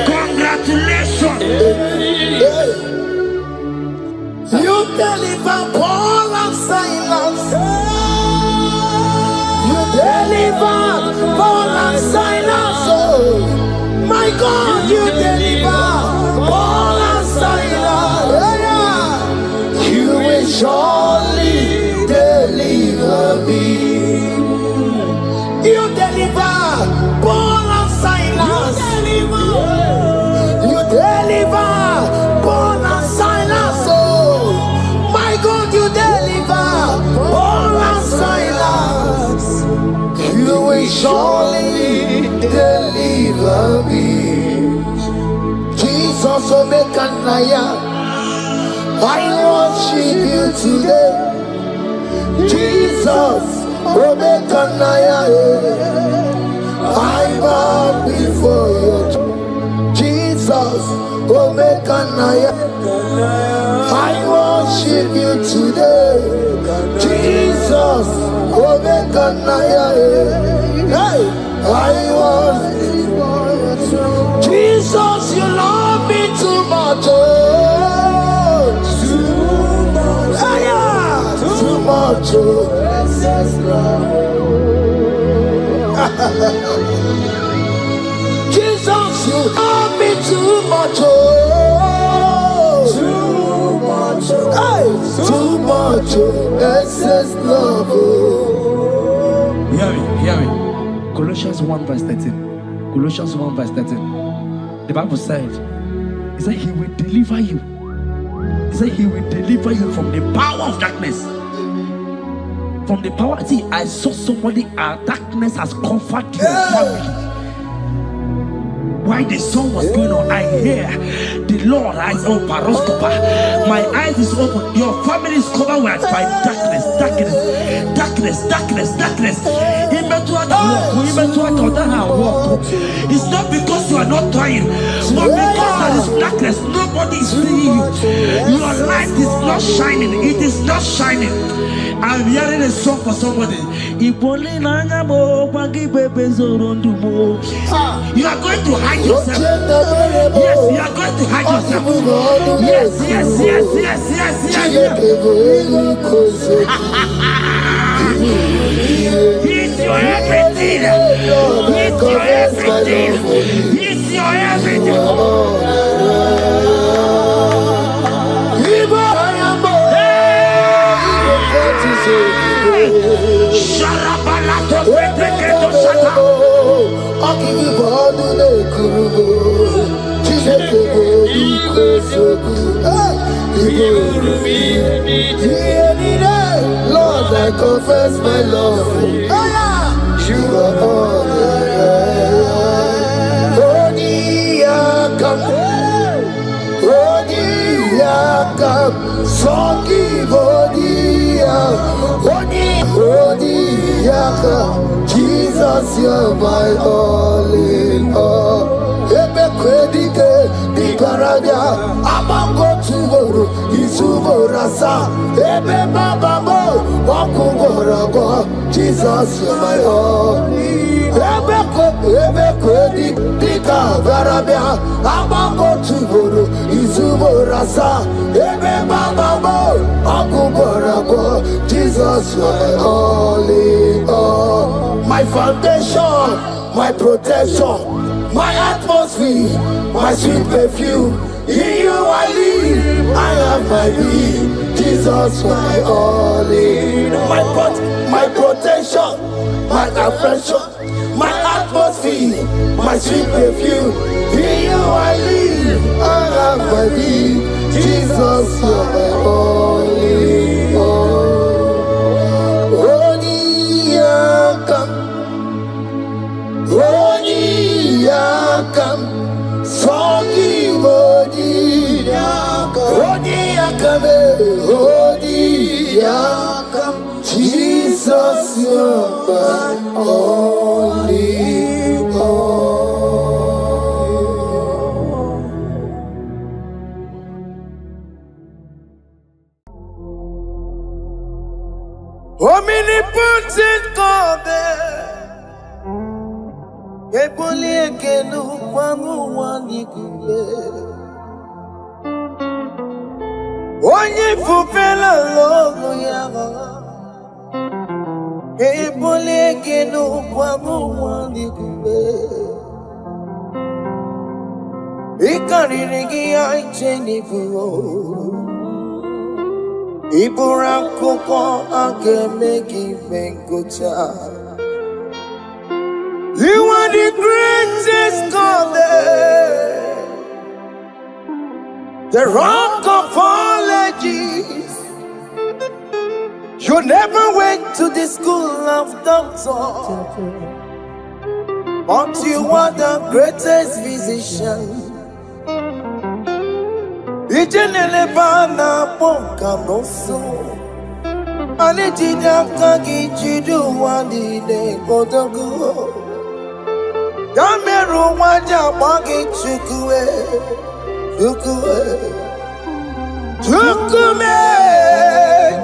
Speaker 5: Congratulations.
Speaker 2: You deliver Paul and Silas. You deliver Paul and Silas. Oh, my God, you deliver Paul and Silas. Yeah. You will surely deliver me. You deliver Paul and Silas. You deliver Paul and Silas. Oh, my God, you deliver Paul and Silas. You will surely deliver me. Jesus, Omekanaya, I worship you today. Jesus, Omekanaya, I bow before you. Jesus, Omekanaya, I worship you today. Jesus, Omekanaya, hey, I worship you. Jesus, you love me too much. Oh, too much. Too much. Jesus, you love me too much. Oh, too much. Hey, too much. Excess love.
Speaker 4: Hear me. Colossians 1 verse 13. Colossians 1 verse 13. The Bible said, he said he will deliver you. He said he will deliver you from the power of darkness. From the power. See, I saw somebody, darkness has covered your family. While the song was going on, I hear the Lord eyes open, paroscopa. My eyes is open. Your family is covered by darkness. It's not because you are not trying, but because there is darkness, nobody is seeing you. Your light is not shining. It is not shining. I'm hearing a song for somebody. You are going to hide yourself. Yes, you are going to hide yourself. Yes, yes, yes, yes, yes, yes. He's your everything. He's your everything. He's your everything.
Speaker 2: Lord, I confess my love. You are all Jesus, you're my all in all. Ebe kwedike di karabia amango tugoro isumorasa ebe baba mo wakugorabo. Jesus, you're my all. Ebe kwedi di karabia amango tugoro isumorasa ebe baba mo wakugorabo. Jesus, you're my all in all. My foundation, my protection, my atmosphere, my sweet perfume. In you I live, I have my being. Jesus, my all in all. My protection, my affection, my atmosphere, my sweet perfume. In you I live, I have my being. Jesus, my all in all. Yakam, Sogi Odi Yakam, Jesus, you're my only all. Omnipotent God, Eboli ekelu kwangu wanikume. Onye fupela logo yaga. Eboli ekelu kwangu wanikume. Ikariri ya icheni fuo. Ibura koko akeme kivengocha. You are the greatest God, the rock of all ages. You never went to the school of doctor, but you are the greatest physician. Ijenele bana ponka noso, anejida kagi jidu wandi de kodogo. Yameru waja wagi chukue, chukume.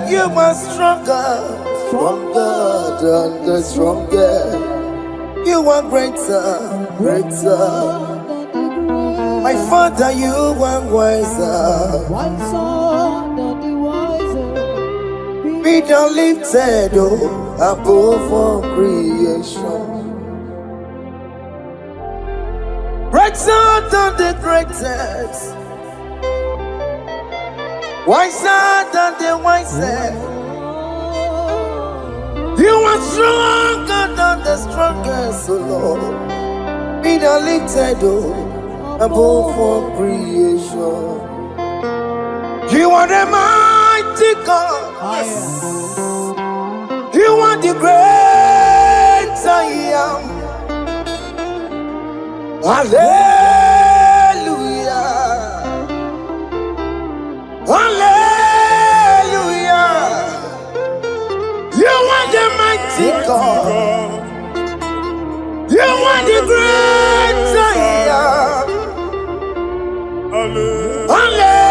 Speaker 2: You are stronger than the strongest. You are greater. My Father, you are wiser. Be thou lifted above all creation. Greater than the greatest, wiser than the wisest. You are stronger than the strongest, O Lord. Be thou lifted above all creation. You are the mighty God. You are the great I am. Hallelujah. Hallelujah. You are the mighty God. You are the great I am. Hallelujah.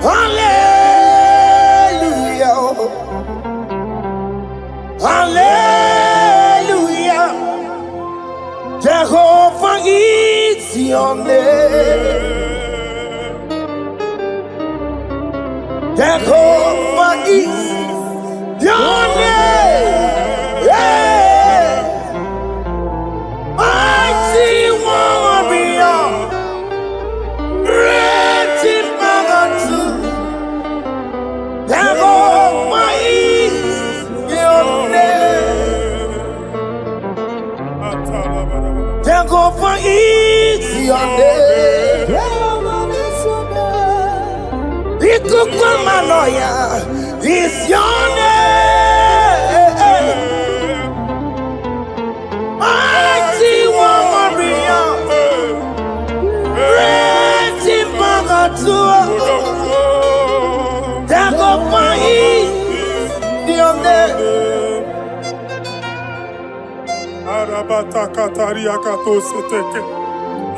Speaker 2: Hallelujah. Hallelujah. Jehovah is your name. Jehovah is your name. Yeah. Mighty warrior. Great in Magatu. Jehovah is your name. Jehovah is your name. Ikukumanoya is your name. Mighty warrior. Great in Magatu. Jehovah is your name.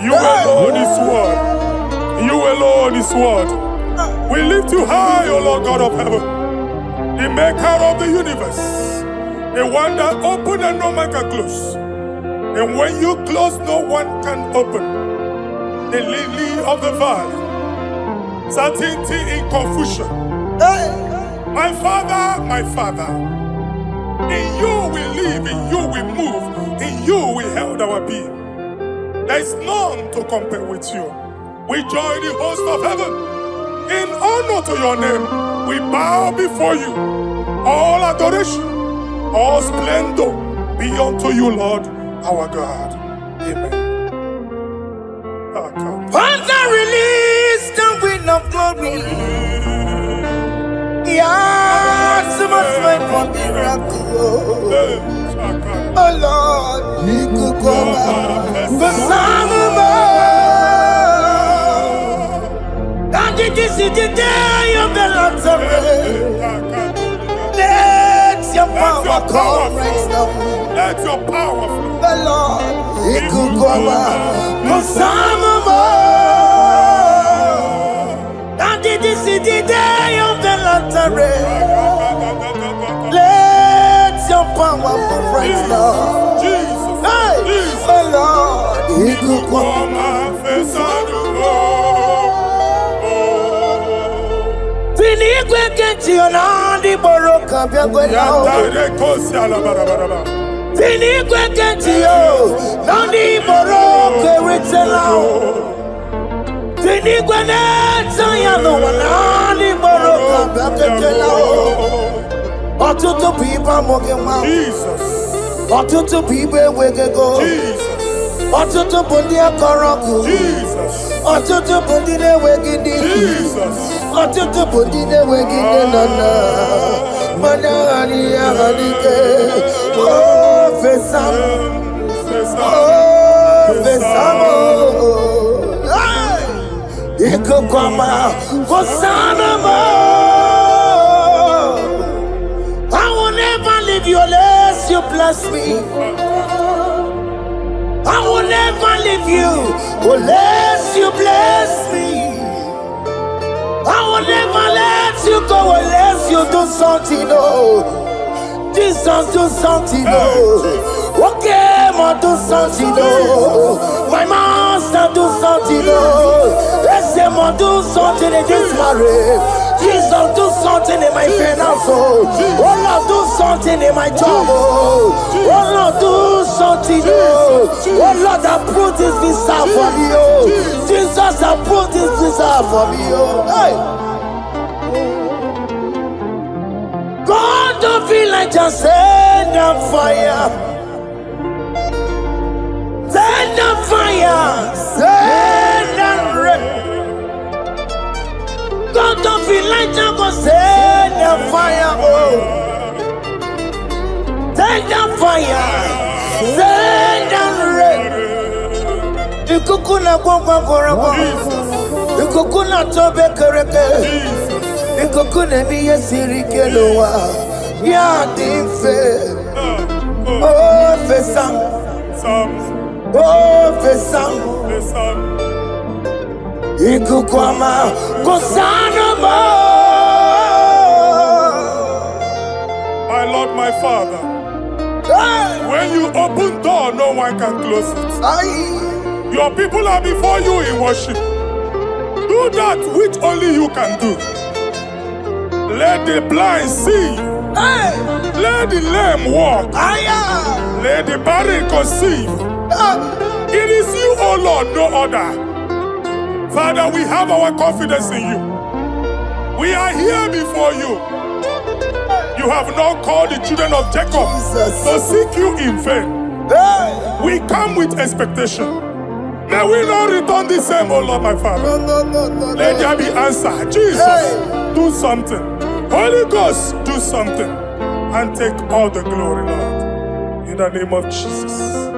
Speaker 3: You alone is word. You alone is word. We lift you high, O Lord God of heaven, the maker of the universe, the one that opened and no man can close. And when you close, no one can open. The lily of the valley, certainty in confusion. My Father, in you we live, in you we move, in you we held our being. There is none to compare with you. We join the host of heaven. In honor to your name, we bow before you. All adoration, all splendor be unto you, Lord, our God. Amen.
Speaker 2: Father, release the wind of glory. Yeah, so much wait for miracle. Oh Lord, you could come out. The this is the day of the Lord's rain. Let your power come right now.
Speaker 3: Let your power flow.
Speaker 2: The Lord, He could come out. And this is the day of the Lord's rain. Let your power come right now.
Speaker 3: Jesus,
Speaker 2: hey, the Lord, He could come out. Tinigwe kenti onandi boroka biagwela. Tinigwe kenti yo nandi boroka ritela. Tinigwe neta ya no nandi boroka biagwela. Otutu pipa mogema.
Speaker 3: Jesus.
Speaker 2: Otutu pipe wegego.
Speaker 3: Jesus.
Speaker 2: Otutu bundi akoroku.
Speaker 3: Jesus.
Speaker 2: Otutu bundi ne wegidi.
Speaker 3: Jesus.
Speaker 2: Otutu bundi ne wegidi nana. Mana ani ahanike. Oh fesam. Oh fesamo. Iko kwama kosanamo. I will never leave you unless you bless me. I will never leave you unless you bless me. I will never let you go unless you do something. Oh, Jesus, do something. Oh, okay, ma do something. Oh, my master, do something. Oh, let's say, ma do something in this marriage. Jesus, do something in my finance. Oh, Lord, do something in my job. Oh, Lord, do something. Oh, Lord, approve this visa for me. Oh, Jesus, approve this visa for me. Oh, hey. God, don't feel like just send a fire. Send a fire. Send a rain. God don't feel like just go send the fire, oh. Send the fire, send the rain. The kukuna gwangwa gwangwa, the kukuna tobe kereke, the kukuna miye sirike loa, ya dimfe, oh fesam, oh fesam. Ikukwama Kosanama
Speaker 3: Father, when you open door, no one can close it. Your people are before you in worship. Do that which only you can do. Let the blind see. Let the lame walk. Let the barren conceive. It is you, O Lord, no other. Father, we have our confidence in you. We are here before you. You have not called the children of Jacob to seek you in vain. We come with expectation. May we not return the same, O Lord, my Father. Let there be answer. Jesus, do something. Holy Ghost, do something. And take all the glory, Lord. In the name of Jesus.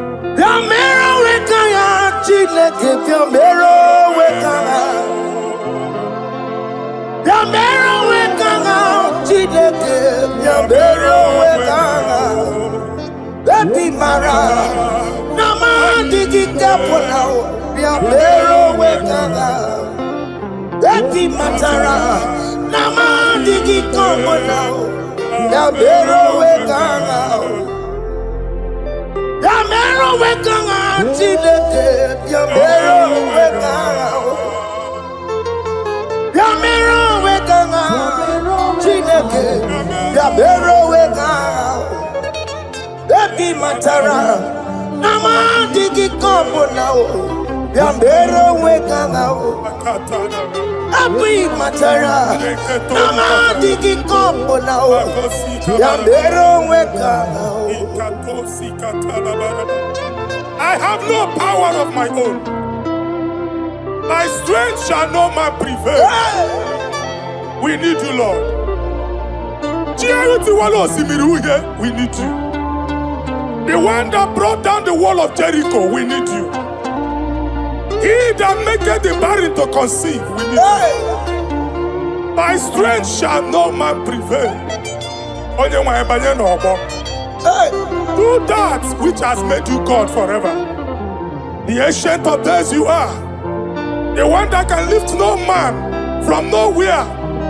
Speaker 3: I have no power of my own. My strength shall no man prevail. We need you, Lord. We need you. The one that brought down the wall of Jericho, we need you. He that maketh the barren to conceive, we need you. By strength shall no man prevail. Do that which has made you God forever. The ancient of days you are. The one that can lift no man from nowhere,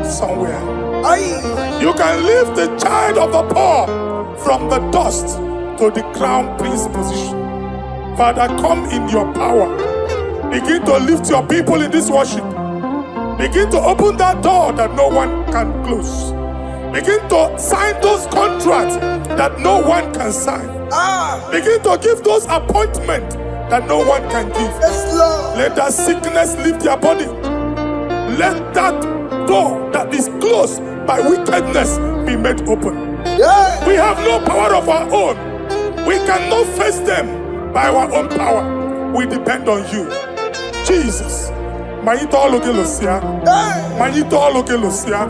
Speaker 3: somewhere. You can lift the child of the poor from the dust to the crown prince position. Father, come in your power. Begin to lift your people in this worship. Begin to open that door that no one can close. Begin to sign those contracts that no one can sign. Begin to give those appointments that no one can give. Let that sickness leave their body. Let that door that is closed by wickedness be made open. We have no power of our own. We cannot face them by our own power. We depend on you. Jesus. Manito Logelosia. Manito Logelosia.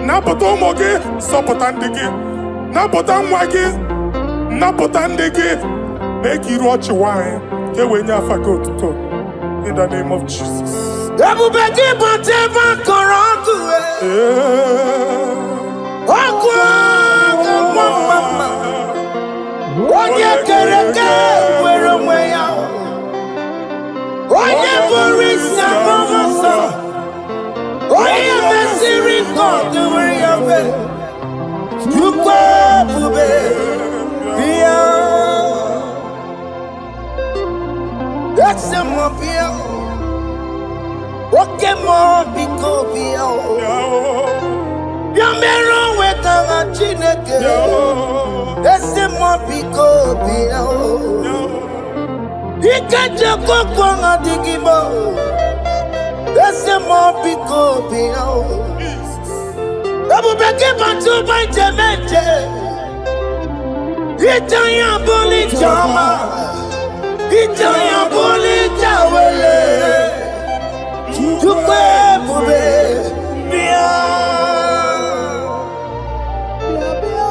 Speaker 3: Napotomoge, Sopotandege. Napotamwage. Napotandege. Make you watch wine. In the name of Jesus.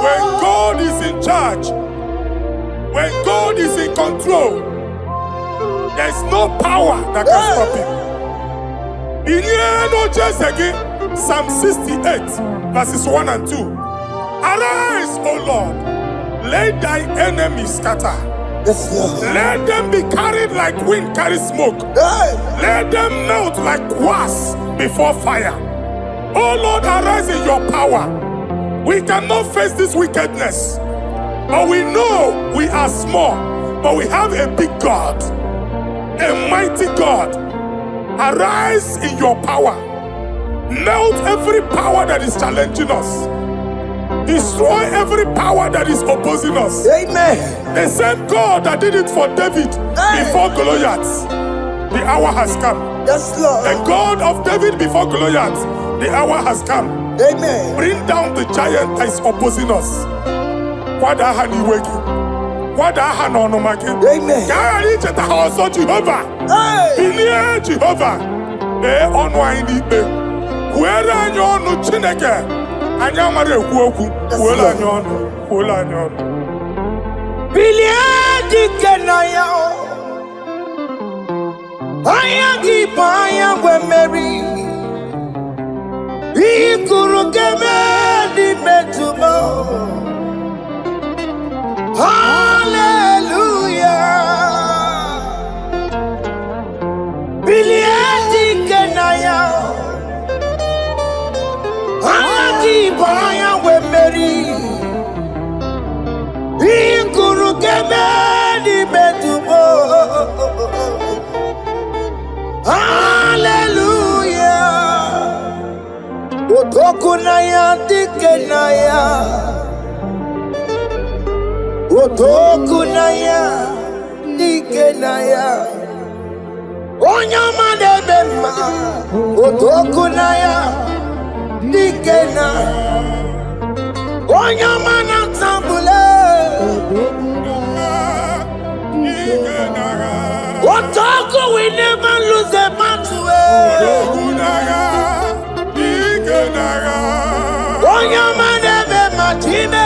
Speaker 3: When God is in charge, when God is in control, there's no power that can stop him. In again, Psalm 68, verses 1 and 2. Arise, O Lord, let thy enemies scatter. Let them be carried like wind carries smoke. Let them melt like wax before fire. Oh Lord, arise in your power. We cannot face this wickedness. But we know we are small, but we have a big God, a mighty God. Arise in your power. Melt every power that is challenging us. Destroy every power that is opposing us.
Speaker 2: Amen.
Speaker 3: The same God that did it for David before Goliath, the hour has come.
Speaker 2: Yes, Lord.
Speaker 3: The God of David before Goliath, the hour has come.
Speaker 2: Amen.
Speaker 3: Bring down the giant that is opposing us.
Speaker 2: Amen.
Speaker 3: Carry the house of Jehovah. Hey. Jehovah. Unwinding. Where are you no chineke? Anyamare kuoku. Where are you?
Speaker 2: Biliadi kenaya. Ayagi paya we Mary. Ikuru keme di metumo. Hallelujah. Biliadi kenaya. Ayagi paya we Mary. Ikuru keme di metumo. Hallelujah. Otokunaya dikenaya. Otokunaya dikenaya. Onyama de bema. Otokunaya dikena. Onyama na tambule. Otoku, we never lose a battle. Onyama de bema time.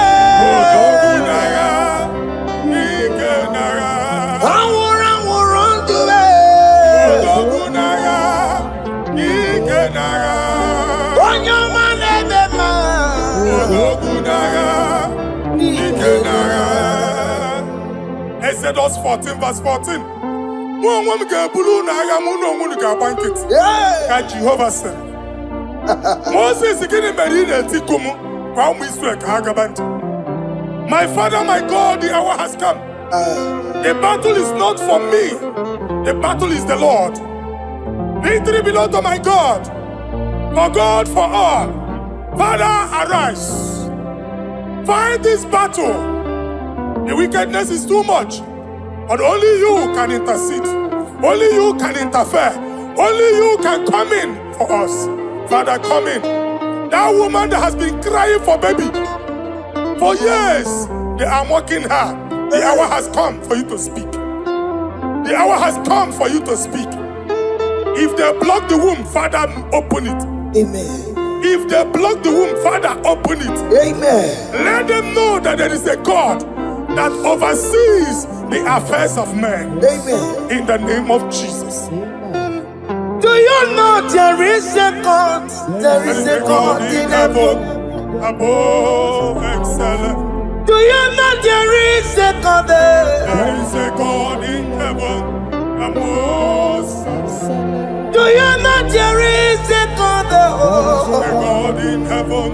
Speaker 3: Exodus 14 verse 14. Jehovah said, Moses my father, my God, the hour has come. The battle is not for me. The battle is the Lord. Victory belongs to my God. For God, for all. Father, arise. Fight this battle. The wickedness is too much. But only you can intercede. Only you can interfere. Only you can come in for us. Father, come in. That woman that has been crying for baby for years, they are mocking her. The hour has come for you to speak. The hour has come for you to speak. If they block the womb, Father, open it.
Speaker 2: Amen.
Speaker 3: If they block the womb, Father, open it.
Speaker 2: Amen.
Speaker 3: Let them know that there is a God that oversees the affairs of men.
Speaker 2: Amen.
Speaker 3: In the name of Jesus.
Speaker 2: Do you know there is a God? There is a God in heaven.
Speaker 3: Above excellent.
Speaker 2: Do you know there is a God there?
Speaker 3: There is a God in heaven. Above excellent.
Speaker 2: Do you know there is a God there?
Speaker 3: A God in heaven.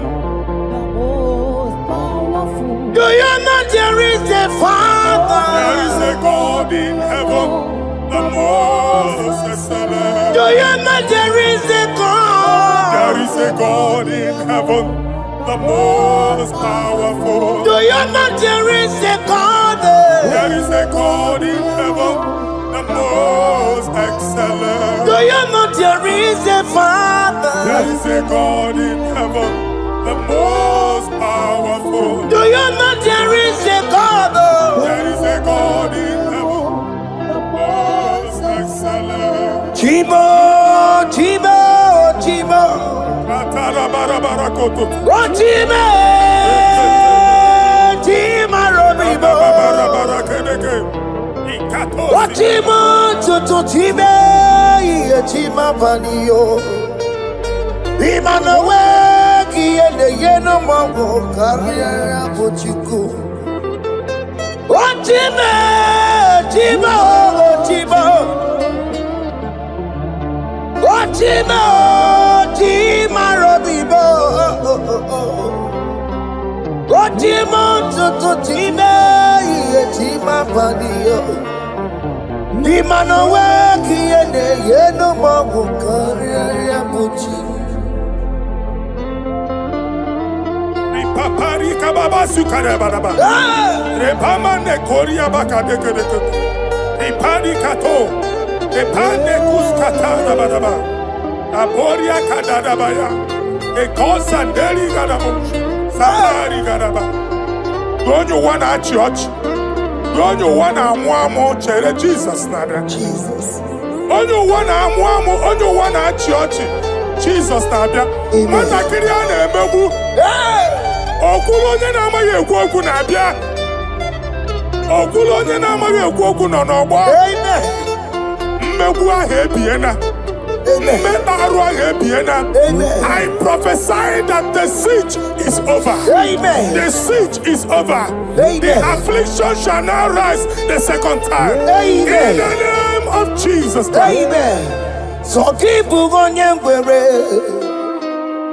Speaker 2: Do you know there is a Father?
Speaker 3: There is a God in heaven. The most excellent.
Speaker 2: Do you know there is a God?
Speaker 3: There is a God in heaven, the most powerful.
Speaker 2: Do you know there is a God there?
Speaker 3: There is a God in heaven, the most excellent.
Speaker 2: Do you know there is a Father?
Speaker 3: There is a God in heaven, the most powerful.
Speaker 2: Do you know there is a God?
Speaker 3: There is a God in heaven, the most excellent.
Speaker 2: Chibo, Chibo, Chibo. Oh, Chibo, Chibo, Robibo. Oh, Chibo, Tutu, Chibo, Chibo, Panio. Imanowe, Kiende, Yeno, Mongo, Carriera, Pochuku. Oh, Chibo, Chibo, Chibo. Ochimo, Chima Robibo. Ochimo, Tutu, Chime. my body. Ni mano weki ene yeno mawu kariya buchi.
Speaker 3: Ni papari kababa sukare badaba. Repama ne koria baka deke deke. Ni pari kato. Ni pane kuskata badaba. Aboria kadada baya. E kosa deri gadabo. Sabari gadaba. Don't you wanna church? Don't you wanna amu chere Jesus nada?
Speaker 2: Jesus.
Speaker 3: Don't you wanna church? Jesus nada. Mata kiriana emebu. Okulo nye na amaghị ekwu okwu na-abịa. Okulo onye na amaghị ekwu okwu nọ n'ọgbọ. Mmegbu ahụ ebiena. Mmeta arụ ahụ ebiena. I prophesy that the siege is over.
Speaker 2: Amen.
Speaker 3: The siege is over.
Speaker 2: Amen.
Speaker 3: The affliction shall now rise the second time.
Speaker 2: Amen.
Speaker 3: In the name of Jesus Christ.
Speaker 2: Amen. So keep on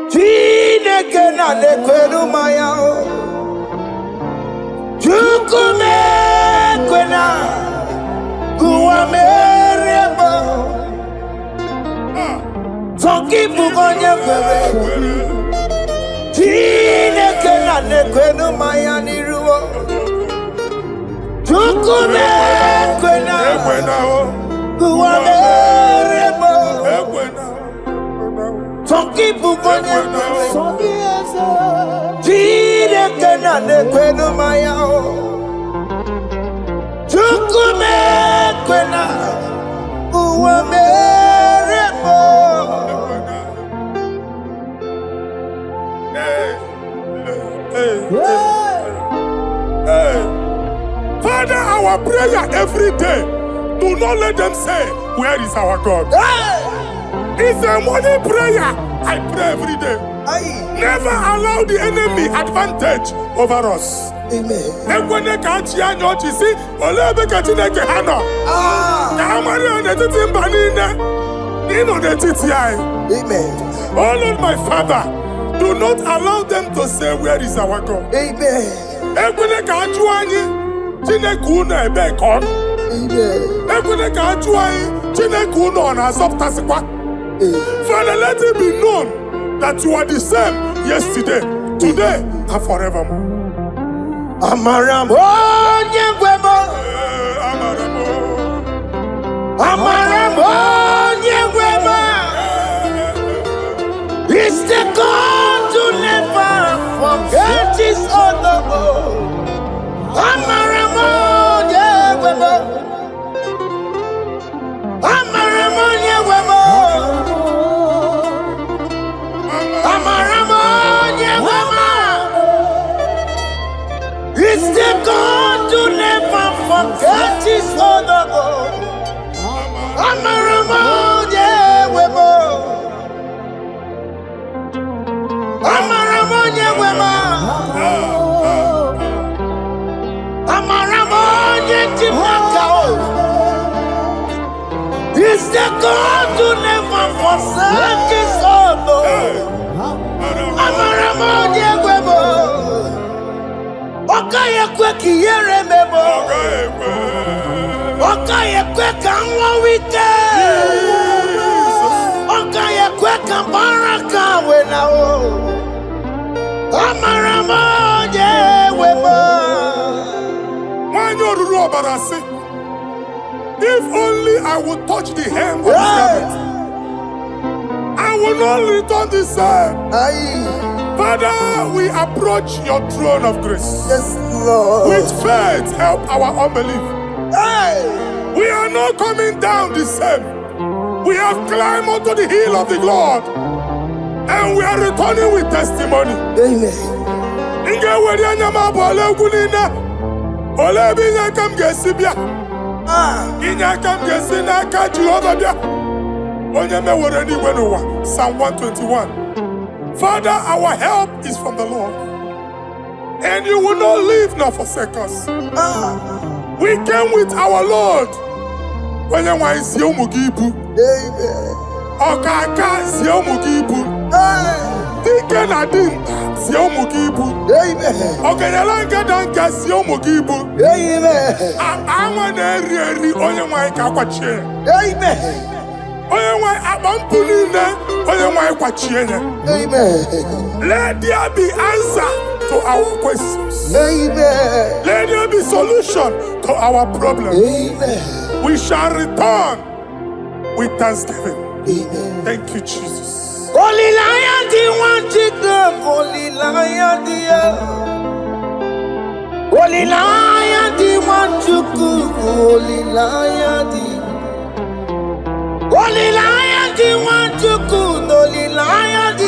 Speaker 2: Chineke na nekwenu maya Chukume kwena Kuwa merebo Tokipu konye kwere Chineke na nekwenu maya niruo Chukume kwena Kuwa merebo Some people go there. Chineke na nekwenu maya Chukume kwena uwa merebo.
Speaker 3: Father, our prayer every day. Do not let them say, where is our God? It's a morning prayer. I pray every day. Never allow the enemy advantage over us.
Speaker 2: Amen.
Speaker 3: Amen. Oh Lord, my Father, do not allow them to say, where is our God?
Speaker 2: Amen.
Speaker 3: Father, let it be known that you are the same yesterday, today, and forevermore.
Speaker 2: Amaramo nyegwemo. Amaramo nyegwemo. It's the God to never forget his honor. Amaramo nyegwemo. Amaramo nyegwemo. Amaramo nyegwemo. It's the God to never forget his honor. Amaramo nyegwemo. Amaramo nyegwemo. Amaramo nyegwemo. It's the God to never forsake his honor. Amaramo nyegwemo. Okaye kwe kiyere memo. Okaye kwe kanwa wike. Okaye kwe kambaraka wenao. Amaramo nyegwemo.
Speaker 3: If only I would touch the hem of his garment, I will not return the same. Father, we approach your throne of grace.
Speaker 2: Yes, Lord.
Speaker 3: With faith, help our unbelief. We are not coming down the same. We have climbed onto the hill of the Lord, and we are returning with testimony.
Speaker 2: Amen.
Speaker 3: Psalm 121. Father, our help is from the Lord, and you will not leave nor forsake us. We came with our Lord. Amen. sie umugibu.
Speaker 2: Amen.
Speaker 3: Ogenelanga danka sie umugibu.
Speaker 2: Amen.
Speaker 3: Awa na eri onye nwanyị ka kwachie.
Speaker 2: Amen.
Speaker 3: Onye nwanyị abampuli na onye nwanyị kwachie ya.
Speaker 2: Amen.
Speaker 3: Let there be answer to our questions.
Speaker 2: Amen.
Speaker 3: Let there be solution to our problems.
Speaker 2: Amen.
Speaker 3: We shall return with thanksgiving.
Speaker 2: Amen.
Speaker 3: Thank you, Jesus.
Speaker 2: Holy Lion, the one to go. Holy Lion, the Holy Lion, the one to go. Holy Lion, the Holy Lion, the one to go. Holy Lion, the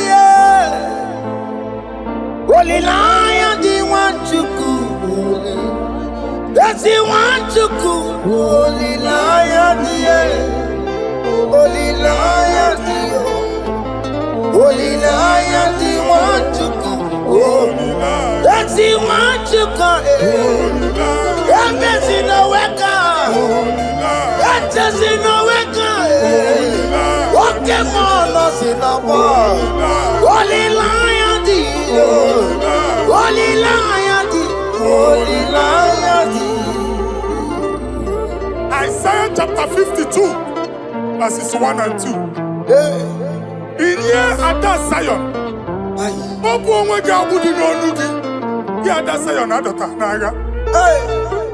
Speaker 2: Holy Lion, the one to go. That's the one to go. Holy Lion, the Holy Lion, the Holy Lion, the one to go. That's the one to go. That's in the weka. That's in the weka. Okay, man, that's in the bar. Holy Lion, the Holy Lion, the Holy Lion, the
Speaker 3: Isaiah chapter 52, verses 1 and 2. In here at that Zion,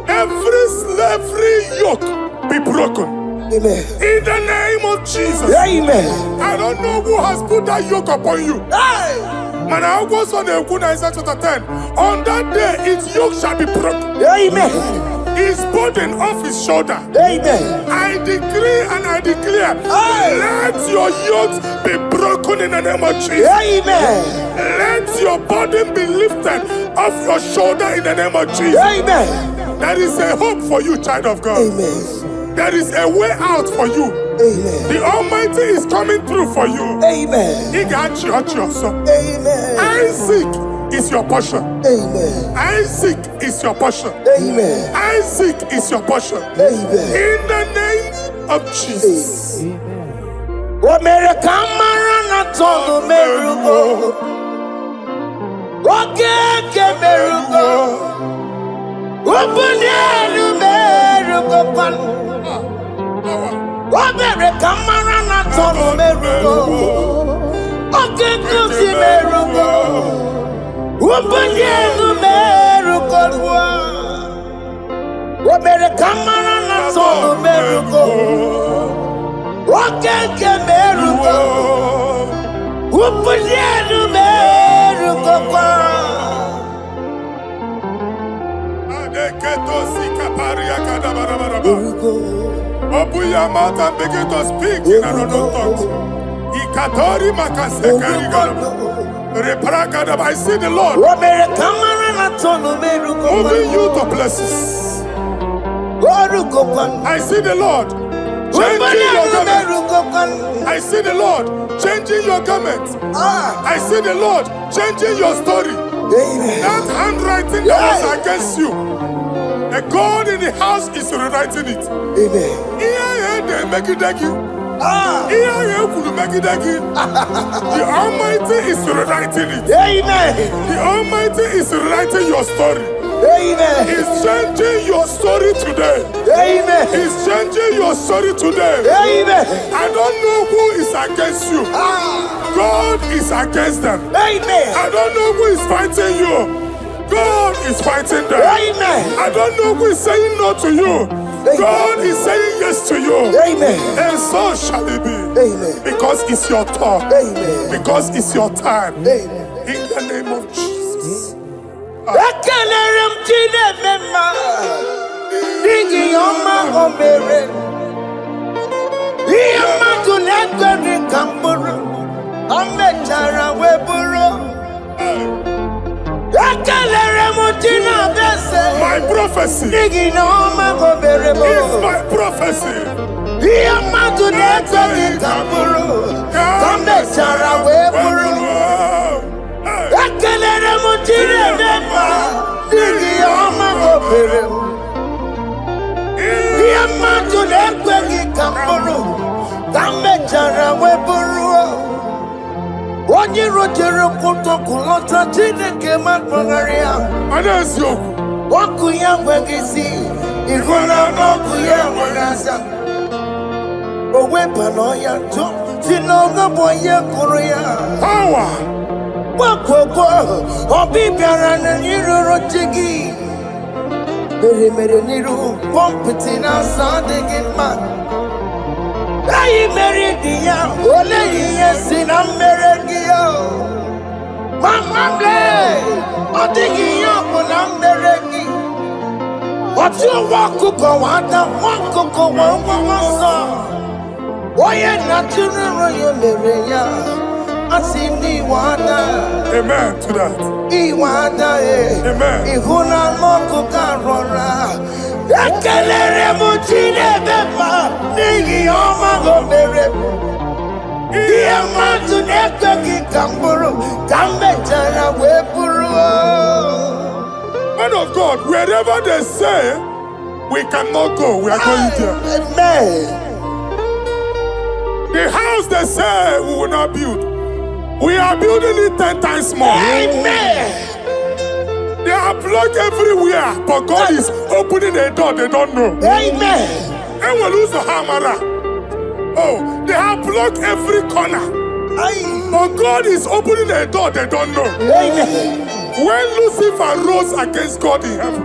Speaker 3: every slavery yoke be broken.
Speaker 2: Amen.
Speaker 3: In the name of Jesus.
Speaker 2: Amen.
Speaker 3: I don't know who has put that yoke upon you. And I was on the Isaiah chapter 10. On that day, its yoke shall be broken.
Speaker 2: Amen.
Speaker 3: His burden off his shoulder.
Speaker 2: Amen.
Speaker 3: I decree and I declare, let your yokes be broken in the name of Jesus.
Speaker 2: Amen.
Speaker 3: Let your burden be lifted off your shoulder in the name of Jesus.
Speaker 2: Amen.
Speaker 3: There is a hope for you, child of God.
Speaker 2: Amen.
Speaker 3: There is a way out for you.
Speaker 2: Amen.
Speaker 3: The Almighty is coming through for you.
Speaker 2: Amen.
Speaker 3: He got you also.
Speaker 2: Amen.
Speaker 3: Isaac is your portion.
Speaker 2: Amen.
Speaker 3: Isaac is your portion.
Speaker 2: Amen.
Speaker 3: Isaac is your portion.
Speaker 2: Amen.
Speaker 3: In the name of Jesus.
Speaker 2: What made a camarana told Merugo? What gave Merugo? Open the Merugo. What made a camarana told Merugo? Okay, come see Merugo. Open the Merugo. What made a camarana told Merugo? Okay, Merugo. Open the Merugo.
Speaker 3: Open your mouth and begin to speak in another tongue. I see the Lord moving you to places. I see the Lord changing your garment. I see the Lord changing your garment. I see the Lord changing your story. That handwriting that was against you, the God in the house is rewriting it. The Almighty is rewriting it. The Almighty is rewriting your story. He's changing your story today. He's changing your story today. I don't know who is against you. God is against them. I don't know who is fighting you. God is fighting them. I don't know who is saying no to you. God is saying yes to you. And so shall it be. Because it's your turn. Because it's your time. In the name of Jesus. My prophecy is my prophecy.
Speaker 2: What Onye rojere koto kulota Chineke makpagaria.
Speaker 3: Anesio.
Speaker 2: Oku ya gwegisi. Igona oku ya gwegasa. Owe panoya jo. Sinoga boye kuruya.
Speaker 3: Power.
Speaker 2: Wakoko. Obi biarana niroro chigi. Mere niru. Pompiti na sade gima. Ayi meridia, ole yesi na meregia. Mama ble, odigia na meregi. Otu wakuko wada, wakuko wawasa. Oye natural yo mereya, asini wada.
Speaker 3: Amen to that.
Speaker 2: Iwada
Speaker 3: Amen.
Speaker 2: Ihuna moko karora. Ekelere muchine beba, nigi oma gomere. Iya matu neko ki kamburu, kambe jana wepuru.
Speaker 3: Man of God, wherever they say we cannot go, we are going there.
Speaker 2: Amen.
Speaker 3: The house they say we will not build, we are building it 10 times more.
Speaker 2: Amen.
Speaker 3: They are blocked everywhere, but God is opening a door they don't know.
Speaker 2: Amen.
Speaker 3: And we lose the hammer. Oh, they have blocked every corner, but God is opening a door they don't know.
Speaker 2: Amen.
Speaker 3: When Lucifer rose against God in heaven,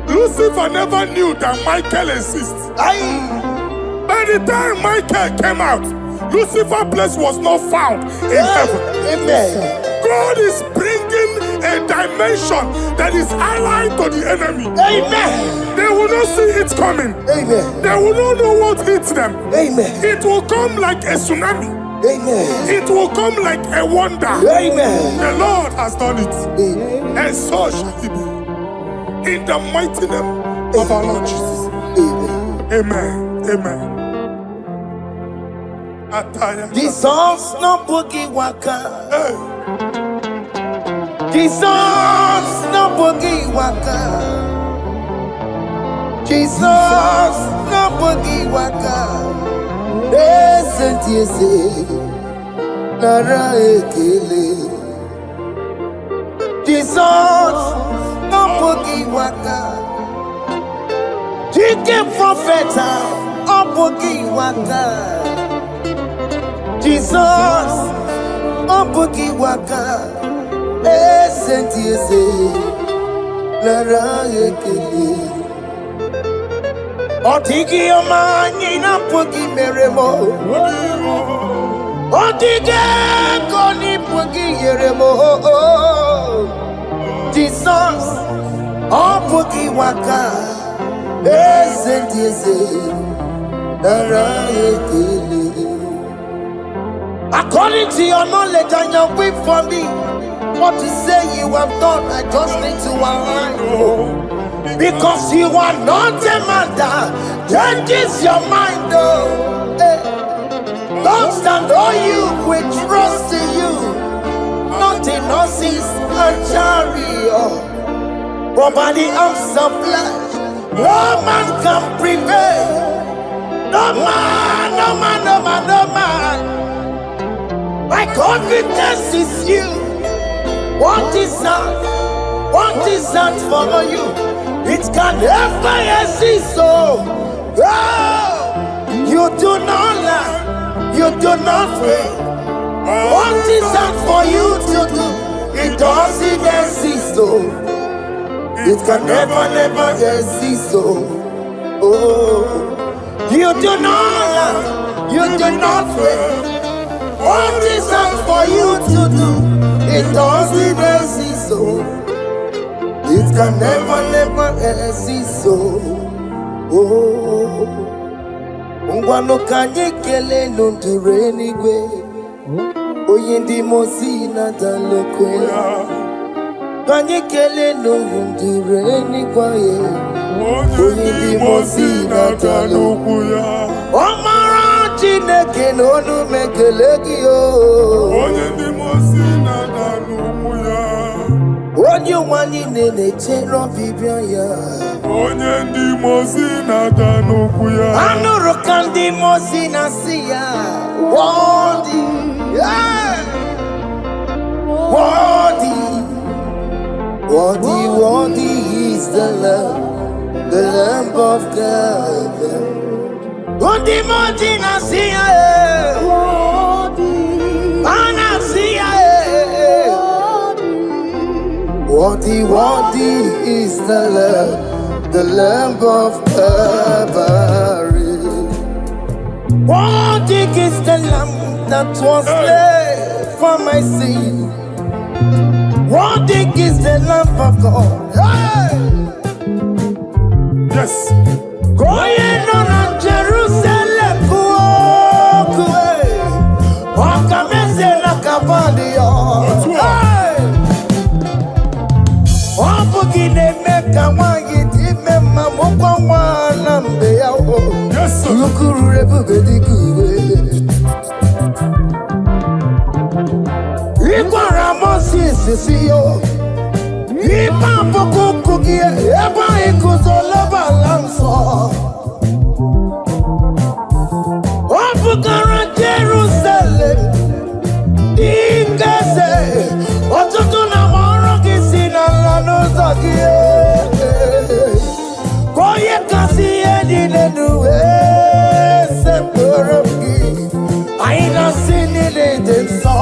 Speaker 3: Lucifer never knew that Michael exists. By the time Michael came out, Lucifer's place was not found in heaven.
Speaker 2: Amen.
Speaker 3: God is bringing a dimension that is allied to the enemy.
Speaker 2: Amen.
Speaker 3: They will not see it coming.
Speaker 2: Amen.
Speaker 3: They will not know what hits them.
Speaker 2: Amen.
Speaker 3: It will come like a tsunami.
Speaker 2: Amen.
Speaker 3: It will come like a wonder.
Speaker 2: Amen.
Speaker 3: The Lord has done it.
Speaker 2: Amen.
Speaker 3: And so shall it be. In the mighty name of our Lord Jesus.
Speaker 2: Amen.
Speaker 3: Amen. Amen.
Speaker 2: Jesus no boogie waka.
Speaker 3: Hey.
Speaker 2: Jesus no boogie waka. Jesus no boogie waka. Yes, Nara ekele. Jesus no boogie waka. Chicken prophet no boogie waka. Jesus, Obuki waka, sentiese, lara ekele. Otiki omani na puki meremo. Otike koni puki yeremo. Jesus, Obuki waka, sentiese, lara ekele. According to your knowledge and your will for me, what you say you have done, I just need to align. Because you are not a man that changes your mind, though. Don't stand on you, we trust in you. Not in horses and chariot, but by the arms of flesh, no man can prevail. No man, no man, no man, no man. My confidence is you. What is that? What is that for you? It can never exist. So, you do not lie. You do not fail. What is that for you to do? It doesn't exist. So, it can never exist. So, you do not lie. You do not fail. What is that for you to do? It doesn't exist, so it can never exist, so Ngwano kanye kele nundure nigwe Oyindi mosi na dalokwe Kanye kele nundure nigwe Oyindi mosi na dalokwe Omara Chineke n'onu mekele gị o.
Speaker 3: Onye ndị mosi na n'ugwu ya.
Speaker 2: Onye ụwa niile na-echere ọbịbịa ya.
Speaker 3: Onye ndị mosi na n'ugwu ya.
Speaker 2: Anụrụ ka ndị mosi na-asị ya. Worthy, Worthy is the Lamb of God. Worthy, is the Lamb of Calvary. Worthy is the Lamb that was slain for my sin. Worthy is the Lamb of God. Hey!
Speaker 3: Yes.
Speaker 2: Going on Jerusalem, walk away. Walk a message like a body. Hey! Walk again, make a one, it remember one and they are all.
Speaker 3: Yes, sir.
Speaker 2: Look who everybody good. See you. Ipa pokuku kie, eba ikuzola balanso. Opukara Jerusalem, ingese. Otutu na moro kisi na lanuza kie. Koye kasi edi nenuwe sepurumki. Aina sini leden sa.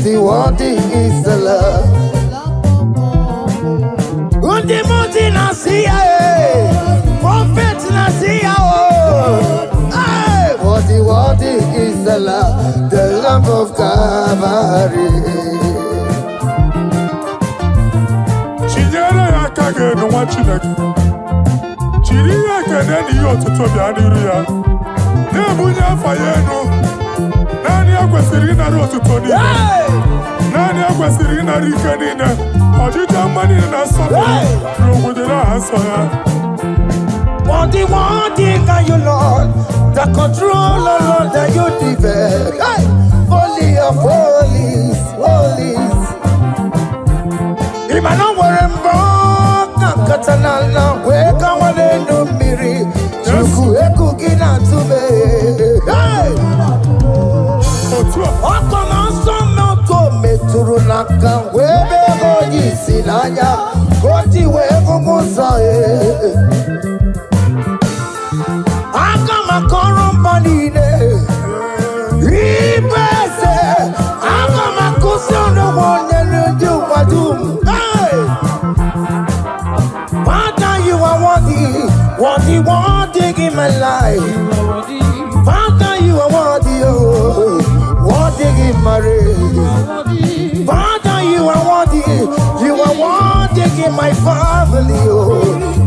Speaker 2: Worthy is the Lord. Worthy Nasia, prophet Nasia. Worthy is the Lamb of Calvary.
Speaker 3: Chinyere ya kage no wachineke. Chiri ya kene ni yotuto bia niru ya. Ne bunya fayeno. Nani akwesiri na rotuto ni. Nani akwesiri na rike ni ne. Ojija mani na sopo. Rungudira hasoya.
Speaker 2: Worthy can you, Lord. The control, Lord, that you develop. Hey! Holy of holies. Imano warembo katanala weka wale numiri. Chuku eku gina tube. Hey! Okona sono kome turunaka webe hoji silanya. Koti wevu musae. Akama korombanine. Ibese. Akama kusiono wonye nujumadum. Father, you are worthy in my life. Father, you are worthy in my race. Father, you are worthy in my family.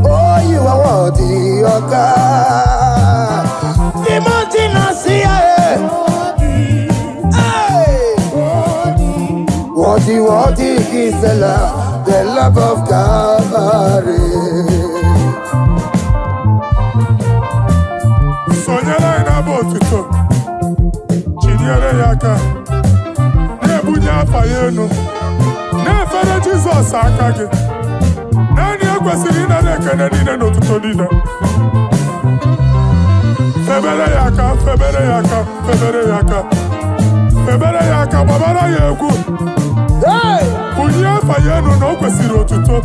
Speaker 2: Oh, you are worthy, oh God. The mountain I see, worthy is the love of Calvary.
Speaker 3: Sonyala ina botuto. Chinyere yaka. Ne bunya fayeno. Ne fere Jesus akage. Nani akwesiri na nekene nine notuto nine. Febere yaka, babara yegu.
Speaker 2: Hey!
Speaker 3: Bunya fayeno no kwesiri otuto.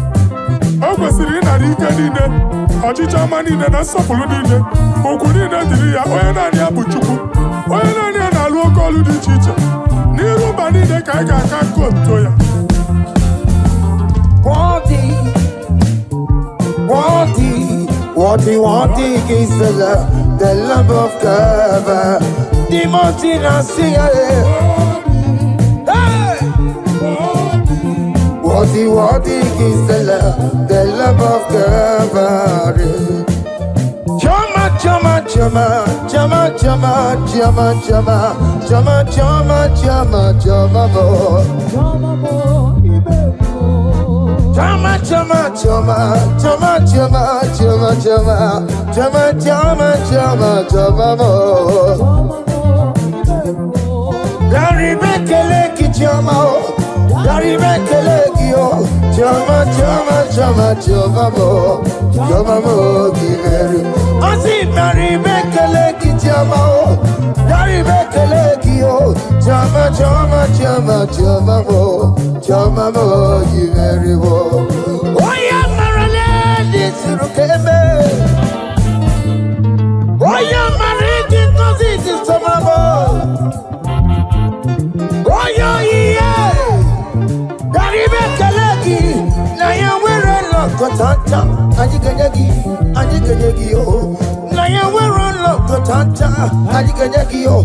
Speaker 3: O kwesiri na rike nine. Ojija manine na sopulu nine. Okunine diri ya oye nani abuchukwu. Oye nani analu okolu di chiche. Niru banine ka ega kanko ya.
Speaker 2: Worthy is the love of God. The mountain I see. Hey! Worthy is the love of God. Chama, Chama, choma, choma, choma, mo, choma, mo, you very well. Oh, yeah, Marilyn, this is okay, oh, yeah, Marilyn, because this is choma, mo. Oh, yeah, Garibe Kalaki, Naya, we're a Lokotanta, Aniganyagi, oh. Naya, we're a Lokotanta, Aniganyagi, oh.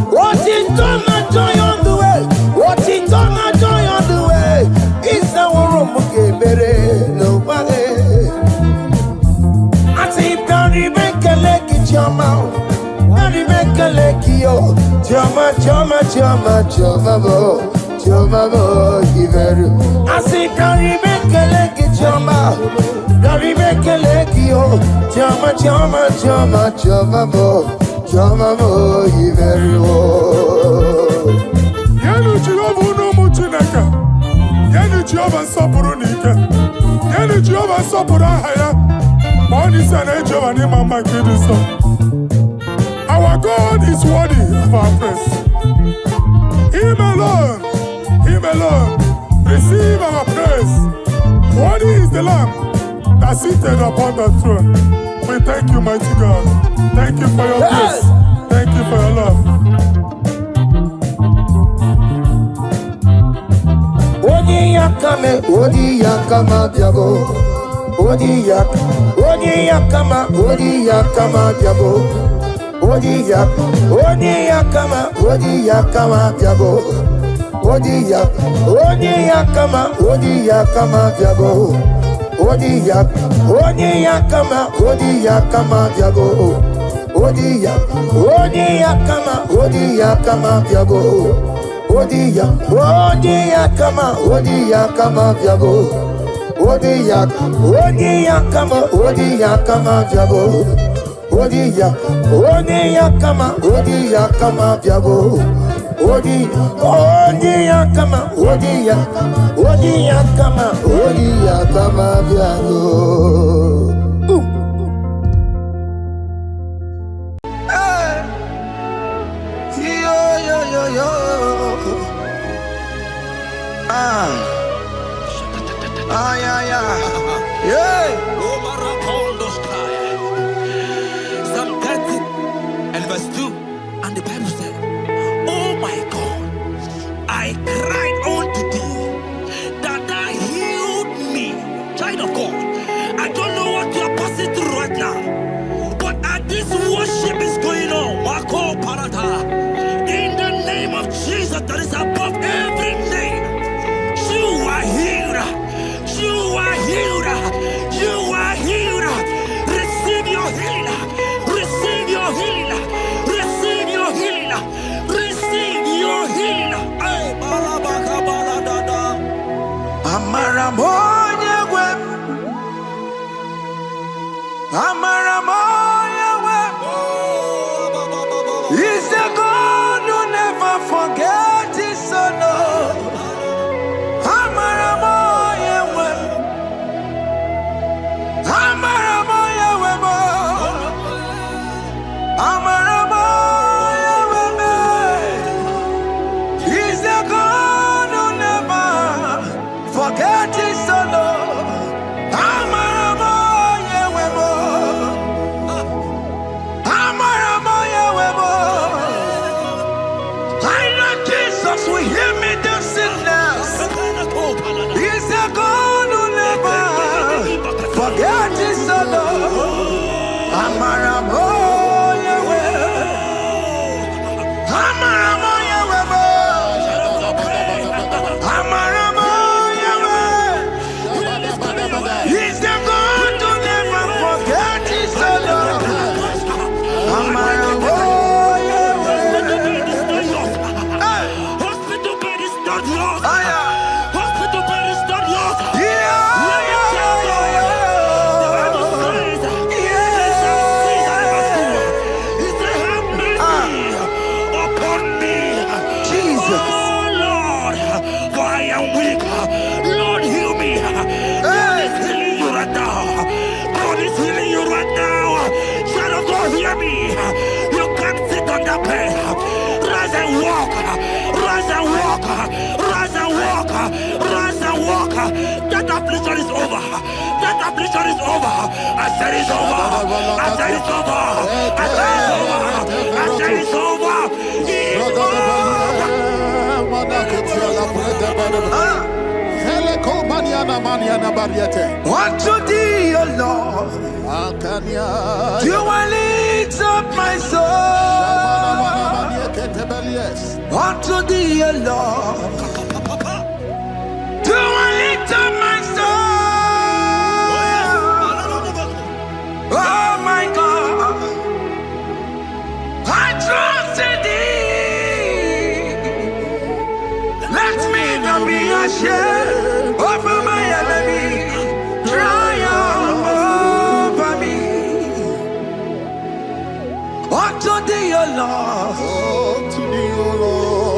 Speaker 2: What is done, I joy on the way. What is done, I joy on the way. It's our room, okay, better, nobody. I say, Garibe Kalaki, Chama. Yo, chama, chama, chama, chama, mo, chama, mo, giveru. I say, Garibe Kaleki, chama, Garibe Kaleki, yo, chama, chama, chama, chama, mo, giveru.
Speaker 3: Yenu Jehova no muchineka, Yenu Jehova sopuru nika, Yenu Jehova sopuru ahaya. Monie sana Jehova ni mama kidiso. Our God is worthy of our praise. Him alone, receive our praise. Worthy is the Lamb that seated upon the throne. We thank you, mighty God. Thank you for your grace. Thank you for your love.
Speaker 2: Odi yakama diabo. Odi yakama diabo. Odi yakama diabo. Odi yakama diabo. Odi yakama diabo. Odi yakama diabo.
Speaker 4: Psalm 30 and verse 2, and the Bible said, oh my God, I cried unto thee, that thou healed me. Child of God, I don't know what you are passing through right now, but as this worship is going on, Wako Parata, in the name of Jesus that is above every name, you are healed. You are healed. You are healed. Receive your healing. Receive your healing. Receive your healing. Receive your healing. Hey, Balabaka Baladada.
Speaker 2: Amaramoya web. Amaramoya web. He's a God who never forgets his son.
Speaker 4: Hear me. You can't sit on the bed. Rise and walk.
Speaker 5: Rise and walk. Rise and walk. That affliction is over. That affliction is over. I said it's over. I said it's over. I said it's over. I said it's over.
Speaker 2: Unto thee, O Lord, do I lift up my soul. Unto thee, O Lord, do I lift up my soul. Oh my God, I trust in thee. Let me not be ashamed over my enemy. Triumph over me. Unto thee, O Lord,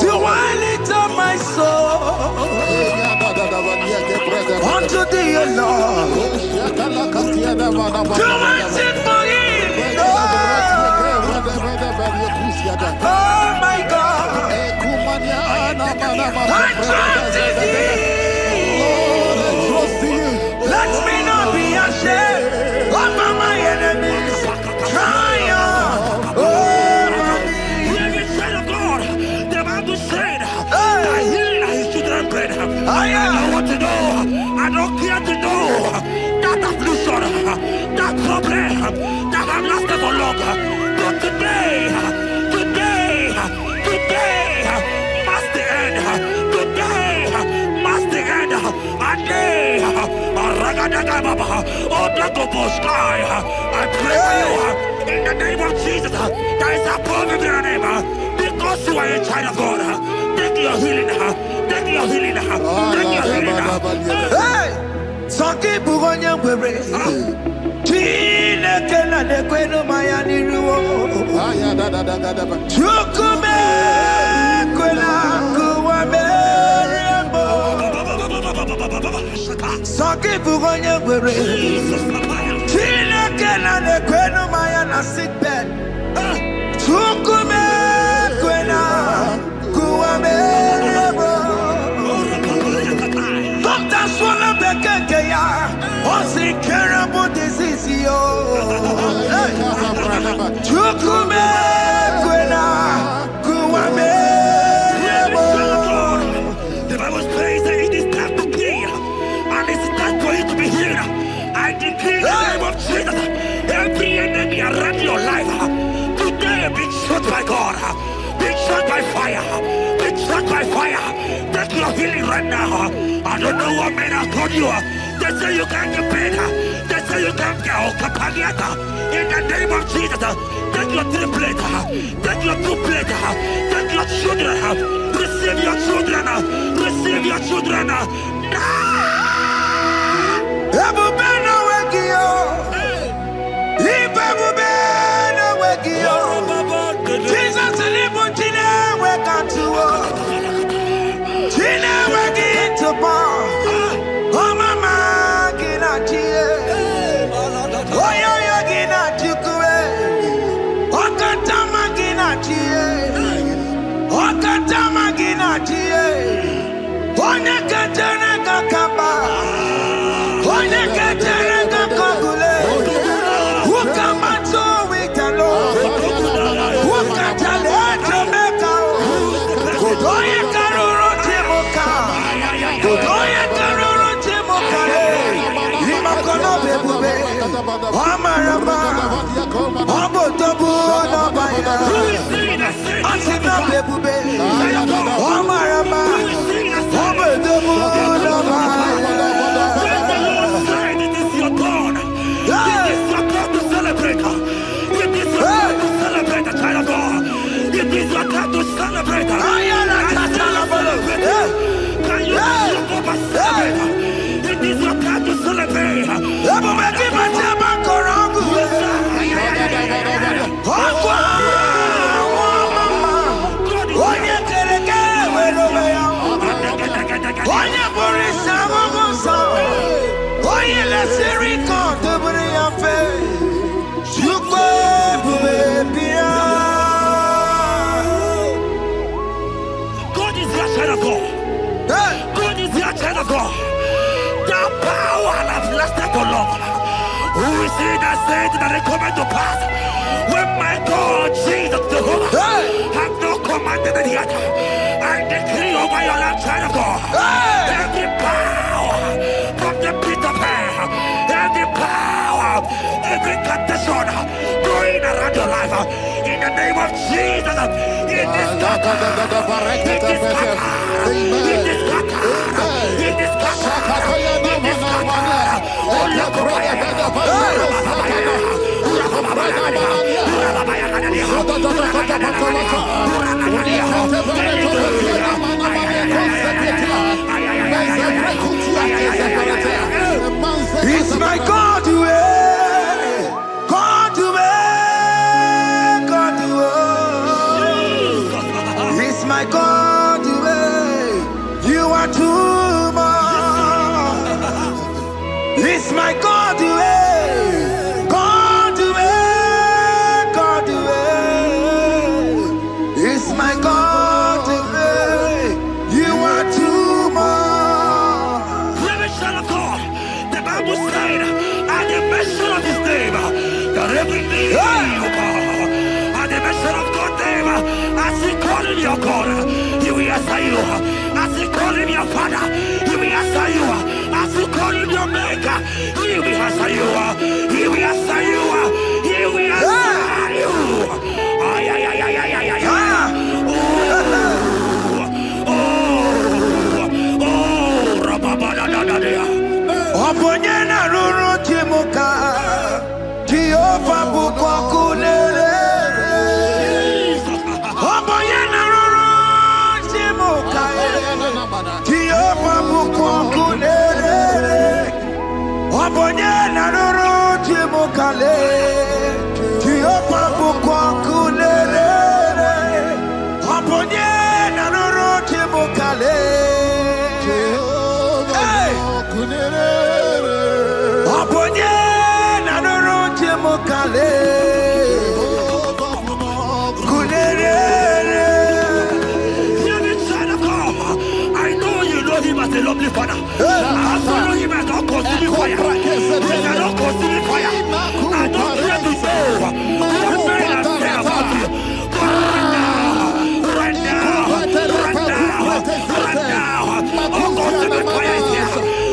Speaker 2: do I lift up my soul. Unto thee, O Lord, do I sing for him. Oh my God, I trust in thee. Let me not be ashamed over my enemies. Triumph over me.
Speaker 5: Hear the said of God. The Bible said, I heal his children bread. I don't want to know. I don't care to know. That affliction, that problem, that have lasted for long. But today, must the end. Today, must the end. And day, I pray for you in the name of Jesus. There is a problem in your name. Because you are a child of God. Take your healing. Take your healing. Take your healing.
Speaker 2: Hey, Sanki Bugonya Were. Chile Kela de Queno Mayani Ruo. Chukume Quena Kuame. Sanki Bugonya Were. Chile Kela de Queno Mayana sick bed. Chukume Quena Kuame. Doctor Swallow Bekeya. What's the terrible disease? Chukume Quena Kuame.
Speaker 5: The Bible says that it is time to kill, and it is time for you to be healed. I decree in the name of Jesus, every enemy around your life, today be shot by God, be shot by fire, be shot by fire. Take your healing right now. I don't know what men have told you. They say you can't get paid. They say you can't get Okapagiata. In the name of Jesus, take your triplet, take your two-plate, take your children, receive your children, receive your children.
Speaker 2: Ebubena Wekio, Ibebubena Wekio, Jesus Libutine Wekantuo, Tina Weki to Paul, Oh Mama Ginachi, Oya Ginachi, Okatama Ginachi, Okatama Ginachi, Onekatana Kakamba.
Speaker 5: it that it come to pass. When my God, Jesus Jehovah, have not commanded it yet, I decree over your life, child of God, every power from the pit of hell, every power, every condition going around your life, in the name of Jesus, it is scattered, it is scattered, it is scattered, it is scattered, it is scattered.
Speaker 2: It's my God to God to God to it's my God to you are too much. It's my God to God to God to it's my God to you are too much.
Speaker 5: Revelation of God, the Bible said, at the mention of his name, that every knee will bow. At the mention of God's name, as he call him your God, he will answer you. As he call him your Father, he will answer you. As he call him your Maker, he will answer you. He will answer you. He will answer you. Ay, ay, ay, ay, ay, ay, ay.
Speaker 2: Oponyena ruru timuka Jehova bukwa kulele Oponyena ruru timuka Jehova bukwa kulele Oponyena ruru timuka le Jehova bukwa kulele Oponyena ruru timuka le
Speaker 5: I know you know him as a lovely father. I follow him as not consuming fire. He cannot consuming fire. I don't care to say what men have said about you. But right now, all consuming fire is here.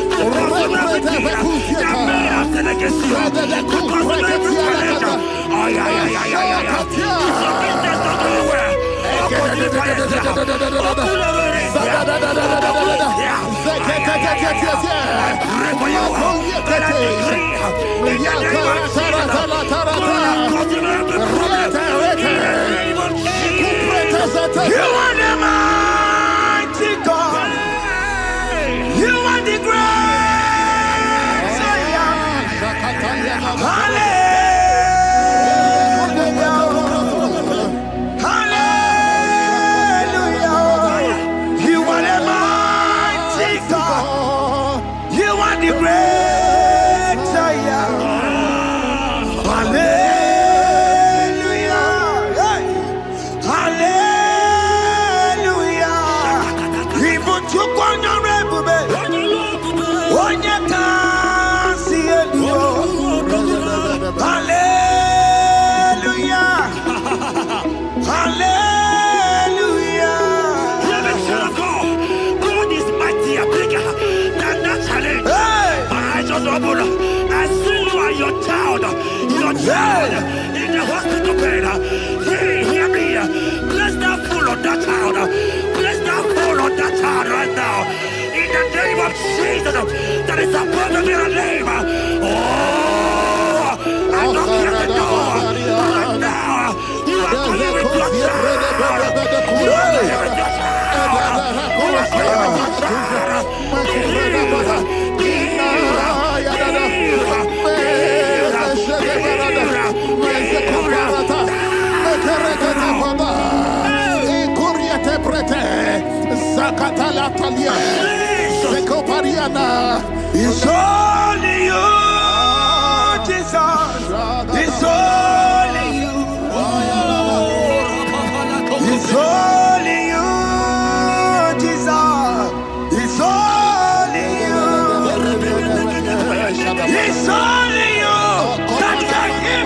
Speaker 5: To consume everything that men have said against you. To consume every challenge. Ay, ay, ay, ay, ay, ay. It's your business not doing well. All consuming fire is here. All consuming is here. I pray for you. That I decree in the name of Jesus. God, consume every problem. In the name of Jesus.
Speaker 2: You are the mighty God. You are the great Zion. Hallelujah.
Speaker 5: I see you and your child in the hospital bed. Hear me. Bless that fool on that child. Bless that fool on that child right now. In the name of Jesus, that is above every name. Oh, I knock at the door right now. You are coming with your child. You are coming with your child. You are coming with your child.
Speaker 2: It's only you, Jesus. It's only you. It's only you, Jesus. It's only you. It's only you that can heal.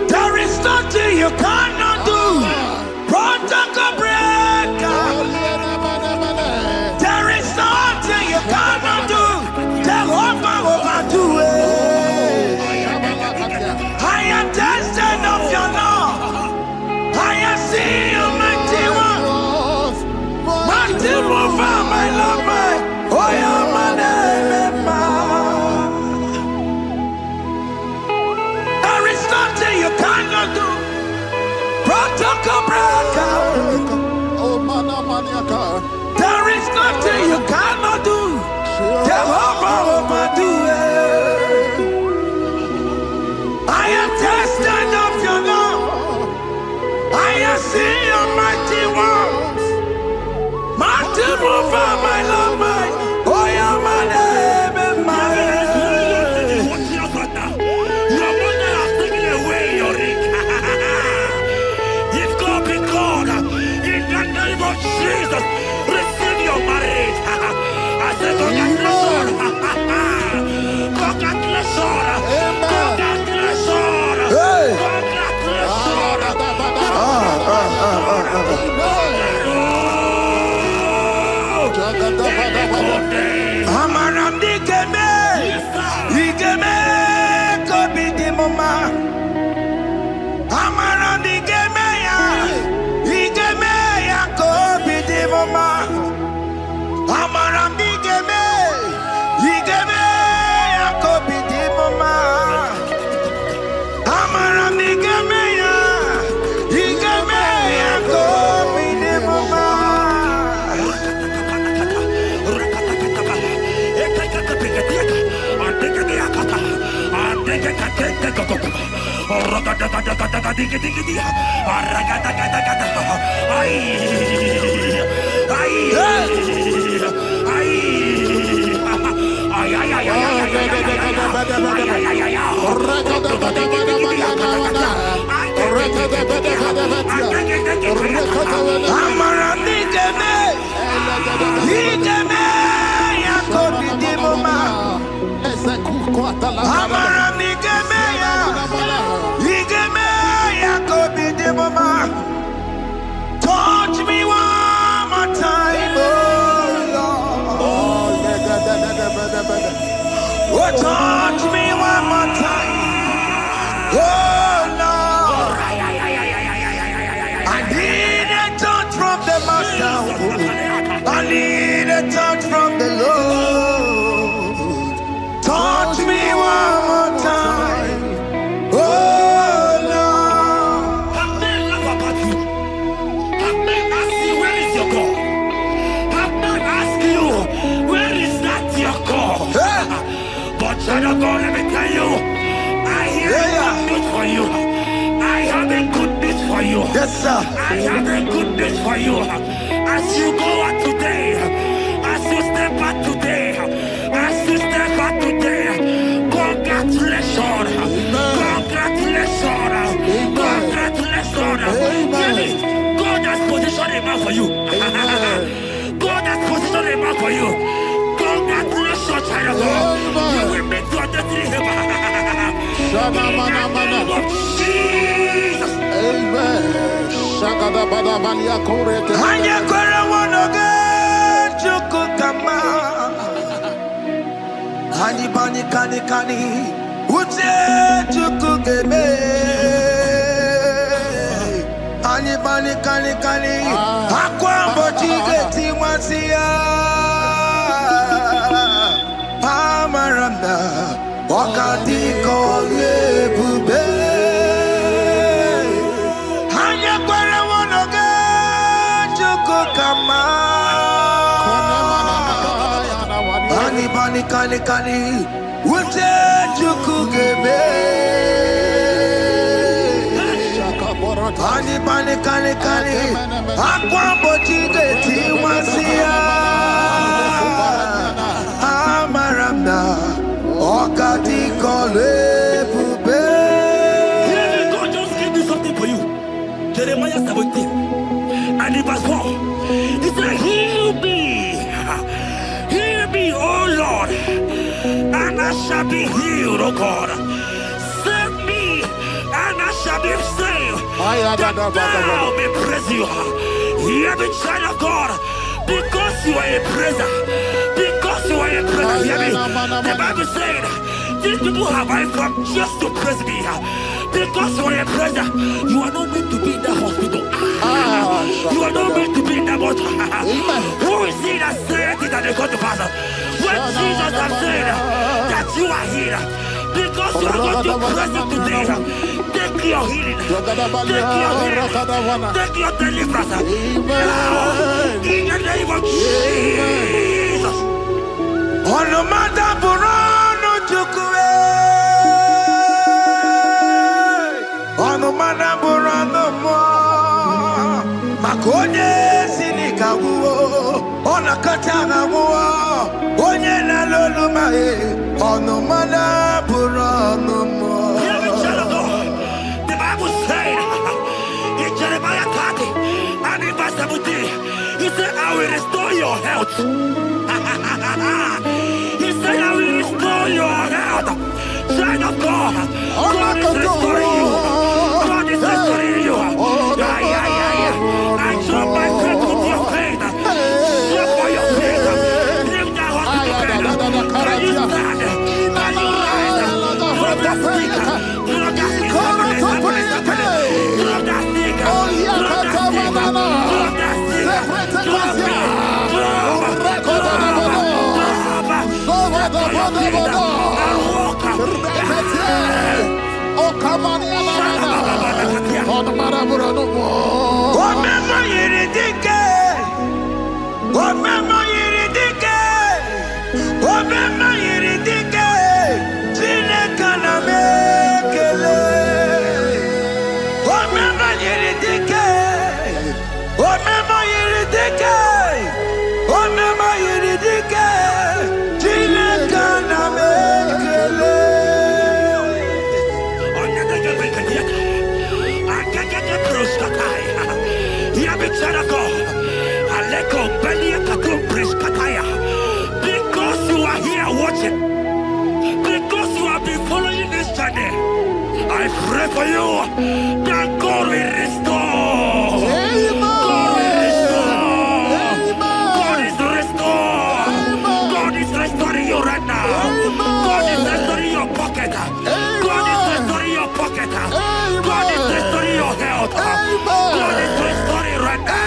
Speaker 4: There is nothing you cannot do. Protocol breaker. There is nothing you cannot do. Jehovah overdo it. I am tested of your love. I am seeing you, mighty one. Mighty mover, my love, my. Oh, yeah, my name, there is nothing you cannot do. Protocol breaker. There is nothing you cannot do. Jehovah overdo it. I am tested of your love. I am seeing your mighty ones. Mighty mover, my love, my. Oh, yeah, my name and my.
Speaker 5: Jesus, receive your marriage. I said, congratulations. Congratulations. Congratulations.
Speaker 4: Amaram digeme, digeme, kobi di mama. Amaram digeme ya, digeme ya kobi di mama. Amaram digeme, digeme ya kobi di mama. Amaram digeme ya, digeme ya kobi di mama. Touch me one more time, oh Lord. Oh, touch me one more time, oh Lord. I need a touch from the Master. I need a touch from the Lord. Touch me one more time, oh Lord.
Speaker 5: Have men laugh about you. Have men ask you, where is your God? Have men ask you, where is that your God? But child of God, let me tell you, I have good news for you. I have a good news for you.
Speaker 4: Yes, sir.
Speaker 5: I have a good news for you. As you go out today, as you step out today, as you step out today, congratulations. Congratulations. Congratulations. Really, God has positioned a man for you. God has positioned a man for you. Congratulations, child of God. You will meet your destiny. In the name of Jesus.
Speaker 3: Amen.
Speaker 4: Hanya kwara wanoge chukukama. Hani bani kani kani uche chukugeme. Hani bani kani kani akwa mbochige timasia. Amaranda wakati kole bube. Hanya kwara
Speaker 2: kani. Ute chukugebe. Kani. Akwa bochige tiwasia. Amaramna. Okati kole bube.
Speaker 4: God just gave me something for you. Jeremiah 17 and in verse 4. He said, heal me, O Lord, and I shall be healed, O God. Save me, and I shall be saved. That thou may praise you. Hear me, child of God, because you are a praiser. Because you are a praiser, hear me. The Bible said, these people have I come just to praise me. Because you are a praiser, you are not meant to be in the hospital. You are not meant to be in the bottle. Who is he that said it and they go to pass? When Jesus has said that you are here, because you are going to praise him today, take your healing, take your deliverance. Now, in the name of Jesus.
Speaker 2: On the matter Burano Chukwe. On the matter Burano Mo. Makonye Sinikawo. On a Katana War. Onye na Lolumae. On the matter Burano Mo.
Speaker 4: The Bible said in Jeremiah 30 and in verse 17, he said, I will restore your health. He said, I will restore your health. Child of God, God is restoring you. God is restoring you. I drop my faith with your faith. Drop for your faith. Lift that hospital bed. Can you stand? Can you rise? Drop that stick. Drop that stick. Drop that stick. Drop that stick. Drop that stick. Drop it. Because you are here watching, because you have been following this journey, I pray for you that God will restore. God will restore. God is restored. God is restoring you right now. God is restoring your pocket. God is restoring your pocket. God is restoring your health. God is restoring right now.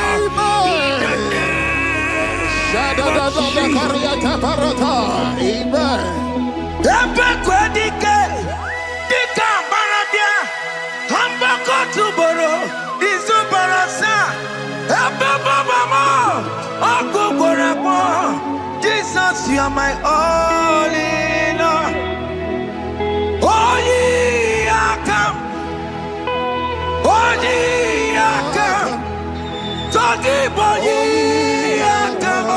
Speaker 2: Jesus, you are my all in all. Oh, ye are come. Oh, ye are come. Talking about ye are come.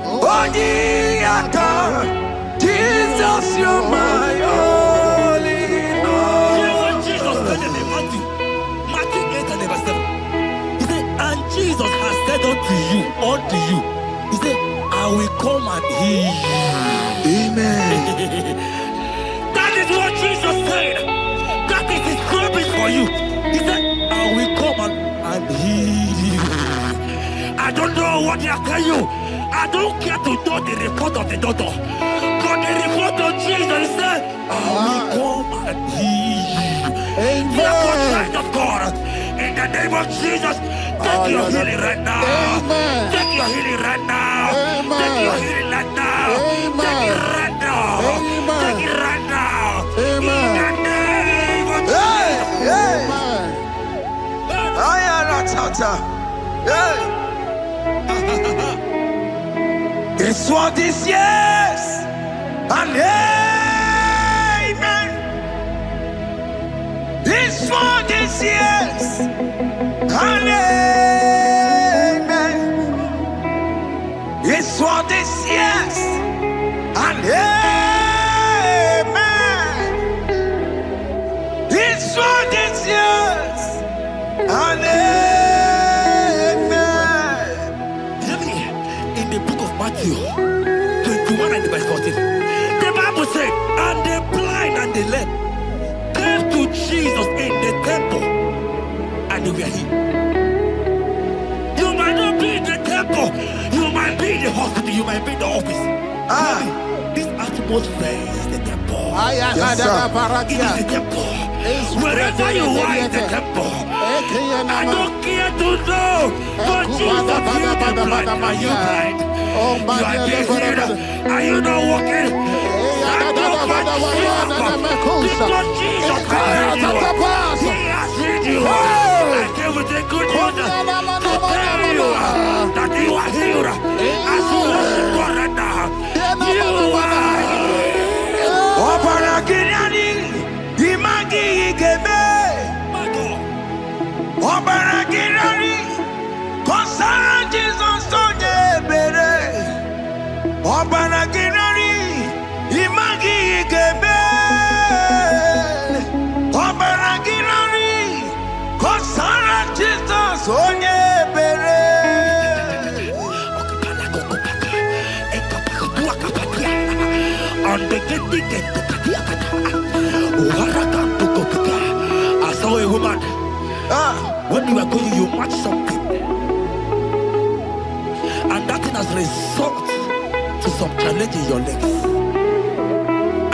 Speaker 2: Oh, ye are come. Jesus, you are my all in all.
Speaker 4: You know what Jesus said in Matthew 8 and verse 7? He said, and Jesus has said unto you, he said, I will come and heal you.
Speaker 2: Amen.
Speaker 4: That is what Jesus said. That is his promise for you. He said, I will come and heal you. I don't know what they are telling you. I don't care to know the report of the doctor. But the report of Jesus, he said, I will come and heal you. Therefore, child of God, in the name of Jesus, take your healing right now.
Speaker 5: Amen.
Speaker 4: Take your healing right now.
Speaker 5: Amen.
Speaker 4: Take your healing right now.
Speaker 5: Amen.
Speaker 4: Take it right now.
Speaker 5: Amen.
Speaker 4: Take it right now.
Speaker 5: Amen.
Speaker 4: In the name of Jesus.
Speaker 2: Hey,
Speaker 5: Amen.
Speaker 2: I am not out. Hey. This world is yes and amen. This world is yes and amen. This world is yes and amen. This world is yes and amen.
Speaker 4: Hear me. In the book of Matthew 21 and verse 14, the Bible said, and the blind and the lame came to Jesus in the temple, and they were healed. You might not be in the temple, you might be in the hospital, you might be in the office. This atmosphere is the temple.
Speaker 2: Yes,
Speaker 4: it is the temple. Wherever you are in the temple, I don't care to know, but Jesus healed the blind. Are you blind? You are being healed. Are you not walking? Stand up and because Jesus has healed you. He has healed you. I came with the good news to tell you that you are healed. As you worship God right now, you are I saw a woman. When you are going, you match something, and that thing has resulted to some challenge in your legs,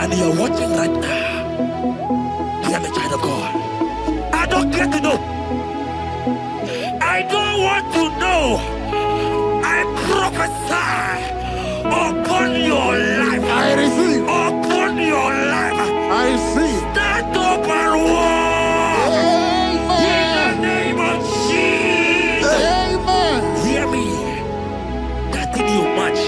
Speaker 4: and you are watching right now. Hear me, child of God. I don't care to know. I don't want to know. I prophesy upon your life.
Speaker 3: I receive.
Speaker 4: Upon your life.
Speaker 3: I receive.
Speaker 4: Stand up and walk. In the name of Jesus.
Speaker 3: Amen.
Speaker 4: Hear me. That thing you match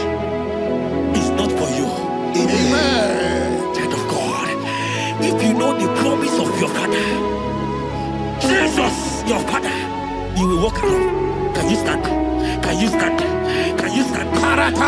Speaker 4: is not for you.
Speaker 3: Amen.
Speaker 4: Child of God. If you know the promise of your father, Jesus, your father, you will walk around. Can you stand? Can you stand? Can you stand? Can you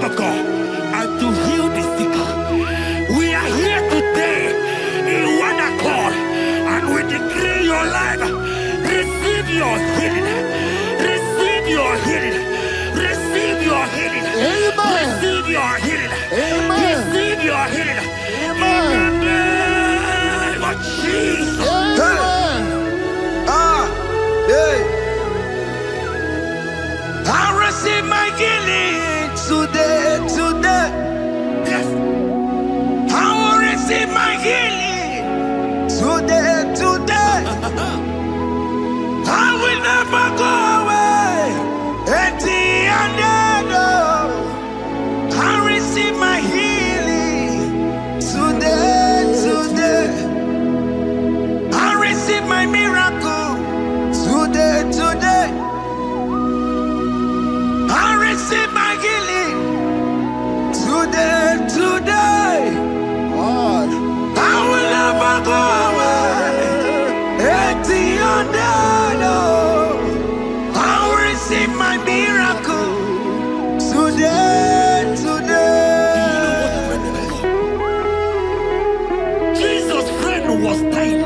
Speaker 4: of God and to heal the sick. We are here today in one accord, and we decree your life. Receive your healing. Receive your healing. Receive your healing.
Speaker 3: Amen.
Speaker 4: Receive your healing.
Speaker 3: Amen.
Speaker 4: Receive your healing.
Speaker 3: Amen.
Speaker 4: In the name of Jesus.
Speaker 3: Amen.
Speaker 2: I receive my healing today.
Speaker 4: Yes.
Speaker 2: I will receive my healing today. I will never go away empty-handed. I receive my healing today. I receive my miracle today. receive my healing today. I will never go away. I will receive my miracle today.
Speaker 4: Jesus' friend was dying.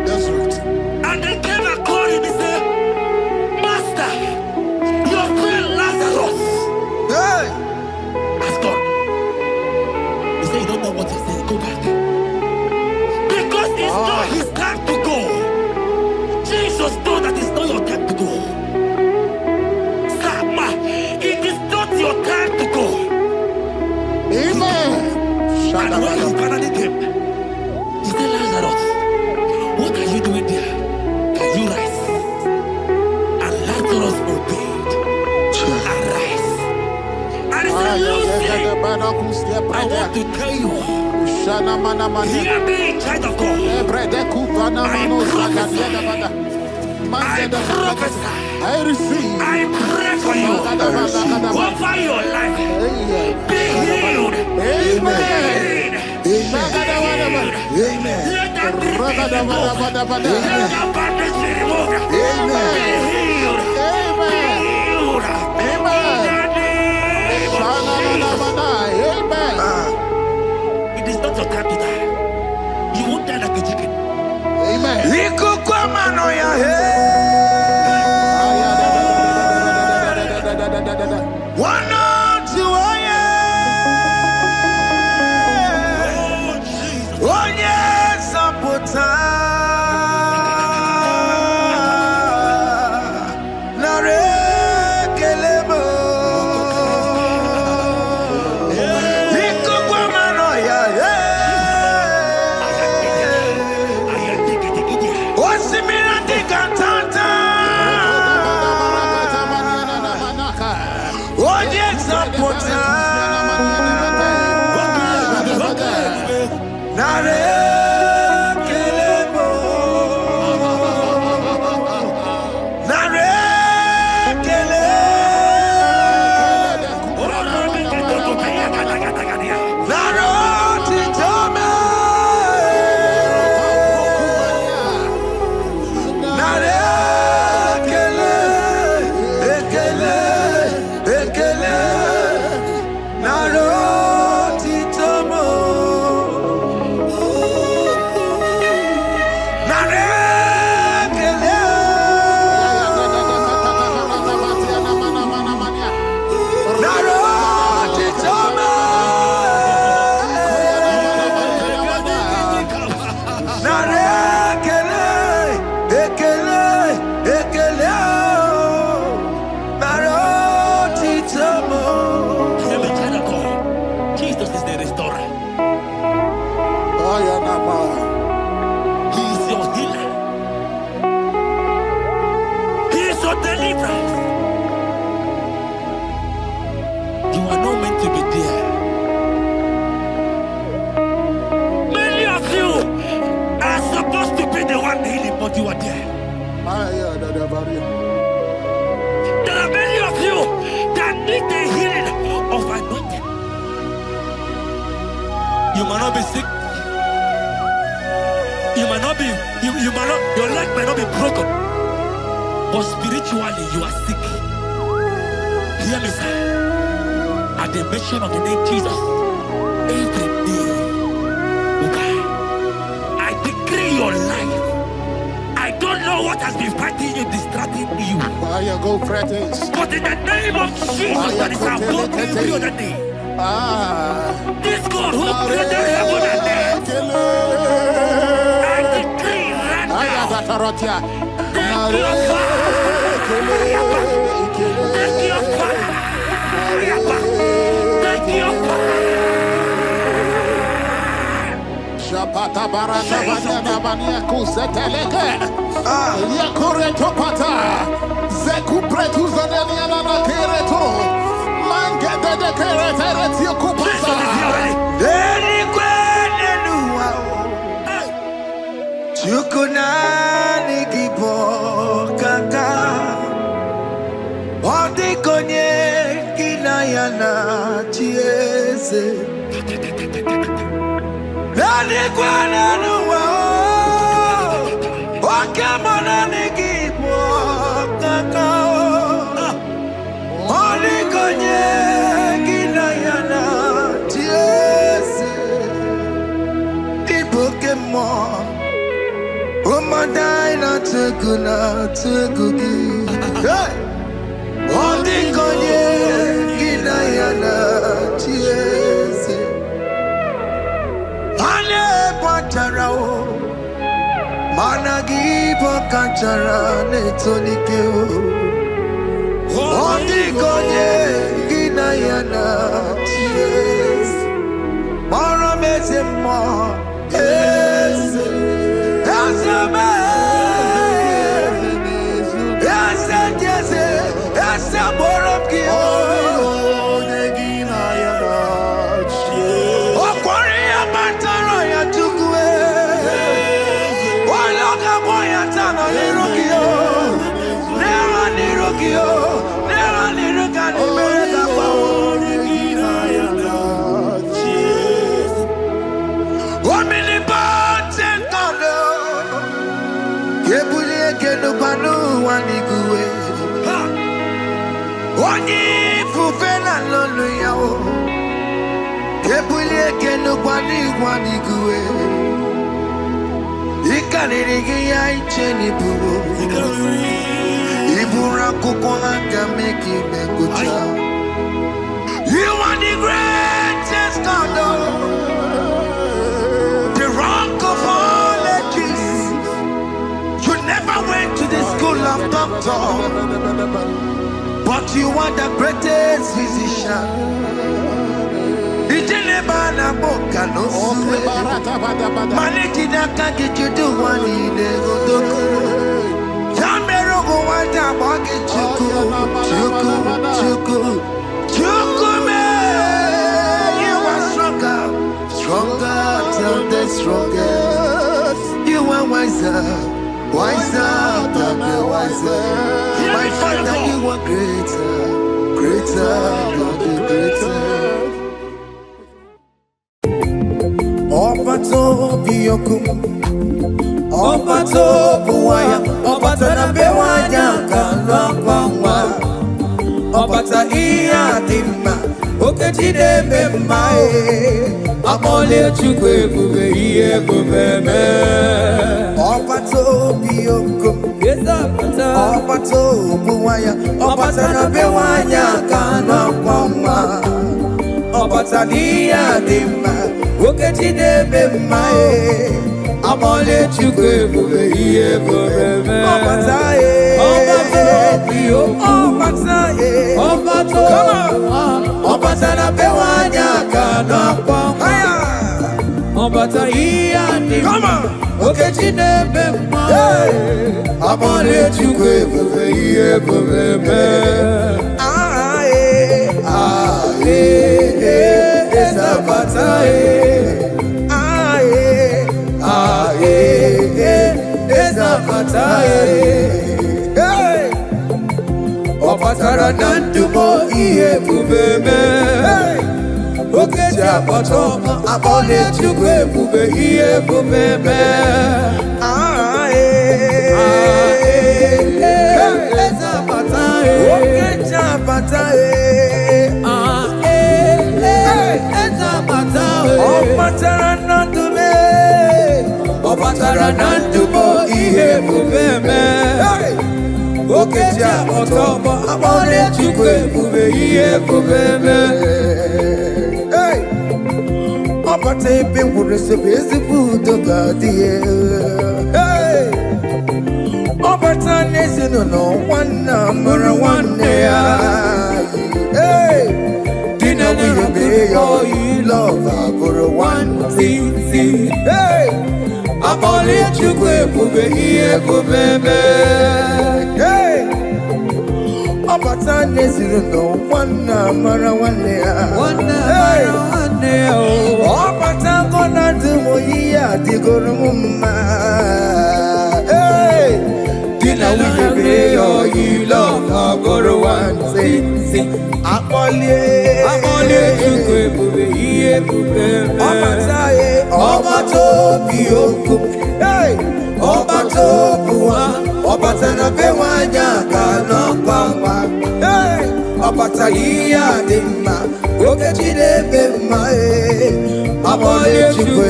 Speaker 3: That's right.
Speaker 4: And they came and called him and said, Master, your friend Lazarus has gone. He said, you don't know what he said. Go back. Because it's not his time to go. Jesus knows that it's not your time to go. Sama, it is not your time to go.
Speaker 3: Amen.
Speaker 4: And when he finally came, he said, Lazarus, what are you doing there? Can you rise? And Lazarus obeyed and rise. And he said, Lucy, I want to tell you, hear me, child of God. I prophesy. I pray for you. Over your life. Be healed.
Speaker 3: Amen. Amen.
Speaker 4: Let that be removed. Let that bandage be removed.
Speaker 3: Amen.
Speaker 4: Be healed.
Speaker 3: Amen. Amen.
Speaker 4: It is not your time to die. You won't die like a chicken.
Speaker 3: Amen.
Speaker 4: You might not be sick. You might not be, your leg might not be broken. But spiritually, you are sick. Hear me, sir. At the mention of the name Jesus, every day, okay, I decree your life. I don't know what has been fighting you, distracting you. But in the name of Jesus, that is above every other name. This God who created heaven and earth, I decree right now, take your fire, take your fire, take your fire.
Speaker 3: Shapata baranda banya banya kuseteleke. Yakore topata. Zeku pretu zadelia na kereto. Mangete de kerete kupasa.
Speaker 2: Deni kwene nuwa. Chukunani gibo kaka. Odi konye. yana chiese Nani kwana nuwa Wakamana nikipo kakao Oli konye gina yana chiese Pokemon, oh my die not to good. Hey, all the konye ginayana cheers. Ale patarao, managi pokachara netonikeo. All the konye ginayana cheers. Mara mezemo. Yes, yes, you are the greatest God, the rock of all ages. You never went to the school of doctor, but you are the greatest physician. Ijelebana boka no suwe. Maliki daka get you do one in the godoko. Jamero go wanda bagi chuku me. You are stronger than the strongest. You are wiser than the wiser. My Father, you are greater than the greatest. Obato biyokum, obato buwaya, obata na bewanya kalwa, obata iya dimma, okechide bemae, amole chukwe bube iye bubeme. Obato biyokum, obato buwaya, obata na bewanya kalwa, obata iya dimma. Okechide bemae, amole chukwe bube iye bubeme. Obata na bewanya kana kwamba. Obata iya ni. Okechide bemae, amole chukwe bube iye bubeme. Opatara nandumo iye bubeme. Okeja patoma abole chukwe bube iye bubeme. Eza patae. Okeja patae. Eza patae. Opatara nandume. Opatara nandumo iye bubeme. Okeja otomo abole chukwe bube iye bubeme. Hey, opate bingure sebezi budo gadie. Hey, opata nesino no wana mara wane ya. Hey, dina niyobe yo ilova buru wanti. Hey, abole chukwe bube iye bubeme. Hey, opata nesino no wana mara wane ya. Opata kona dumo iya digoro mumma. Hey, dina we oh, you love our God one. Sing, Akole Chukwe, Iye Buke, Obataye, Obato Biyoku, hey, Obato Buwa, Obatana Bewanya, Kano Kwangwa, hey, Obatalia Dima, Okechide Bema, Akole Chukwe,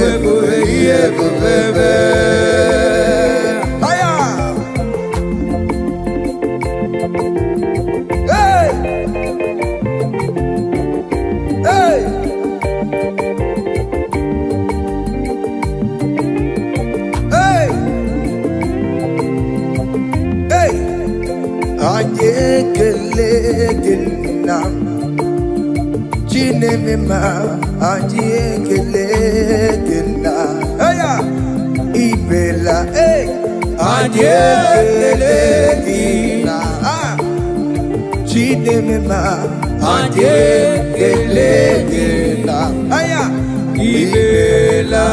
Speaker 2: Iye Buke. Anjekelegina Chinemema Anjekelegina Aya Ibela Anjekelegina Chinemema Anjekelegina Aya Ibela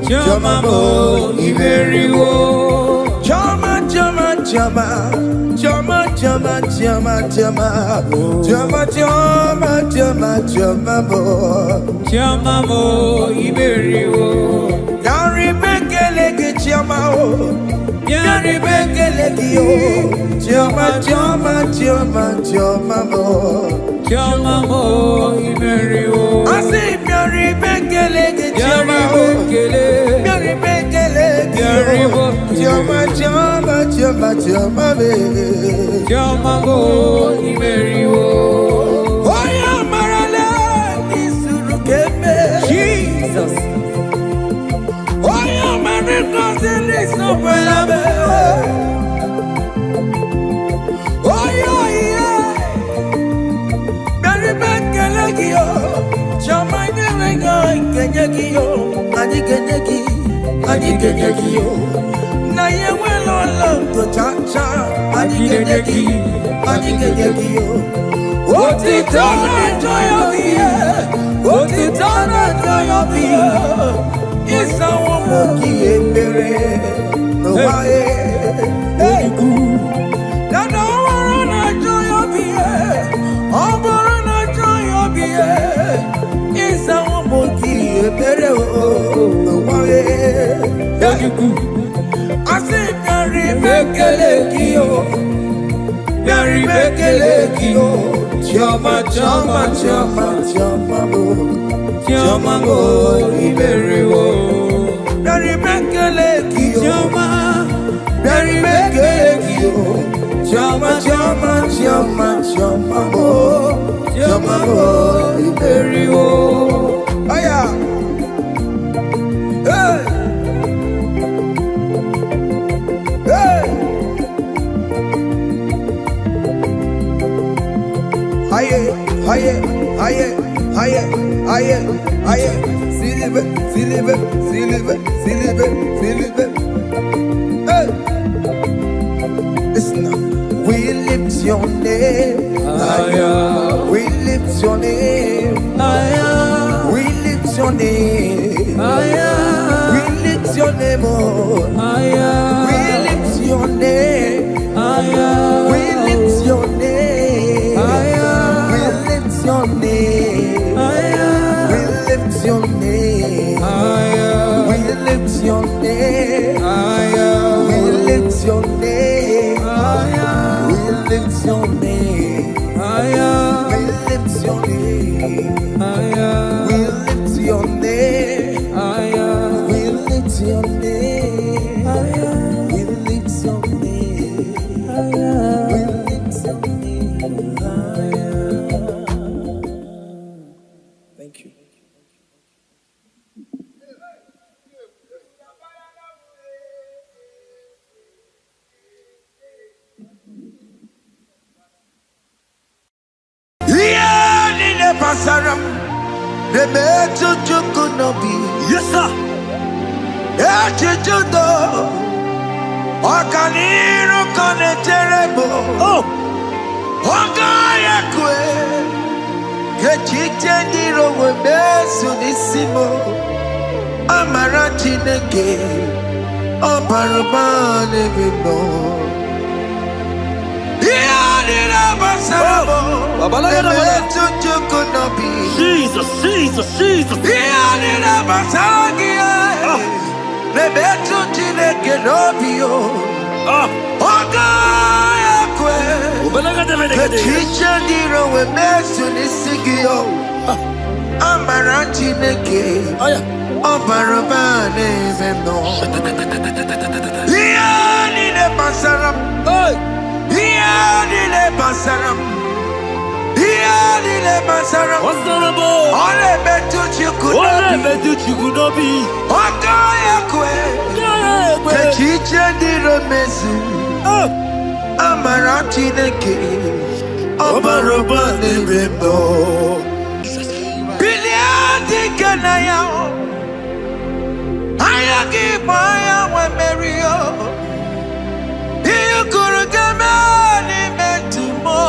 Speaker 2: Chama Iberiwo Chama Iberiwo Yari Bekeleke Chama Yari Bekeleke Chama Iberiwo I say Yari Bekeleke Chama Yari Bekeleke Chama Iberiwo Oya Marale Nisurukeme Jesus Oya Marikos in this Nobelabe Oya yeah Yari Bekeleke Chama Kenyekio Kenyekio Na yewelo to chacha Kenyekio Otitana joy of the year Otitana joy of the year Isa womoki ebere No wae Nana warana joy of the year Oborana joy of the year Isa womoki ebere No wae I say Yari Bekelekio Chama Iberiwo Yari Bekelekio Chama Iberiwo Aya Aye, Silver. Hey, listen now. We lift your name, we lift your name, we lift your name, we lift your name, we lift your name, we lift your name, we lift your name. Your name, we lift your name, we lift your name, we lift your name, we lift your name, we lift your name, we lift your name, we lift your name, we lift your name. Thank you. basaram. The meto chukunobi.
Speaker 4: Yes, sir.
Speaker 2: Echichudo. Okaniro koneterebo.
Speaker 4: Oh.
Speaker 2: Ogayakwe. Kechite ndiro webesu nisimo. Amara Chineke. Obarabane bino.
Speaker 4: Jesus, Jesus, Jesus. What's the rubble?
Speaker 2: Ole betu
Speaker 4: chikunobi.
Speaker 2: Okaya kwe. Kechiche ndiro mezu. Amara Chineke. Obaroba nebendo. Biliadi kanaya. Ayagi maya wa merio. Iyukuru gamani metumo.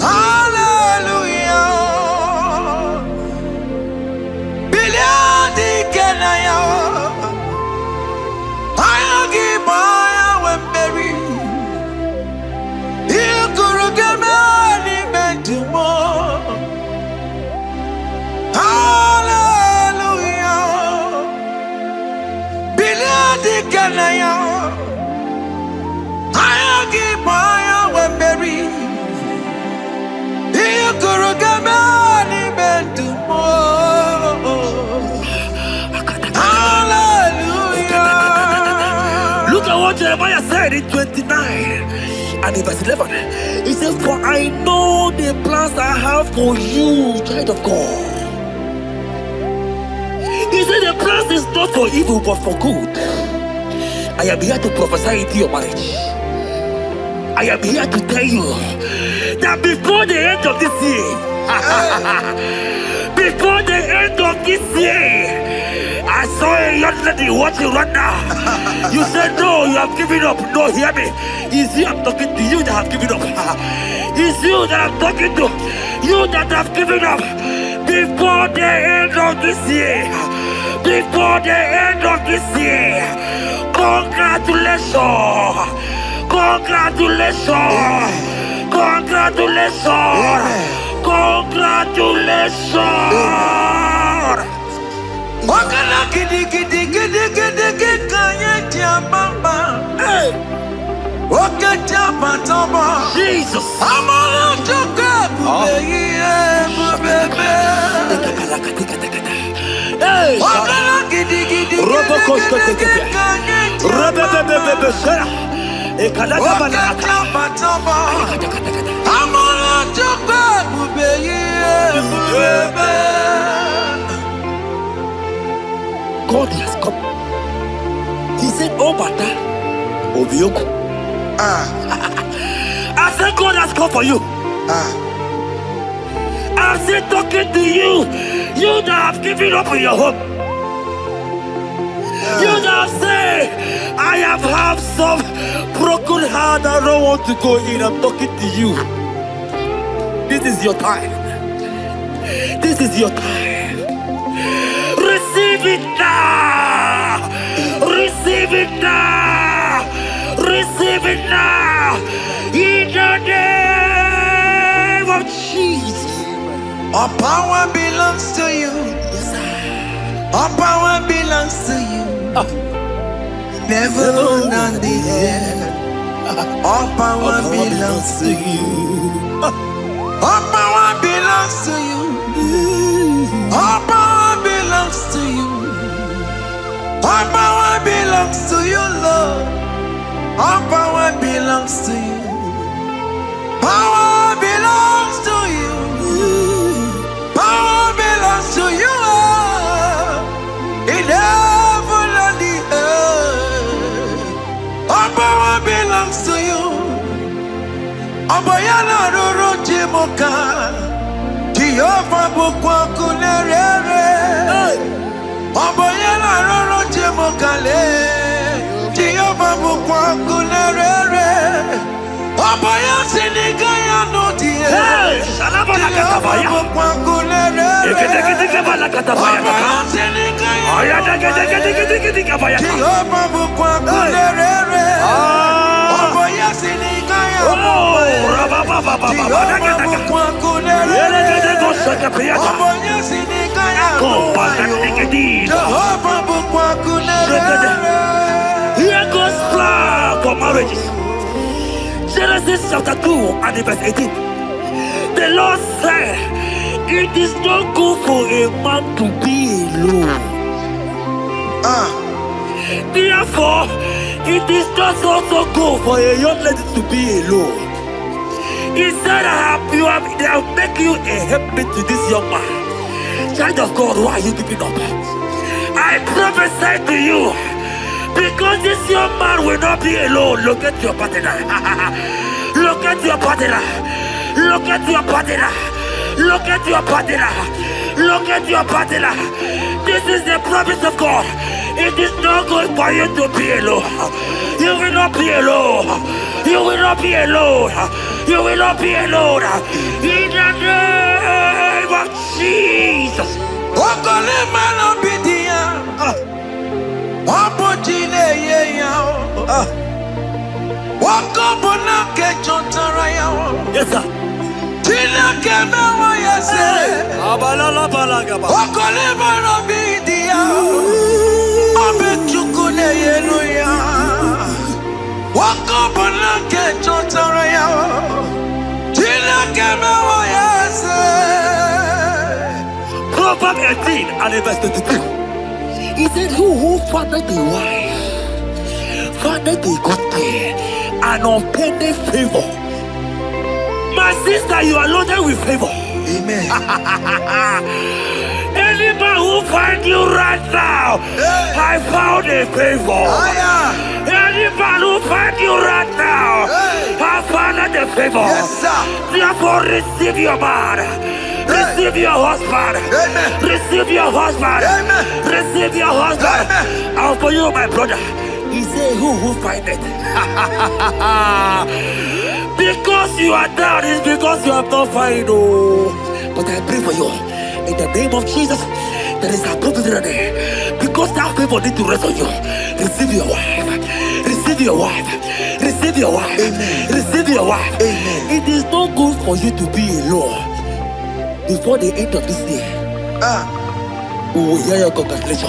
Speaker 2: Hallelujah. Biliadi kanaya. Ayagi maya wa meri. Iyukuru gamani metumo. Hallelujah. Biliadi kanaya. Ayagi maya wa meri.
Speaker 4: Look at what Jeremiah said in 29 and in verse 11. He says, for I know the plans I have for you, child of God. He said the plans is not for evil but for good. I am here to prophesy into your marriage. I am here to tell you that before the end of this year, before the end of this year, I saw a young lady watching right now. You said no, you have given up. No, hear me. It's you I'm talking to, you that have given up. It's you that I'm talking to, you that have given up. Before the end of this year, before the end of this year, congratulations. Congratulations! Congratulations! Congratulations!
Speaker 2: Wakala gidi gidi gidi gidi gidi kanya bamba. Hey, wakaja batamba.
Speaker 4: Jesus!
Speaker 2: Amala toka bubeye.
Speaker 4: Hey,
Speaker 2: wakala gidi gidi gidi
Speaker 4: gidi God has come. He said, oh, Bata, Obioku. I said, God has come for you. I'm still talking to you. You that have given up on your hope. You that have said, I have had some broken heart. I don't want to go in. I'm talking to you. This is your time. This is your time. Receive it now. Receive it now. Receive it now. In the name of Jesus.
Speaker 2: All power belongs to you. All power belongs to you. Never on the air. All power belongs to you. All power belongs to you. All power belongs to you. All power belongs to you, Lord. All power belongs to you. Power belongs to you. Power belongs to you. In heaven and the earth. All power belongs to you. Abayana Roro Jimoka. Jehovah bukwakulerere. Oboyela roro jemokale. Jehovah bukwakulerere. Oboya sinigaya no die.
Speaker 5: Salama la katabaya.
Speaker 2: Bukwakulerere.
Speaker 5: Ekete katabaya.
Speaker 2: Jehovah bukwakulerere. Oboya sinigaya no die.
Speaker 5: Here goes plan for marriages. Genesis chapter 2 and verse 18. The Lord said, it is not good for a man to be alone. Therefore, it is not also good for a young lady to be alone. He said, they have make you a helpmate to this young man. Child of God, why are you giving up? I prophesy to you, because this young man will not be alone. Look at your partner. Look at your partner. Look at your partner. Look at your partner. Look at your partner. This is the promise of God. It is not good for you to be alone. You will not be alone. You will not be alone. You will not be alone. In the name of Jesus. Yes, sir. Proverbs 18 and verse 22. He said, who findeth a wife, findeth a good thing, and obtaineth favor. My sister, you are loaded with favor.
Speaker 2: Amen.
Speaker 5: Any man who finds you right now, I found a favor. Any man who finds you right now, I found a favor.
Speaker 2: Yes, sir.
Speaker 5: Therefore, receive your man. Receive your husband.
Speaker 2: Amen.
Speaker 5: Receive your husband.
Speaker 2: Amen.
Speaker 5: Receive your husband.
Speaker 2: Amen.
Speaker 5: And for you, my brother, he said, who find it? Because you are down, it's because you have not found it. Oh. But I pray for you. In the name of Jesus, there is a opportunity. Because that favor need to rest on you. Receive your wife. Receive your wife. Receive your wife.
Speaker 2: Amen.
Speaker 5: Receive your wife.
Speaker 2: Amen.
Speaker 5: It is not good for you to be alone. Before the end of this year, we will hear your congratulations.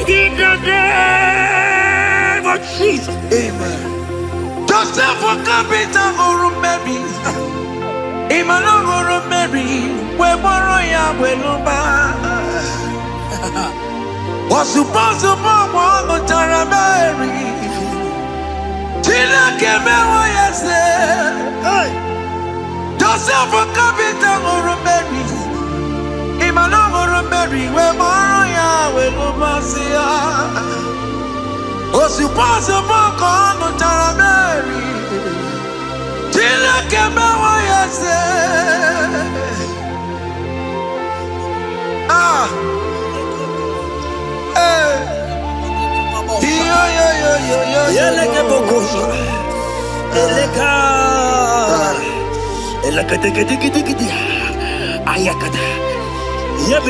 Speaker 5: In the name of Jesus.
Speaker 2: Amen. Joseph for capital or Mary. Emmanuel or Mary. Where Moroya Weluba. Was supposed to bomb on Taramari. Tina Kemewa, yes. Joseph for capital or Mary. Emmanuel or Mary. Where Moroya Weluba. Was supposed to bomb on Taramari. Tina Kemewa, yes.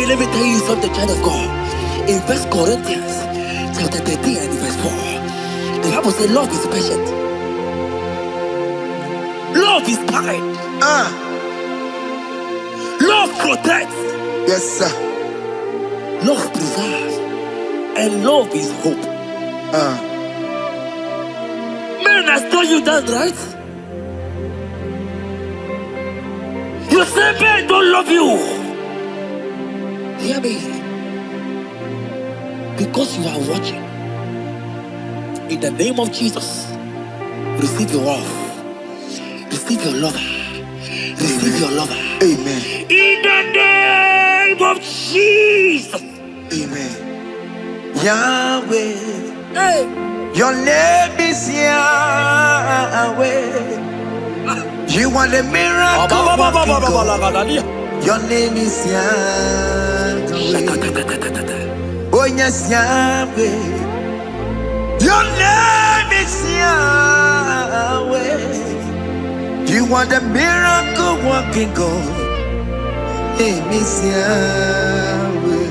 Speaker 5: Let me tell you something, child of God. In 1 Corinthians chapter 13 and verse 4, the Bible says love is patient. Love is kind. Love protects.
Speaker 2: Yes, sir.
Speaker 5: Love preserves. And love is hope. Men has told you that, right? You say men don't love you. Hear me. Because you are watching. In the name of Jesus, receive your love. Receive your lover. Receive your lover.
Speaker 2: Amen.
Speaker 5: In the name of Jesus.
Speaker 2: Amen. Yahweh.
Speaker 5: Hey.
Speaker 2: Your name is Yahweh. You are the miracle. Your name is Yahweh. Oh yes, Yahweh. Your name is Yahweh. You are the miracle working God. Name is Yahweh.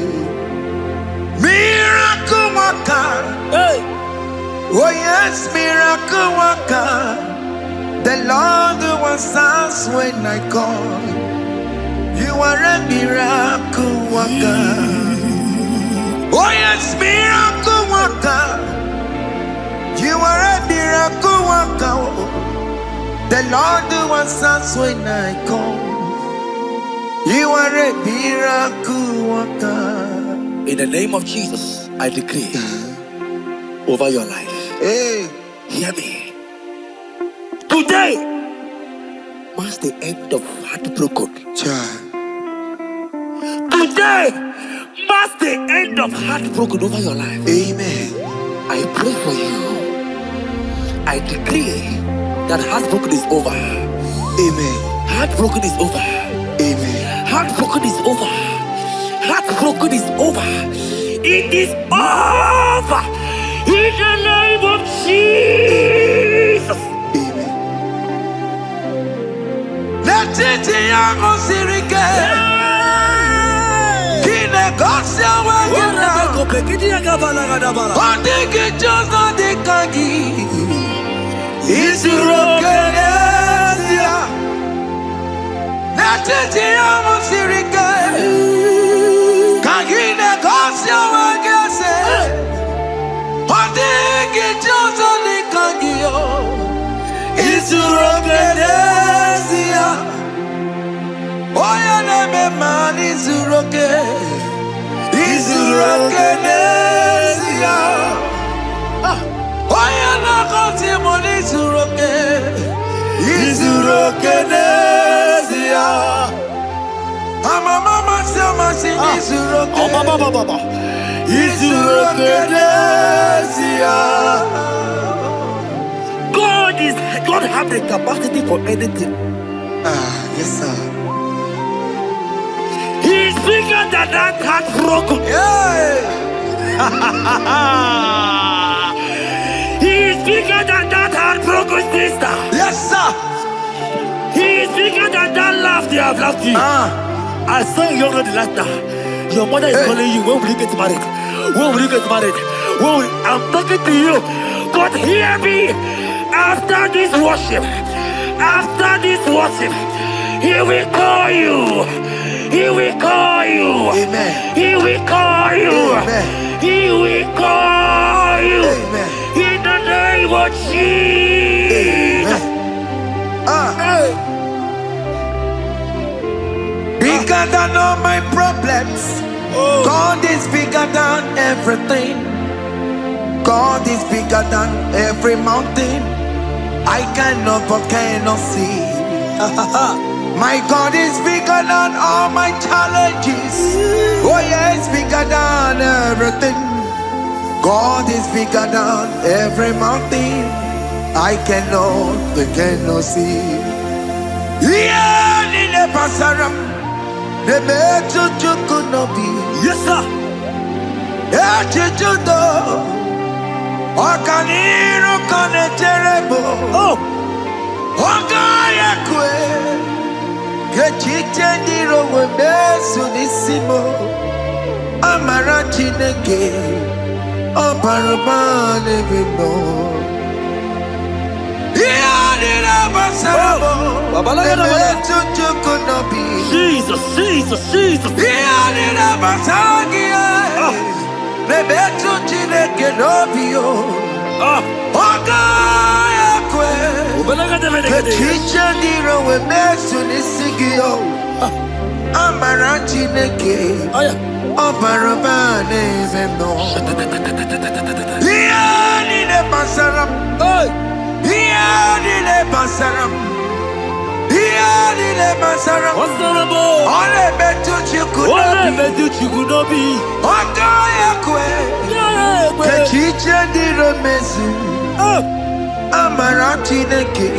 Speaker 2: Miracle worker. Hey. Oh yes, miracle worker. The Lord who answers when I call. You are a miracle worker. Oh yes, miracle worker. You are a miracle worker. The Lord who answers when I call. You are a miracle worker.
Speaker 4: In the name of Jesus, I decree over your life.
Speaker 2: Hey,
Speaker 4: hear me. Today marks the end of heartbroken.
Speaker 2: child.
Speaker 4: Today marks the end of heartbroken over your life.
Speaker 2: Amen.
Speaker 4: I pray for you. I decree that heartbroken is over.
Speaker 2: Amen.
Speaker 4: Heartbroken is over.
Speaker 2: Amen.
Speaker 4: Heartbroken is over. Heartbroken is over. It is over. In the name of Jesus.
Speaker 2: Amen. Let it be your sirike. Kine gosya wagina. Ondigi jozo dikagi. Isurokenesia. Let it be your sirike. Kine gosya wagese. Ondigi jozo dikagi. Isurokenesia. Oya neme man isuroke. Isurokenesia. Oya na Testimonies isuroke. Isurokenesia. Mama sama sing isuroke. Isurokenesia.
Speaker 4: God have the capacity for anything.
Speaker 2: Yes sir.
Speaker 4: He is bigger than that heartbroken.
Speaker 2: Yeah.
Speaker 4: He is bigger than that heartbroken sister.
Speaker 2: Yes sir.
Speaker 4: He is bigger than that laugh they have laughed you. I saw you younger than that. Your mother is calling you. When will you get married? When will you get married? I'm talking to you. But hear me. After this worship, he will call you. He will call you.
Speaker 2: Amen.
Speaker 4: He will call you.
Speaker 2: Amen.
Speaker 4: He will call you.
Speaker 2: Amen.
Speaker 4: In the name of Jesus.
Speaker 2: Bigger than all my problems. God is bigger than everything. God is bigger than every mountain. I cannot but cannot see. My God is bigger than all my challenges. Oh yes, bigger than everything. God is bigger than every mountain. I cannot but cannot see. Yeah, in the pasaram, the better could not be.
Speaker 4: Yes, sir.
Speaker 2: Yeah, Okaniro kane terrible. Ogaya kwe. Kechite ndiro webesu nisimo. Amara chineke. Oparubane bino. Iyadira basarabo. Nebetu chukunobi.
Speaker 4: Jesus.
Speaker 2: Iyadira basagia. Nebetu chineke nobio. Ogaya kwe. Kechicha ndiro webesu nisigio. Amara chineke. Oparubane bino. Iyadira basaram. Iyadira basaram. Ole betu chikunobi. Ogaya kwe. Kechiche ndiro mezu. Amara chineke.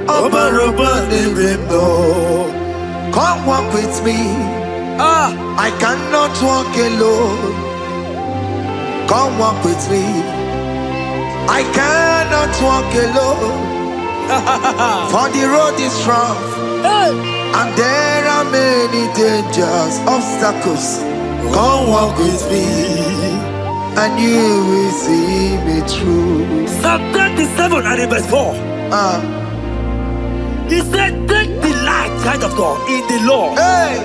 Speaker 2: Obarubane bino. Come walk with me. I cannot walk alone. Come walk with me. I cannot walk alone. For the road is rough, and there are many dangers, obstacles. Come walk with me, and you will see me through.
Speaker 4: Psalm 37 and verse 4. He said, take delight, child of God, in the Lord.
Speaker 2: Hey,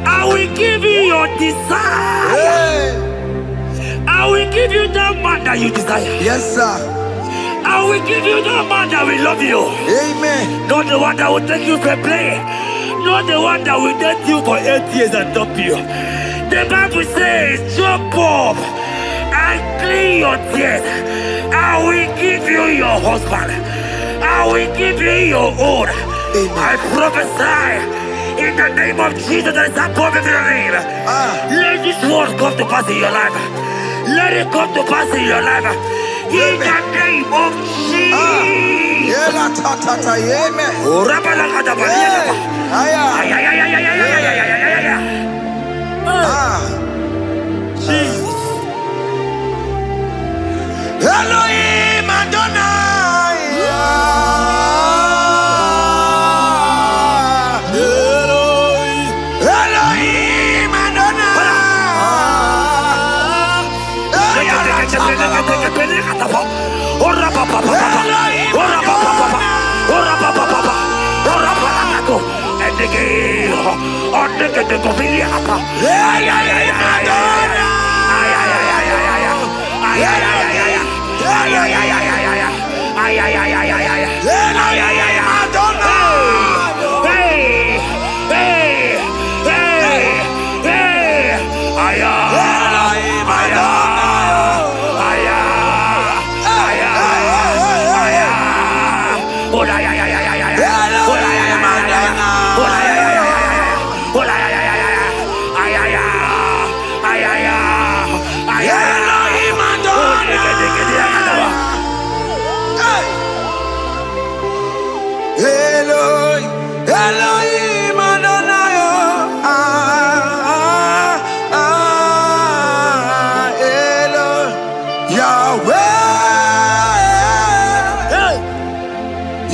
Speaker 4: I will give you your desire.
Speaker 2: hey.
Speaker 4: I will give you that man that you desire.
Speaker 2: Yes, sir.
Speaker 4: I will give you that man that will love you.
Speaker 2: Amen.
Speaker 4: Not the one that will take you for play. Not the one that will date you for 8 years and dump you. The Bible says, jump up and clean your tears. I will give you your husband. I will give you your own. I prophesy in the name of Jesus that is above every name. Let this word come to pass in your life. Let it come to pass in your life. In the name of Jesus. Jesus.
Speaker 2: Elohim Adonai. Elohim Elohim Adonai.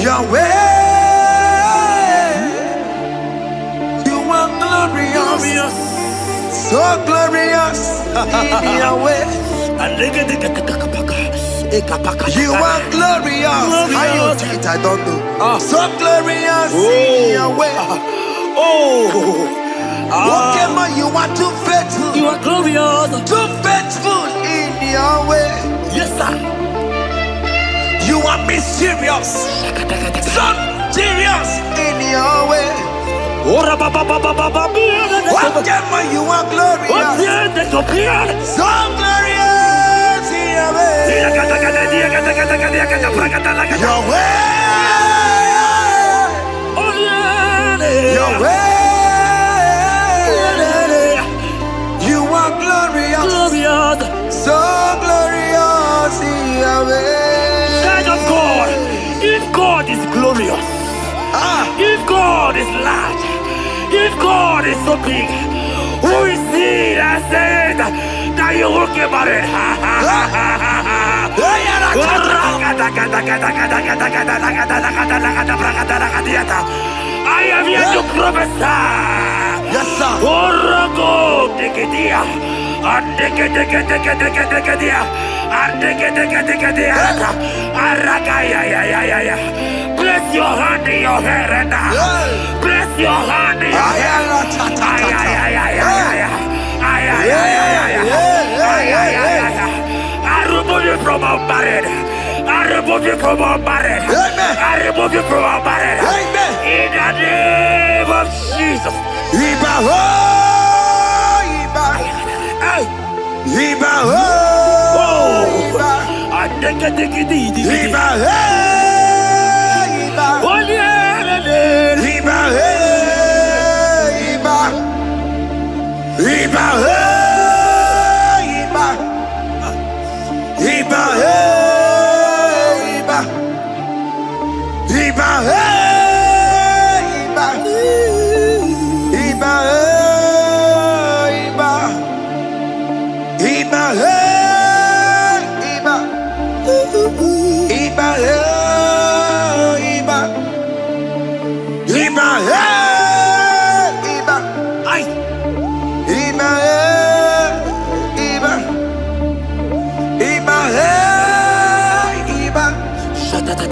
Speaker 2: Yahweh, you are glorious, so glorious in Yahweh. You are glorious. How you do it, I don't know. So glorious in Yahweh. Lokogoma, you are too faithful.
Speaker 4: You are glorious.
Speaker 2: Too faithful in Yahweh.
Speaker 4: Yes, sir.
Speaker 2: You are mysterious. So serious in Yahweh. Lokogoma, you are glorious. So glorious in Yahweh. Yahweh. Yahweh. You are glorious. So glorious in Yahweh.
Speaker 4: Child of God, if God is glorious, if God is large, if God is so big, who is he that said that you will get married? I am here to prophesy.
Speaker 2: Yes, sir.
Speaker 4: Place your hand in your hair right now. Place your hand in your hair. I remove you from our marriage. I remove you from our marriage. I remove you from our marriage. In the name of Jesus.
Speaker 2: Iba ho, Iba. Iba ho, Iba. Iba hey, Iba. Iba hey, Iba. Iba hey, Iba. Iba hey, Iba. Iba hey, Iba.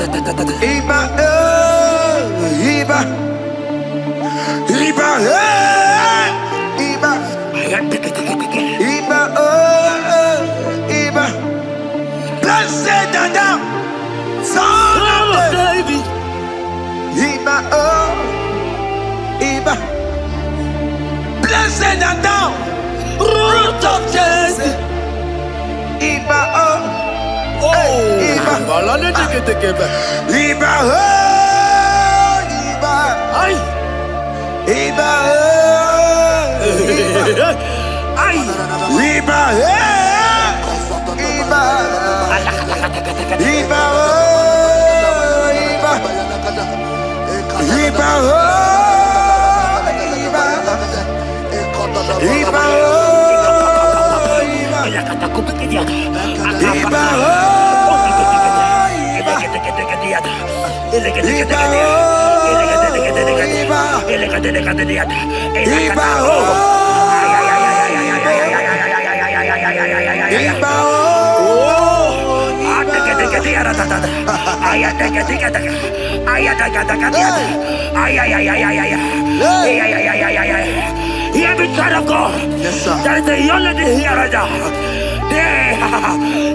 Speaker 2: Iba, Iba, Iba, Iba, Iba, Iba. Blessed and down, son of David. Iba, Iba. Blessed and down, root of Jesse. Iba, Iba, Iba, Iba, Iba, Iba,
Speaker 5: Hear me, child of God.
Speaker 2: Yes, sir.
Speaker 5: There is a young lady here right now.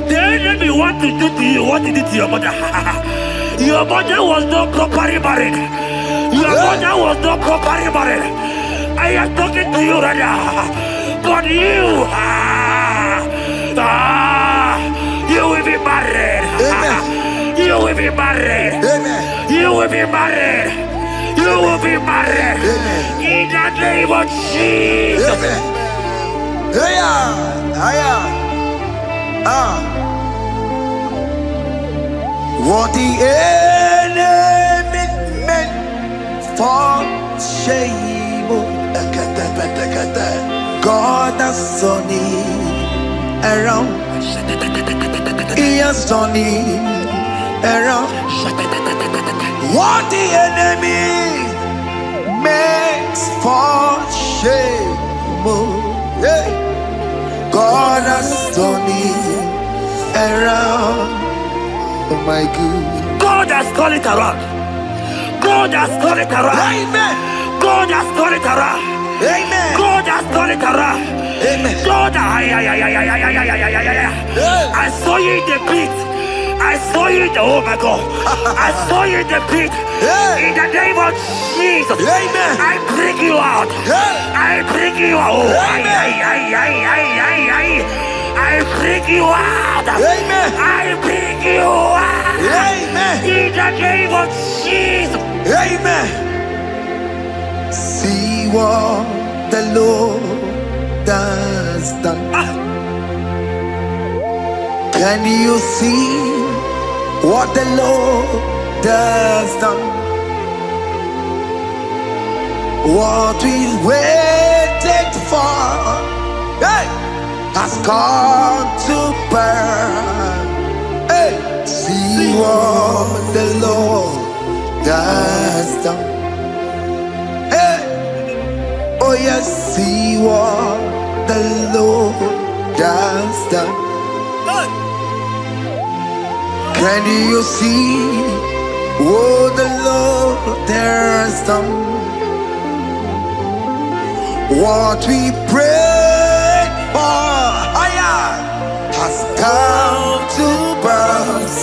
Speaker 5: The enemy want to do to you what he did to your mother. Your mother was not properly married. Your mother was not properly married. I am talking to you right now. But you, you will be married.
Speaker 2: Amen.
Speaker 5: You will be married.
Speaker 2: Amen.
Speaker 5: You will be married. You will be married.
Speaker 2: Amen.
Speaker 5: In the name of Jesus.
Speaker 2: Amen. What the enemy meant for shame, God has done it around. He has done it around. What the enemy makes for shame, God has done it around. Oh my God.
Speaker 5: God has turned it around. God has turned it around.
Speaker 2: Amen.
Speaker 5: God has turned it around.
Speaker 2: Amen.
Speaker 5: God has turned it around.
Speaker 2: Amen.
Speaker 5: God, I saw you in the pit. I saw you in the, oh my God. I saw you in the pit. In the name of Jesus.
Speaker 2: Amen.
Speaker 5: I bring you out. I bring you out. Oh, I bring you out.
Speaker 2: Amen.
Speaker 5: I bring you out.
Speaker 2: Amen.
Speaker 5: In the name of Jesus.
Speaker 2: Amen. See what the Lord has done. Can you see what the Lord has done? What we waited for, hey, has come to pass. Hey, see what the Lord has done. Hey, oh yes, see what the Lord has done. Can you see what the Lord has done? What we prayed for has come to pass.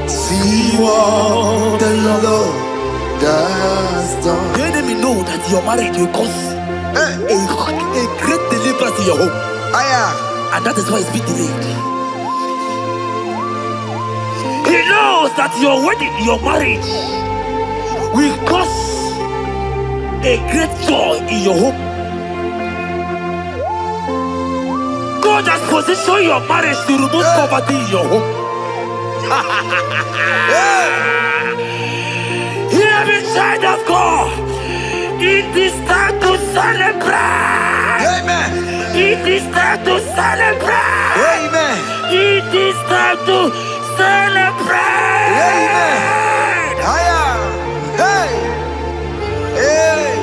Speaker 2: See what the Lord has done.
Speaker 5: The enemy know that your marriage will cause a great deliverance in your home. And that is why it's been delayed. He knows that your wedding, your marriage will cause a great joy in your home. God has positioned your marriage to remove poverty in your home. Hear me, child of God. It is time to celebrate.
Speaker 2: Amen.
Speaker 5: It is time to celebrate.
Speaker 2: Amen.
Speaker 5: It is time to celebrate.
Speaker 2: Amen. Hey. Hey.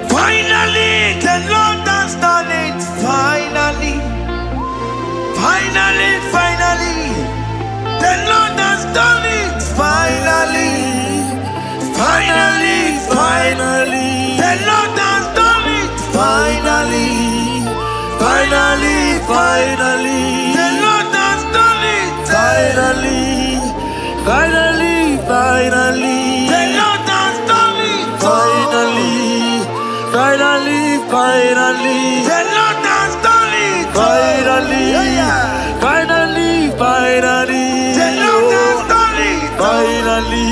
Speaker 2: Finally, the Lord has done it. Finally. The Lord has done it. Finally. Finally. Finally. The Lord has done it. Finally. Finally. Finally. The Lord has done it. Finally. Finally. Finally. The Lord has done it. Finally. Finally. Finally. The Lord has done it. Finally. Finally. Finally. The Lord has done it. Finally.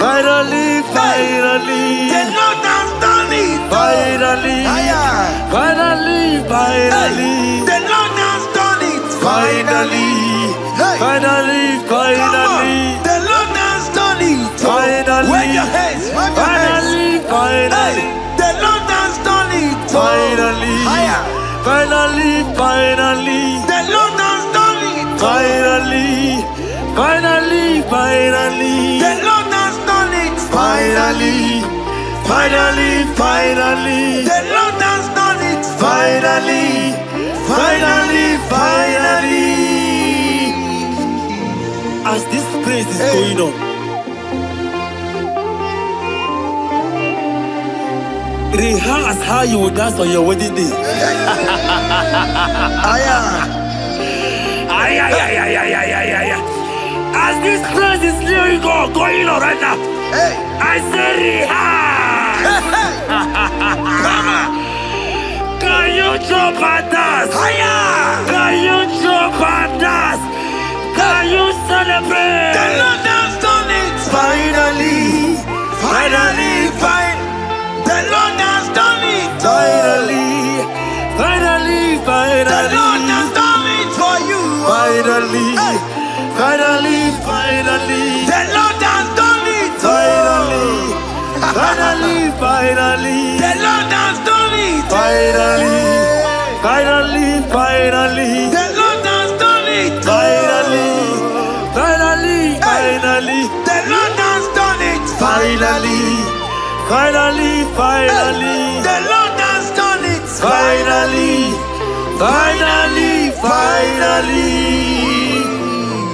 Speaker 2: Finally. Finally. The Lord has done it. Finally. Finally. Finally. The Lord has done it. Finally. Finally. Finally. The Lord has done it. Finally. Wave your hands. Finally. Finally. The Lord has done it. Finally. Finally. Finally. The Lord has done it. Finally. Finally. Finally. The Lord has done it. Finally. Finally. Finally. The Lord has done it. Finally. Finally. Finally.
Speaker 4: As this praise is going on, rehearse how you will dance on your wedding day. As this praise is going on right now, I say rehearse. Can you jump and dance? Can you jump and dance? Can you celebrate?
Speaker 2: The Lord has done it. Finally. Finally. The Lord has done it. Finally. Finally. Finally. The Lord has done it for you. Finally. Finally. Finally. The Lord has done it. Finally. Finally. Finally. The Lord has done it. Finally. Finally. Finally. The Lord has done it. Finally. Finally. Finally. The Lord has done it. Finally. Finally. Finally. The Lord has done it. Finally. Finally. Finally.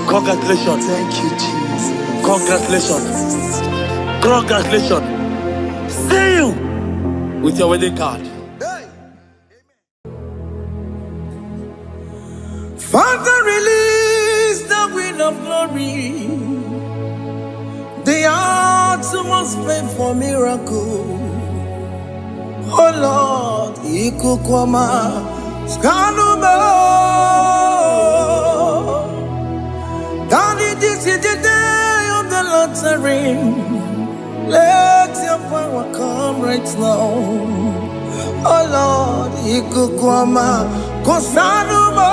Speaker 4: Congratulations.
Speaker 2: Thank you, Jesus.
Speaker 4: Congratulations. Congratulations. See you with your wedding card.
Speaker 2: Father, release the wind of glory. The heart must pray for miracle. Oh Lord, Ikukwama, Skanuma. Daddy, this is the day of the lottery. Let your power come right now. Oh Lord, Ikukwama, Kosanuma.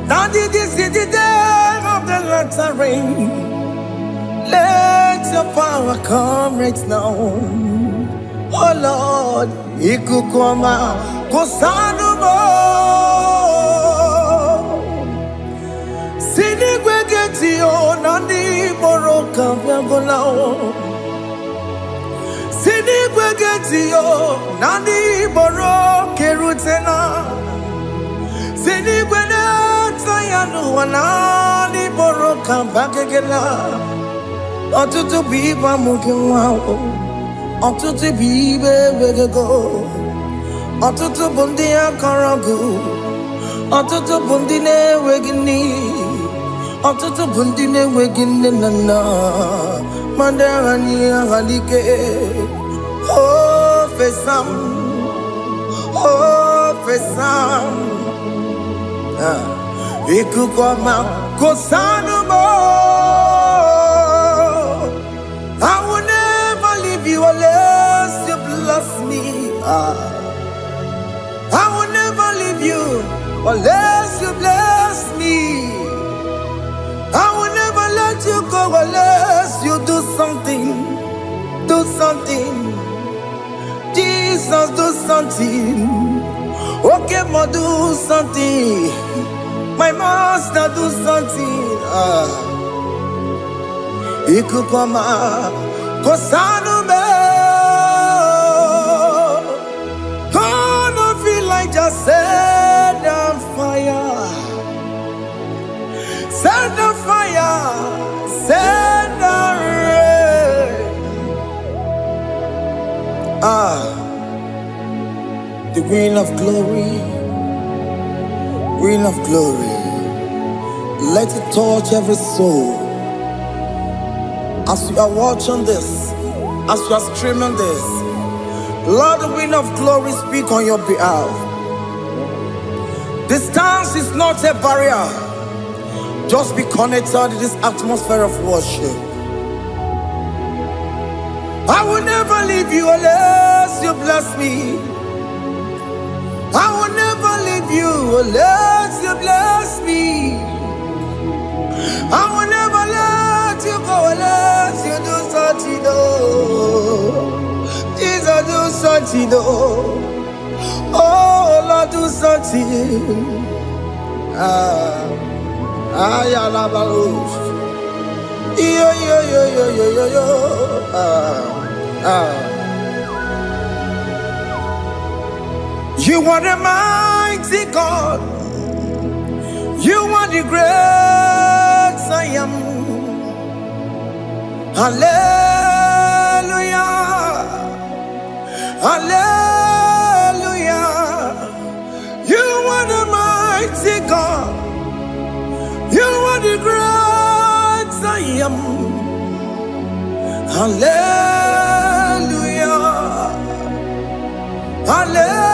Speaker 2: Daddy, this is the day of the lottery. Let your power come right now. Oh Lord, Ikukwama, Kosanuma. Sinigwegetio, Nandi Boroka, Viagolao. Sinigwegetio, Nandi Boroke Rutena. Sinigwena, Tayanu, Nandi Boroka, Bagagela. Otutu biba mukiwao. Otutu bibe wegego. Otutu bundia karagu. Otutu bundine wegini. Otutu bundine wegine nana. Mandarani halike. Oh fesam. Oh fesam. Ikukwama kosanuma. I will never leave you unless you bless me. I will never leave you unless you bless me. I will never let you go unless you do something. Do something. Jesus, do something. Okay, ma, do something. My master, do something. Ikukwama, Kosanume. Gonna feel like just set on fire. Queen of glory, Queen of glory, let it touch every soul. As you are watching this, as you are streaming this, Lord, the Queen of glory, speak on your behalf. Distance is not a barrier. Just be connected to this atmosphere of worship. I will never leave you unless you bless me. I will never leave you unless you bless me. I will never let you go unless you do something. Jesus, do something. Oh, Lord, do something. You are the mighty God. You are the great I am. Hallelujah. Hallelujah. You are the mighty God. You are the great I am. Hallelujah. Hallelujah.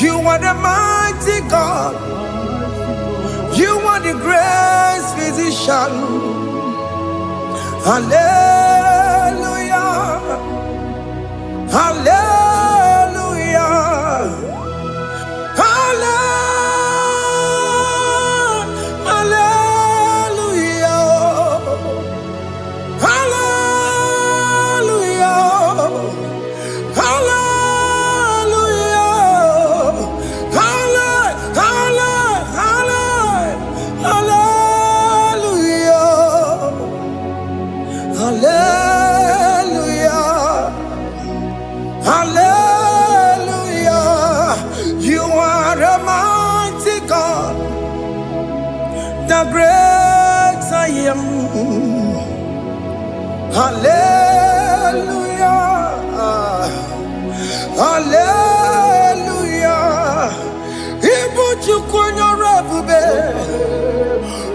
Speaker 2: You are the mighty God. You are the great physician. Hallelujah. Hallelujah. The great I am. Hallelujah. Hallelujah. Ibu chukwanyo rabube.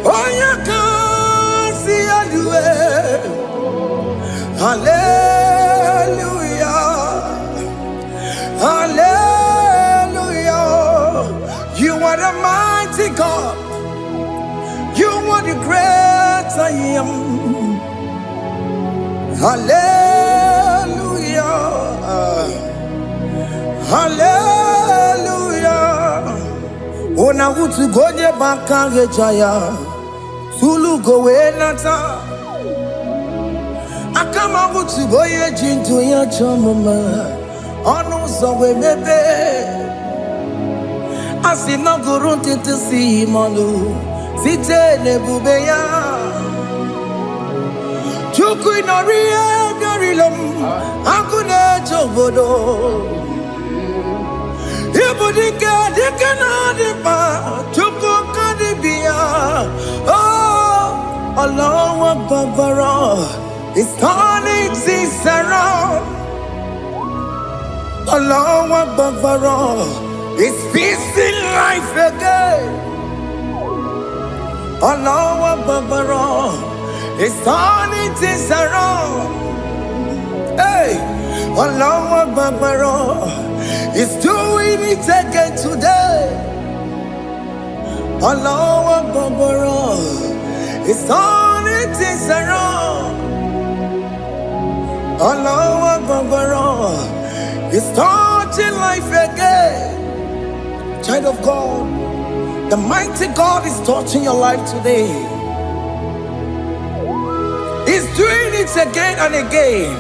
Speaker 2: Oya kasi alue. Hallelujah. Hallelujah. You are the mighty God. You are the great I am. Hallelujah. Hallelujah. Ona utu goje bakage jaya. Sulu gowe nata. Akama utu goye jintu ya chomama. Onu sowe mebe. Asina gurunti tisi manu. Site nebubeya Chuku inoria garilom Akune chobodo Ibudika dikana dipa Chuku kadibia Oh Allah Akbar It's turning things around Allah Akbar It's fixing life again Allah Akbar, it's turning things around. Hey, Allah Akbar, it's doing it again today. Allah Akbar, it's turning things around. Allah Akbar, it's touching life again. Child of God, the mighty God is touching your life today. He's doing it again and again.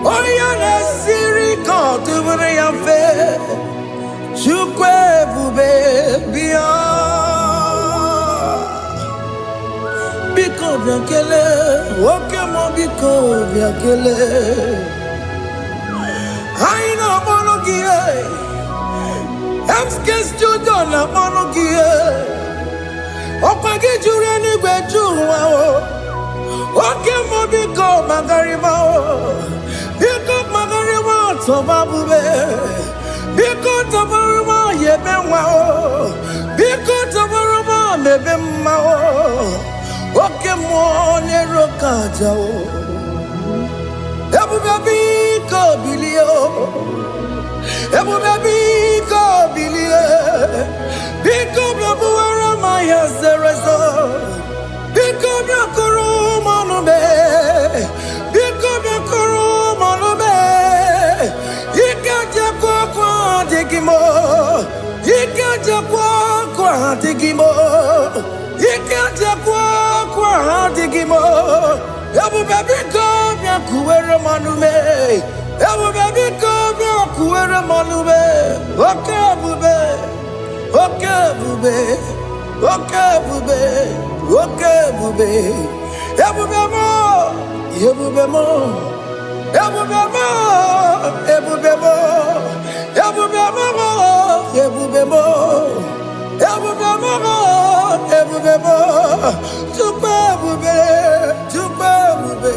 Speaker 2: Oya na siri ko tubure ya fe chukwe bube bia biakele, oke mo biko biakele. Aina monogie, emskes judo na monogie. Okwagi jure ni gbejuwa o, oke mo biko magariba o, biko magariba tobabube, biko tobaruba yebenwa o, biko tobaruba mebemma o. Oke mo nero kaja o, ebu baby ko bilio, ebu baby ko bilie, biko babu ara maya zerezo, biko biakoro manube, biko biakoro manube, ikaja kwa digimo, ikaja kwa digimo. Ikaja kwa digimo, ebu baby come ya kuwere manume, ebu baby come ya kuwere manume, okay bube, okay bube, okay bube, okay bube, ebu bemo, ebu bemo, ebu bemo, ebu bemo, ebu bemo, ebu bemo, ebu bemo. Ebubebo, Tukebube, Tukebube,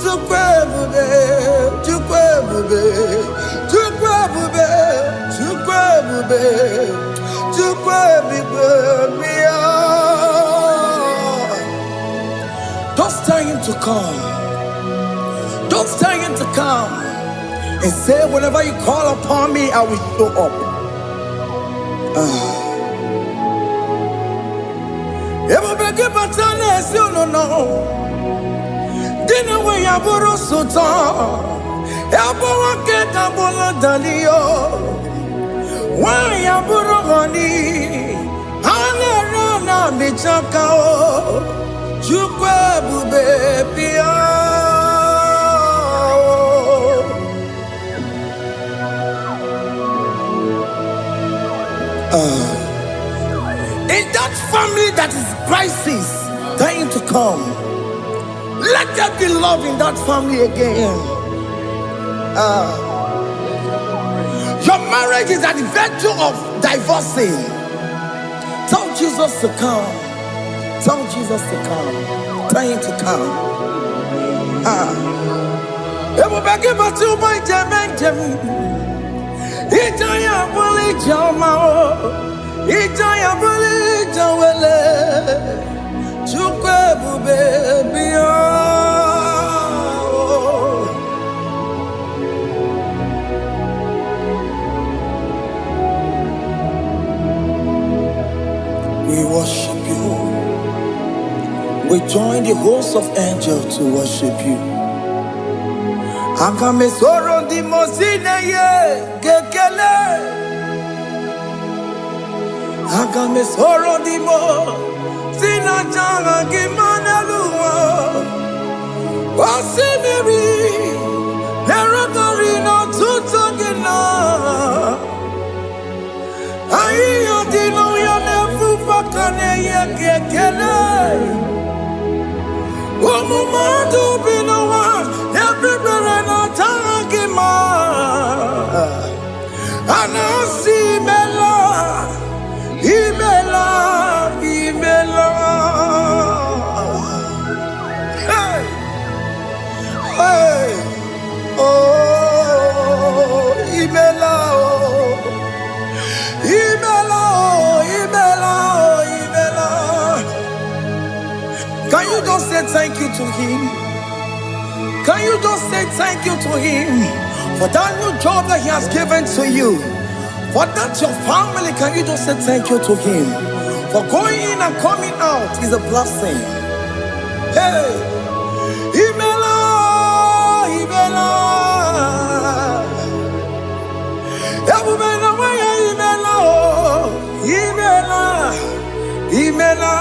Speaker 2: Tukebube, Tukebube, Tukebube, Tukebube, Tukebube, don't stay him to come. Don't stay him to come. And say, whenever you call upon me, I will show up. Ebubeke batane si no. Dina we yaburu sultan. Yabuwa ke kabula dalio. Wa yaburu gani. Hana rana bichaka o. Chukwe bube pia. In that family that is crisis, dying to come, let there be love in that family again. Your marriage is at the verge of divorcing. Tell Jesus to come. Tell Jesus to come. Dying to come. Ijaya buli jawele, chukwe bube biya. We worship you. We join the host of angels to worship you. Akame soro di mosine ye kekele. Agame soro di mo, sina changa gimana luwa. Wasimiri, nerotari no tutogina. Ayo dino ya nefu fakane ye kekele. Omumadu binowa, everybody no changa gima. Anasi mela. Imela, Imela, hey, hey, oh, Imela, oh, Imela, oh, Imela, oh, Imela. Can you just say thank you to him? Can you just say thank you to him for that new job that he has given to you? For that your family, can you just say thank you to him? For going in and coming out is a blessing. Hey, Imela, Imela, Imela, Imela, Imela,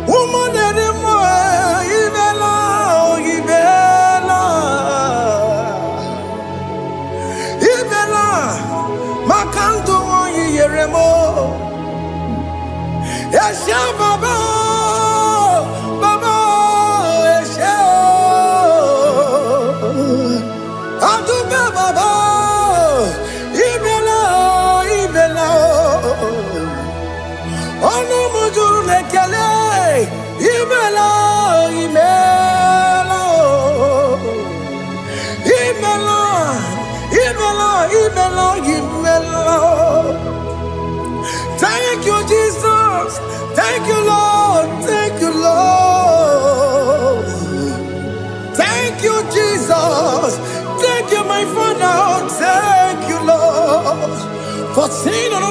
Speaker 2: woman anymore, Imela, Imela. Makandu yeremo, Yasha Baba.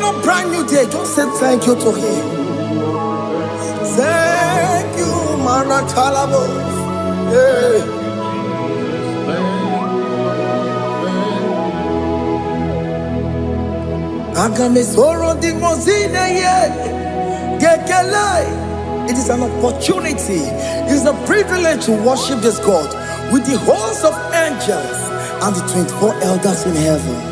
Speaker 2: a brand new day, just say thank you to him. Thank you, Manatalabo. Yeah. It is an opportunity, it is a privilege to worship this God with the host of angels and the 24 elders in heaven.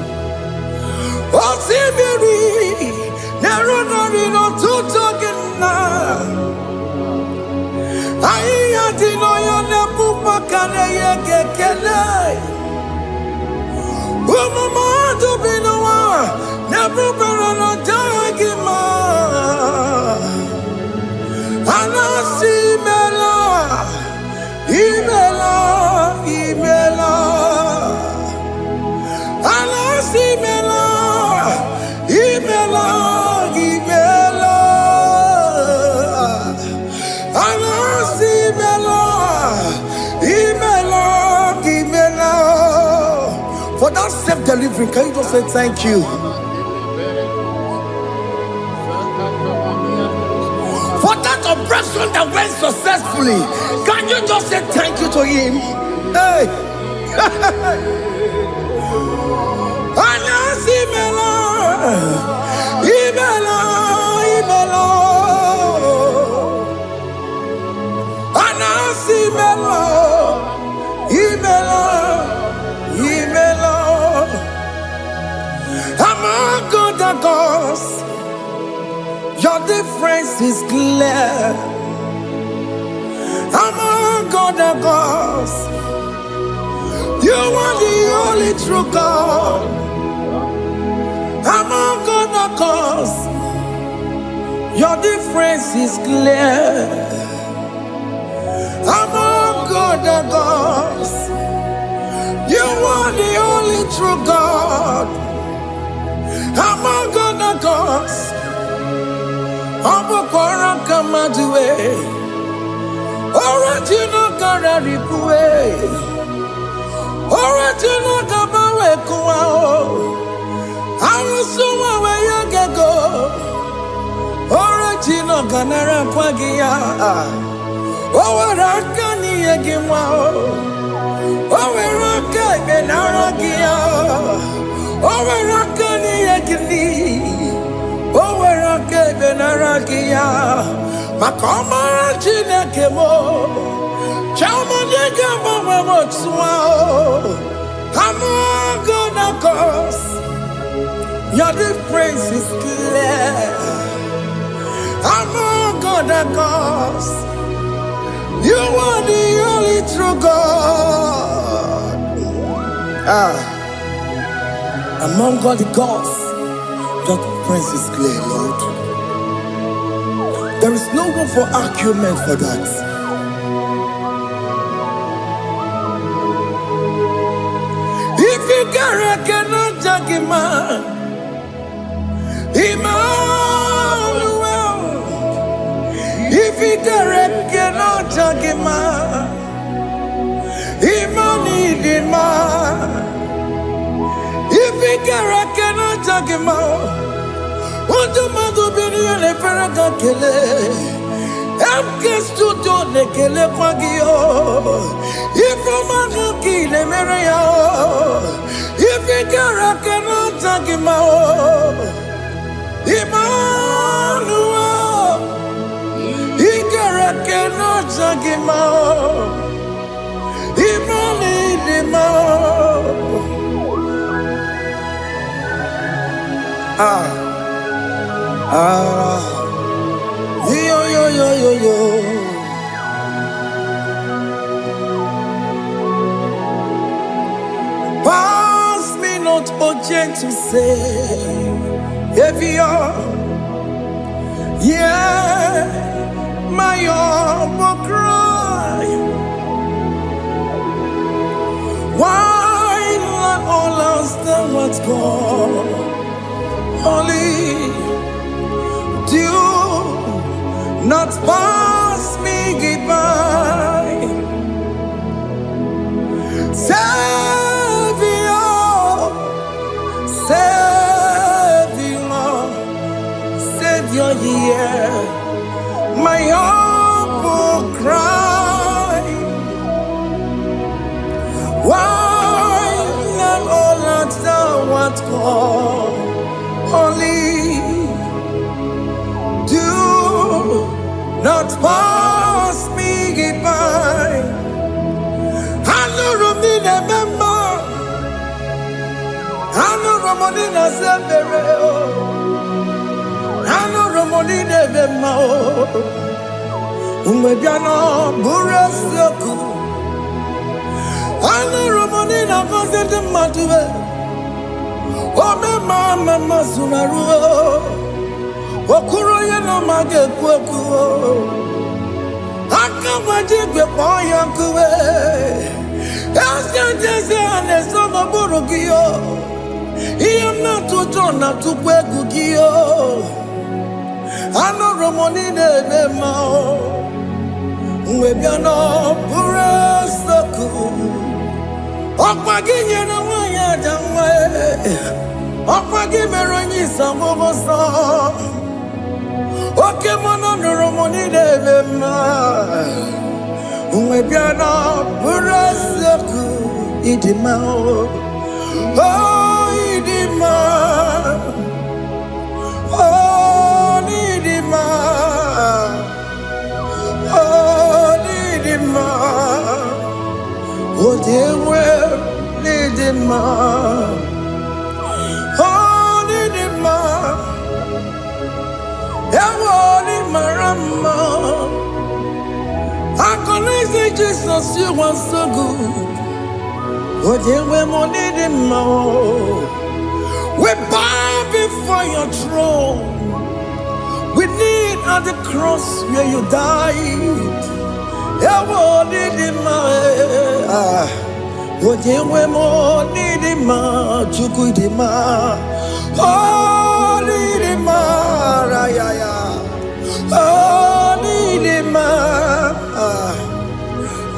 Speaker 2: For that self-delivery, can you just say thank you? For that operation that went successfully, can you just say thank you to him? Hey! Among other gods, your difference is clear. Among other gods, you are the only true God. Among other gods, your difference is clear. Among other gods, you are the only true God. Among other gods, Abukora Kamadue, original Kararipue, original Kabawe Kuao, Arusuma Wayagago, original Ganara Kwagia, Owarakani Yagimao, Owaraka Benaragia, Owarakani Yagini. Owerake benarakia, makoma chinekemo, chamonega mama tswao. Among other gods, your difference is clear. Among other gods, you are the only true God. Among all the gods, your difference is clear, Lord. There is no room for argument for that. If you cannot judge him, Emmanuel. If you cannot judge him, Emmanuel. If you cannot judge him, what do you be doing? I'm just to do the Kele Pagio. If I'm not kill him, if you cannot take him out, Emmanuel, he cannot take him out, Yo. Pass me not, O gentle Savior. Yeah, my humble cry. Why not all else than what's gone? Only do not pass me by. Savior, only do not pass me by. Hano Romina member, Hano Romonina Zembere, Hano Romonina member, Umebiano Burasoku, Hano Romonina Vazende Matue. Oh, mama, Sunaru, Okuro, you know, my get Poku. I come with you, boy, Uncle. Ask you, Jason, and some of Borogio. He am not to turn up to Pegugio. I know Romonine, the Mao. Maybe I know Burasoku. Opagin, no one, young way. Opagin, Meroni, some of us. Okay, Mono, Romonine, the man. Maybe I know Burasoku, Idimao. Oh, Idima. Oh, Idima. Oh, Idima. Oh, dear, well, Idima. Oh, Idima. Ewo, Marama. I connect Jesus, you are so good. Oh, dear, we're Monie we bow before your throne. We need at the cross where you died. Oh, dear, we're Monie Chukudima. Oh, Nidima, Raya. Oh, Nidima.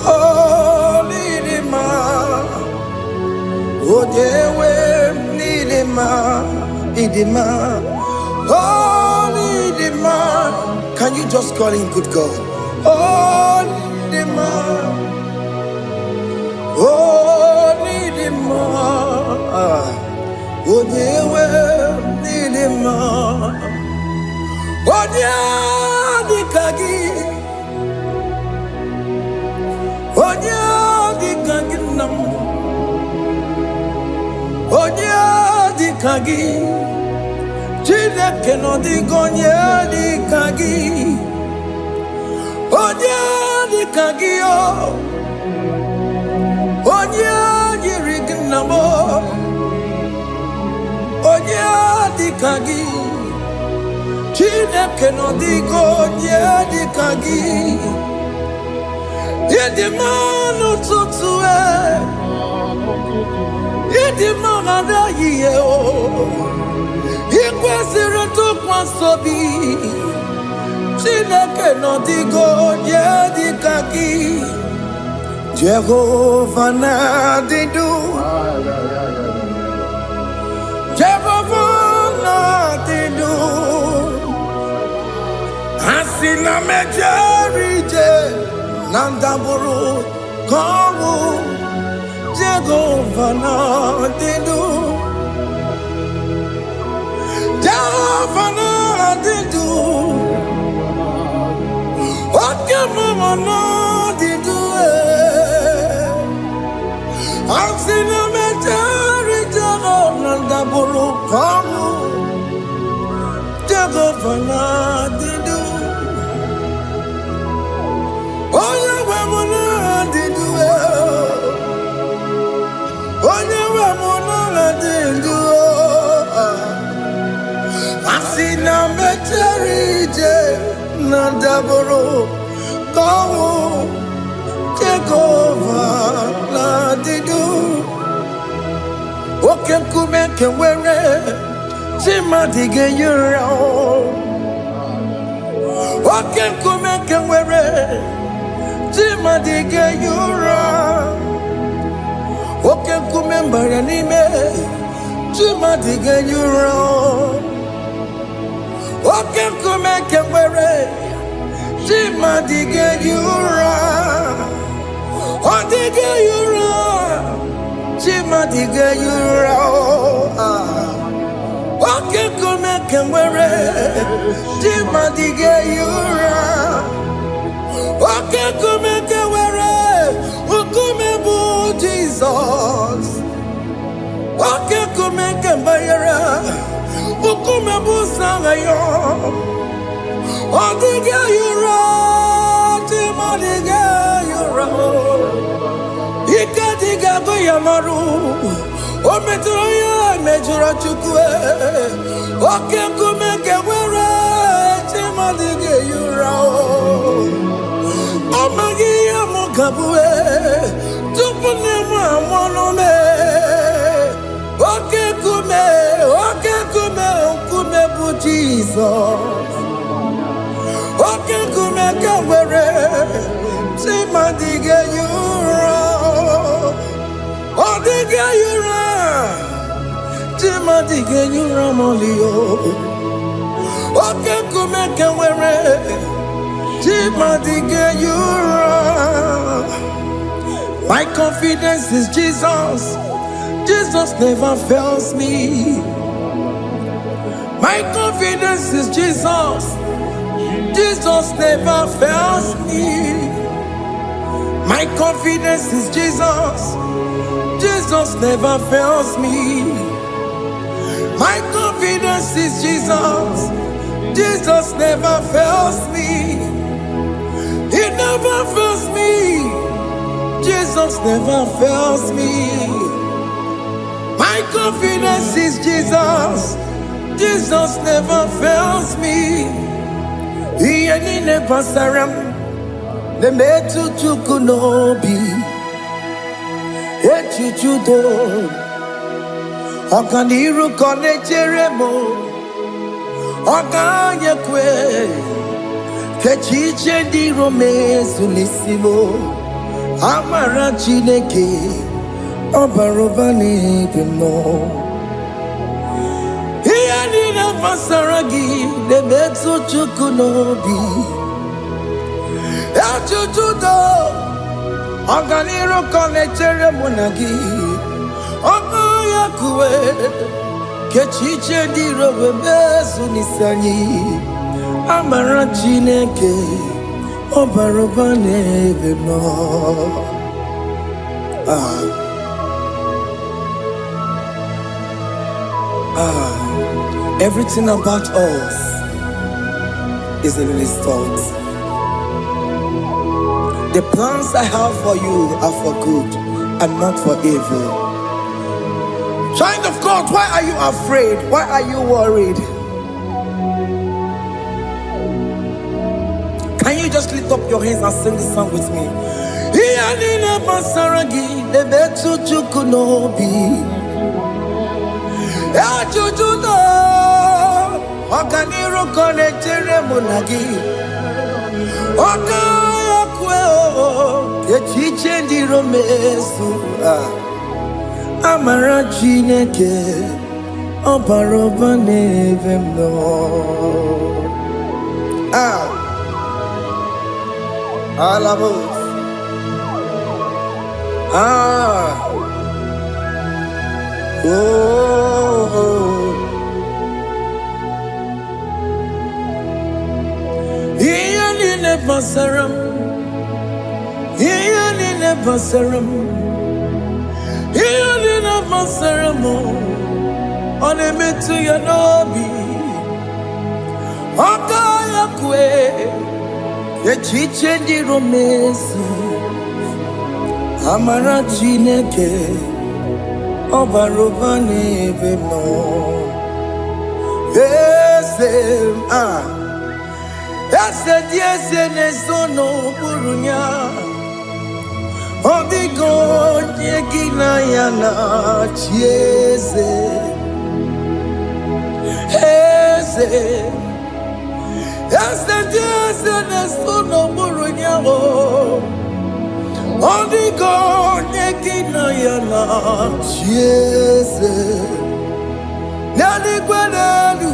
Speaker 2: Oh, Nidima. Oh, dear, Nidima, Idima. Oh, Nidima. Can you just call him good God? Oh, Nidima. Oh, Nidima. Oh, dear, Nidima. Oh, dear, Dikagi. Oh, dear, Dikagi, no. Onya di kagi, chile que no digo onya di kagi, onya di kagi o, onya di rignamo, onya di kagi, chile que no digo onya di kagi, y de mano tutue. Idi mangada yeo, ikwesiri tukwasobi. Chineke no digo di kaki. Jehovah na didu. Jehovah na didu. Asina mejerije nandaburu kowu. Jehovah na didu, Jehovah na didu, okay mama na didu. I've seen a majority Jehovah na daburu kamu, Jehovah na didu, oh Jehovah na didu. Asina mecherije na daboro kawo Jehovah na didu. Oke kume kewere chima dige yura. Oke kume kewere chima dige yura. Oke kumembara nime chima dige yura. Oke kumeke were chima dige yura. Odige yura chima dige yura. can wear it. Jimadige yura. Okay, come can wear it. Ukume bu Jesus. Okay, come can wear it. Ukume bu sangayo. Odige yura. Jimadige yura. Ikadiga goyamaru. O metroya mejura chukwe. Oke kumeke wera chimadige yura. O magiya mukabwe. Tupune monome. Oke kume bu Jesus. Oke kumeke wera chimadige yura. Odige yura. Jimadige yura molio. Oke kumeke were. Jimadige yura. My confidence is Jesus. Jesus never fails me. My confidence is Jesus. Jesus never fails me. My confidence is Jesus. Jesus never fails me. My confidence is Jesus. Jesus never fails me. He never fails me. Jesus never fails me. My confidence is Jesus. Jesus never fails me. He ain't never saram. The metu chukunobi. Echichudo Okaniru kone cheremo Okanye kwe Kechiche di rome sunisimo Amara chineke Obarobane demo Hiya nina fasaragi Nemetsu chukunobi Echichudo Oganiro konechere monagi Oya kuwe Kechiche diro bebezu nisani Amara chineke Obarobane bemo Everything about us is in His thoughts. The plans I have for you are for good and not for evil. Child of God, why are you afraid? Why are you worried? Can you just lift up your hands and sing this song with me? Amara chineke Obaroba nevemno Alabos Iyani nebasaram Iyani nebasaram Iyani nebasaram Onemetu yanobi Okaya kwe Echiche di romesu Amara chineke Obaroba nevemno Ese diese nesono burunya Odigo nyegina yana chieze Ese diese nesono burunya Odigo nyegina yana chieze Nani gwenelu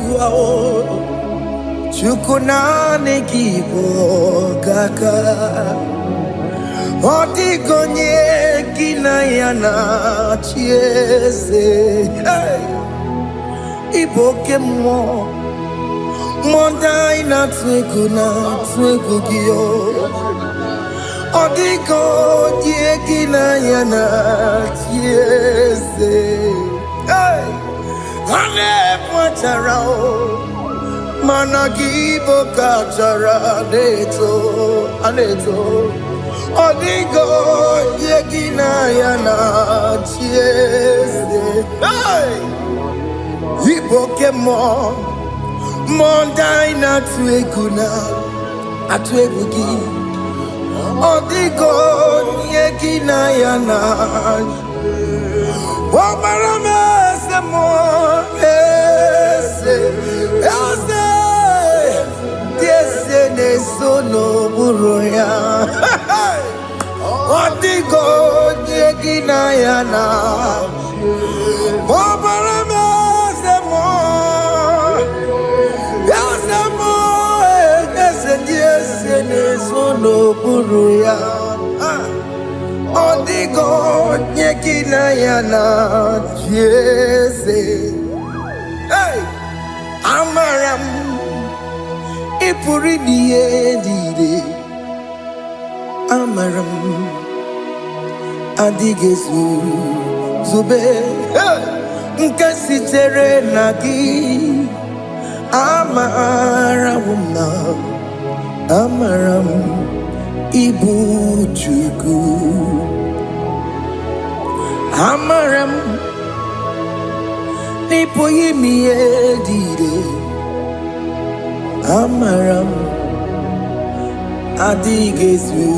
Speaker 2: Chukunane kibo kaka Odigonye kinayana chiese Ibo kemo Mondai na twegu gio. Odiko dieki na yana tiese. Hey, ane pwacharao. Managibo kachara aneto. Odiko dieki na yana tiese. Hey, Ibokemo. Mondai na atwegu gi. Odigo yeki na yana. Omarame se mo ese tiese ne sono buruya. Odigo yeki na yana. Omarame se mo. No buruya Odigo nyekina yana jese. Hey, amaram ipuri diye amaram adigezu zube nkasi tere nagi amarawuna amaram Ibu Chuku amaram nipo yimi edide amaram adigezu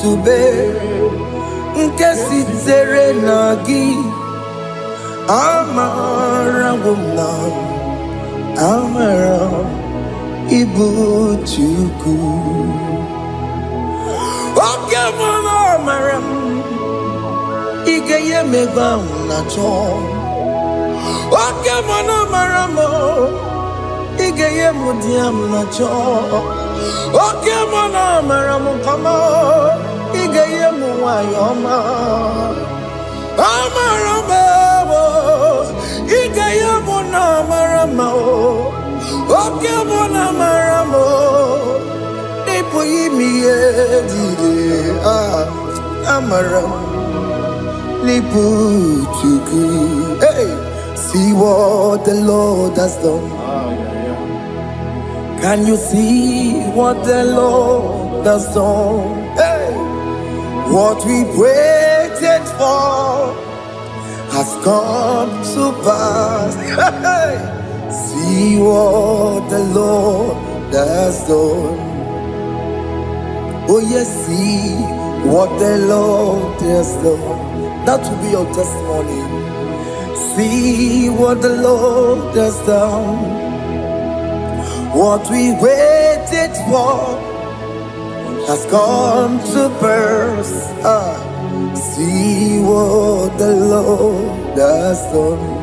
Speaker 2: tube nkesi tere nagi amarawuna amaram Ibu Chuku. Okay, maram. Igeye meba unacho. Okay, maram. Igeye mudiam nacho. Okay, maram. Kama. Igeye muayoma. Amaram. Igeye maram. Okay, maramo, nipo yimi edide, amaram, nipo chuku. Hey, see what the Lord has done. Can you see what the Lord has done? Hey, what we waited for has come to pass. Hey. See what the Lord has done. Oh yes, see what the Lord has done. That will be your testimony. See what the Lord has done. What we waited for has come to pass. See what the Lord has done.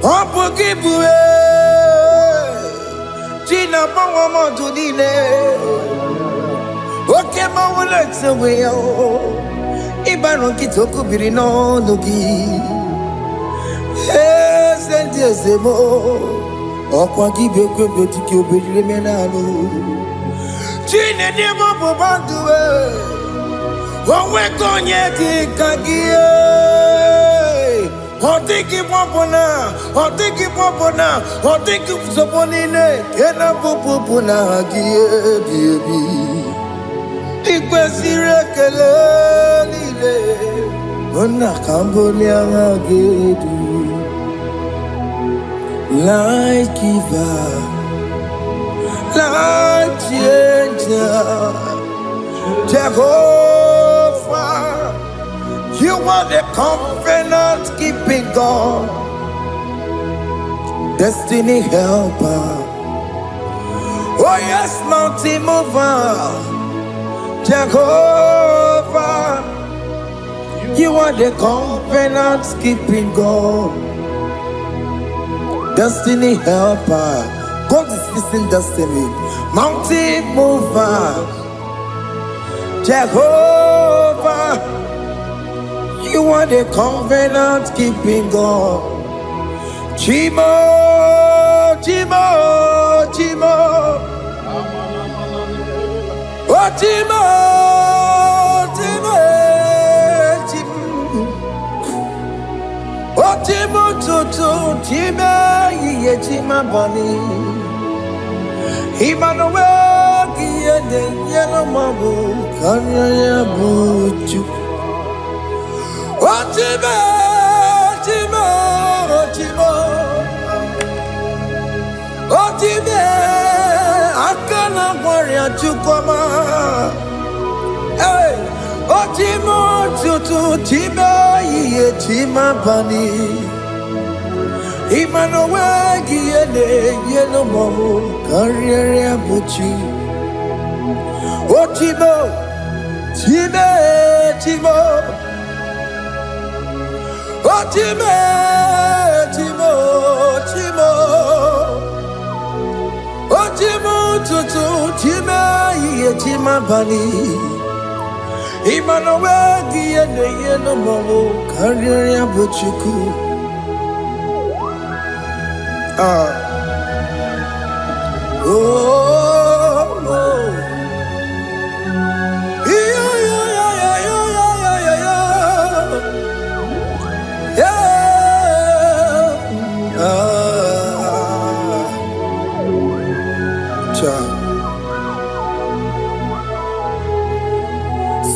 Speaker 2: Opogibue China Pawa Motudine Oke Mawula Tseweyo Ibaron Kitoku Birino Nugi Senti Ezemo Okwa Gibekwe Betiki Obedile Menalo Chine Demo Bobanduwe Owe Konyeti Kagie Otiki popona, otiki soponine, kena popona giebi. Ikwesire kelelile, ona kambolia gedu. Light giver, light changer, Jehovah. You are the covenant keeping God, destiny helper. Oh yes, mountain mover, Jehovah. You are the covenant keeping God, destiny helper. God is fixing destiny. Mountain mover, Jehovah. You are the covenant keeping God. Chimo Chimo, Chimo, oh Chimo, Chimo, Chimo, oh Chimo, Tutu, Chimo, Ye Chima Bani, Emmanuel, Kiede, Yellow Mabu, Kanya Buchu, oh Chimo, Chimo, Chimo. Otime akana warrior chukoma. Hey, Otimo tutu time ye tima bani. Emmanuel giene yeno momo karriere buchi. Otimo time timo. Otime timo timo. Otimo tutu time ye tima bani. Emmanuel giene yeno momo karriere buchiku. Oh, yeah,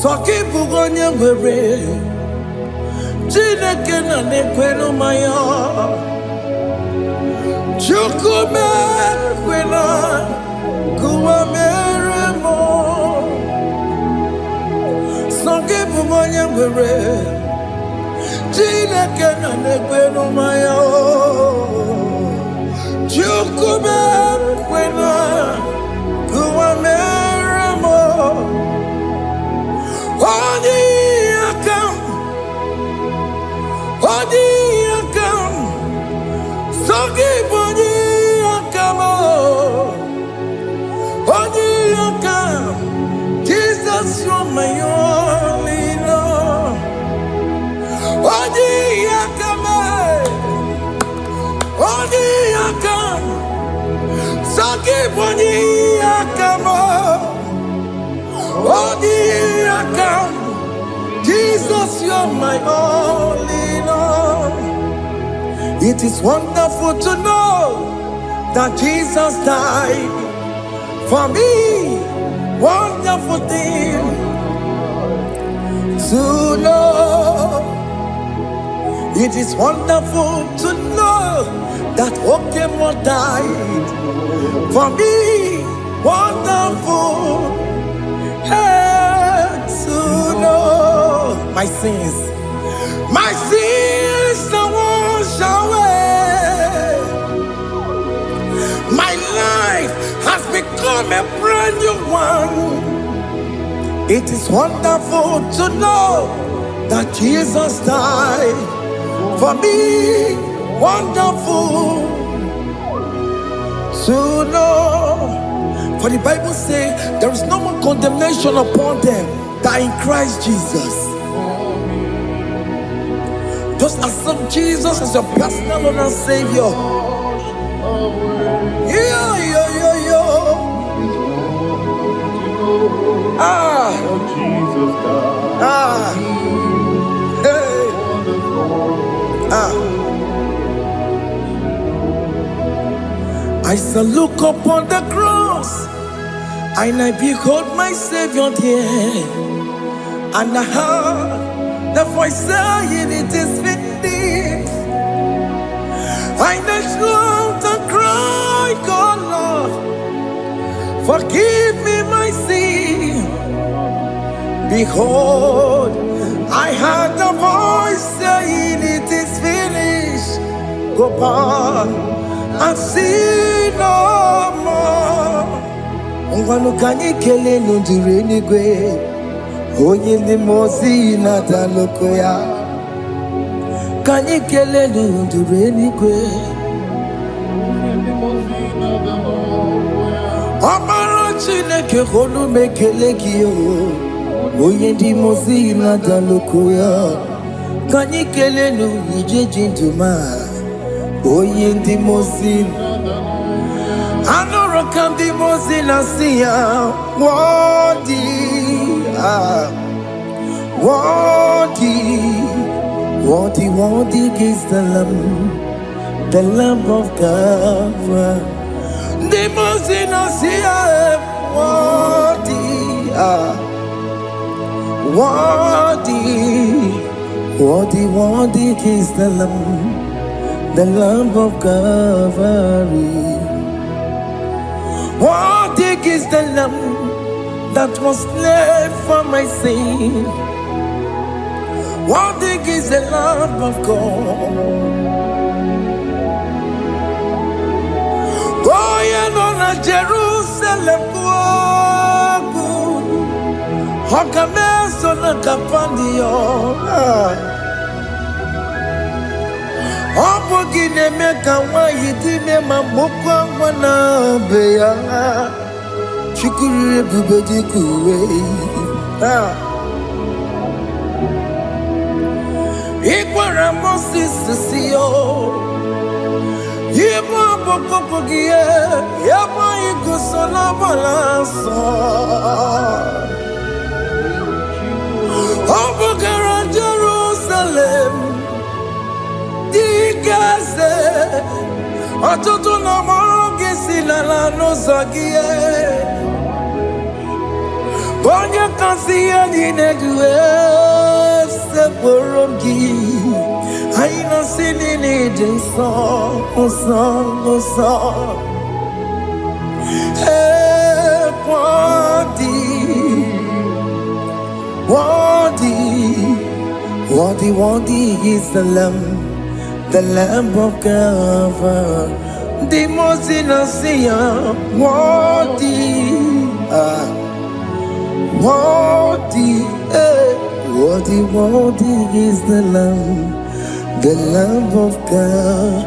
Speaker 2: Soki bugonye were, Chineke na nekweno maya. Chukume kwena kuwa meremo. Soki bugonye were, Chineke na nekweno maya. Chukume kwena kuwa meremo. Odi akam, sogi boni akamo. Odi akam, Jesus you're my only Lord. Odi akam, sogi boni akamo. Odi akam, Jesus, you're my only Lord. It is wonderful to know that Jesus died for me. Wonderful thing to know. It is wonderful to know that Okemo died for me. Wonderful. To know my sins are washed away. My life has become a brand new one. It is wonderful to know that Jesus died for me. Wonderful to know. For the Bible says there is no more condemnation upon them that in Christ Jesus. Just accept Jesus as your personal Lord and Savior. Yeah. I shall look upon the cross, and I behold my Savior there, and I heard the voice saying, "It is finished." I knelt down and cried, "God, Lord, forgive me my sin." Behold, I heard the voice saying, "It is finished. Go back and sin no more." Ungwanu kanyi kele nundure nigwe, onye ndi mozi na daloko ya. Kanyi kele nundure nigwe, Amara Chineke honu mekele kiyo, onye ndi mozi na daloko ya. Kanyi kele nu ije jinduma, onye ndi mozi. How can the most innocent worthy, worthy is the Lamb of God. The most innocent worthy, worthy is the Lamb of Calvary. Worthy is the Lamb that was slain for my sin. Worthy is the Lamb of God. Going on a Jerusalem, Hokameso na kapandio. Obogi ne meka wa yidime mamokwa wana beya. Chukuri bubedi kuwe. Ikwara Moses siyo. Yema bokopogie, yema igusola balanso. Obogara Jerusalem, Digaze, Atoto na mogesi na la nozagie. Bonya kansiya dinedue se porogi. Aina sini ni jinso, worthy is the Lamb of God. The most innocent, worthy is the Lamb of Calvary.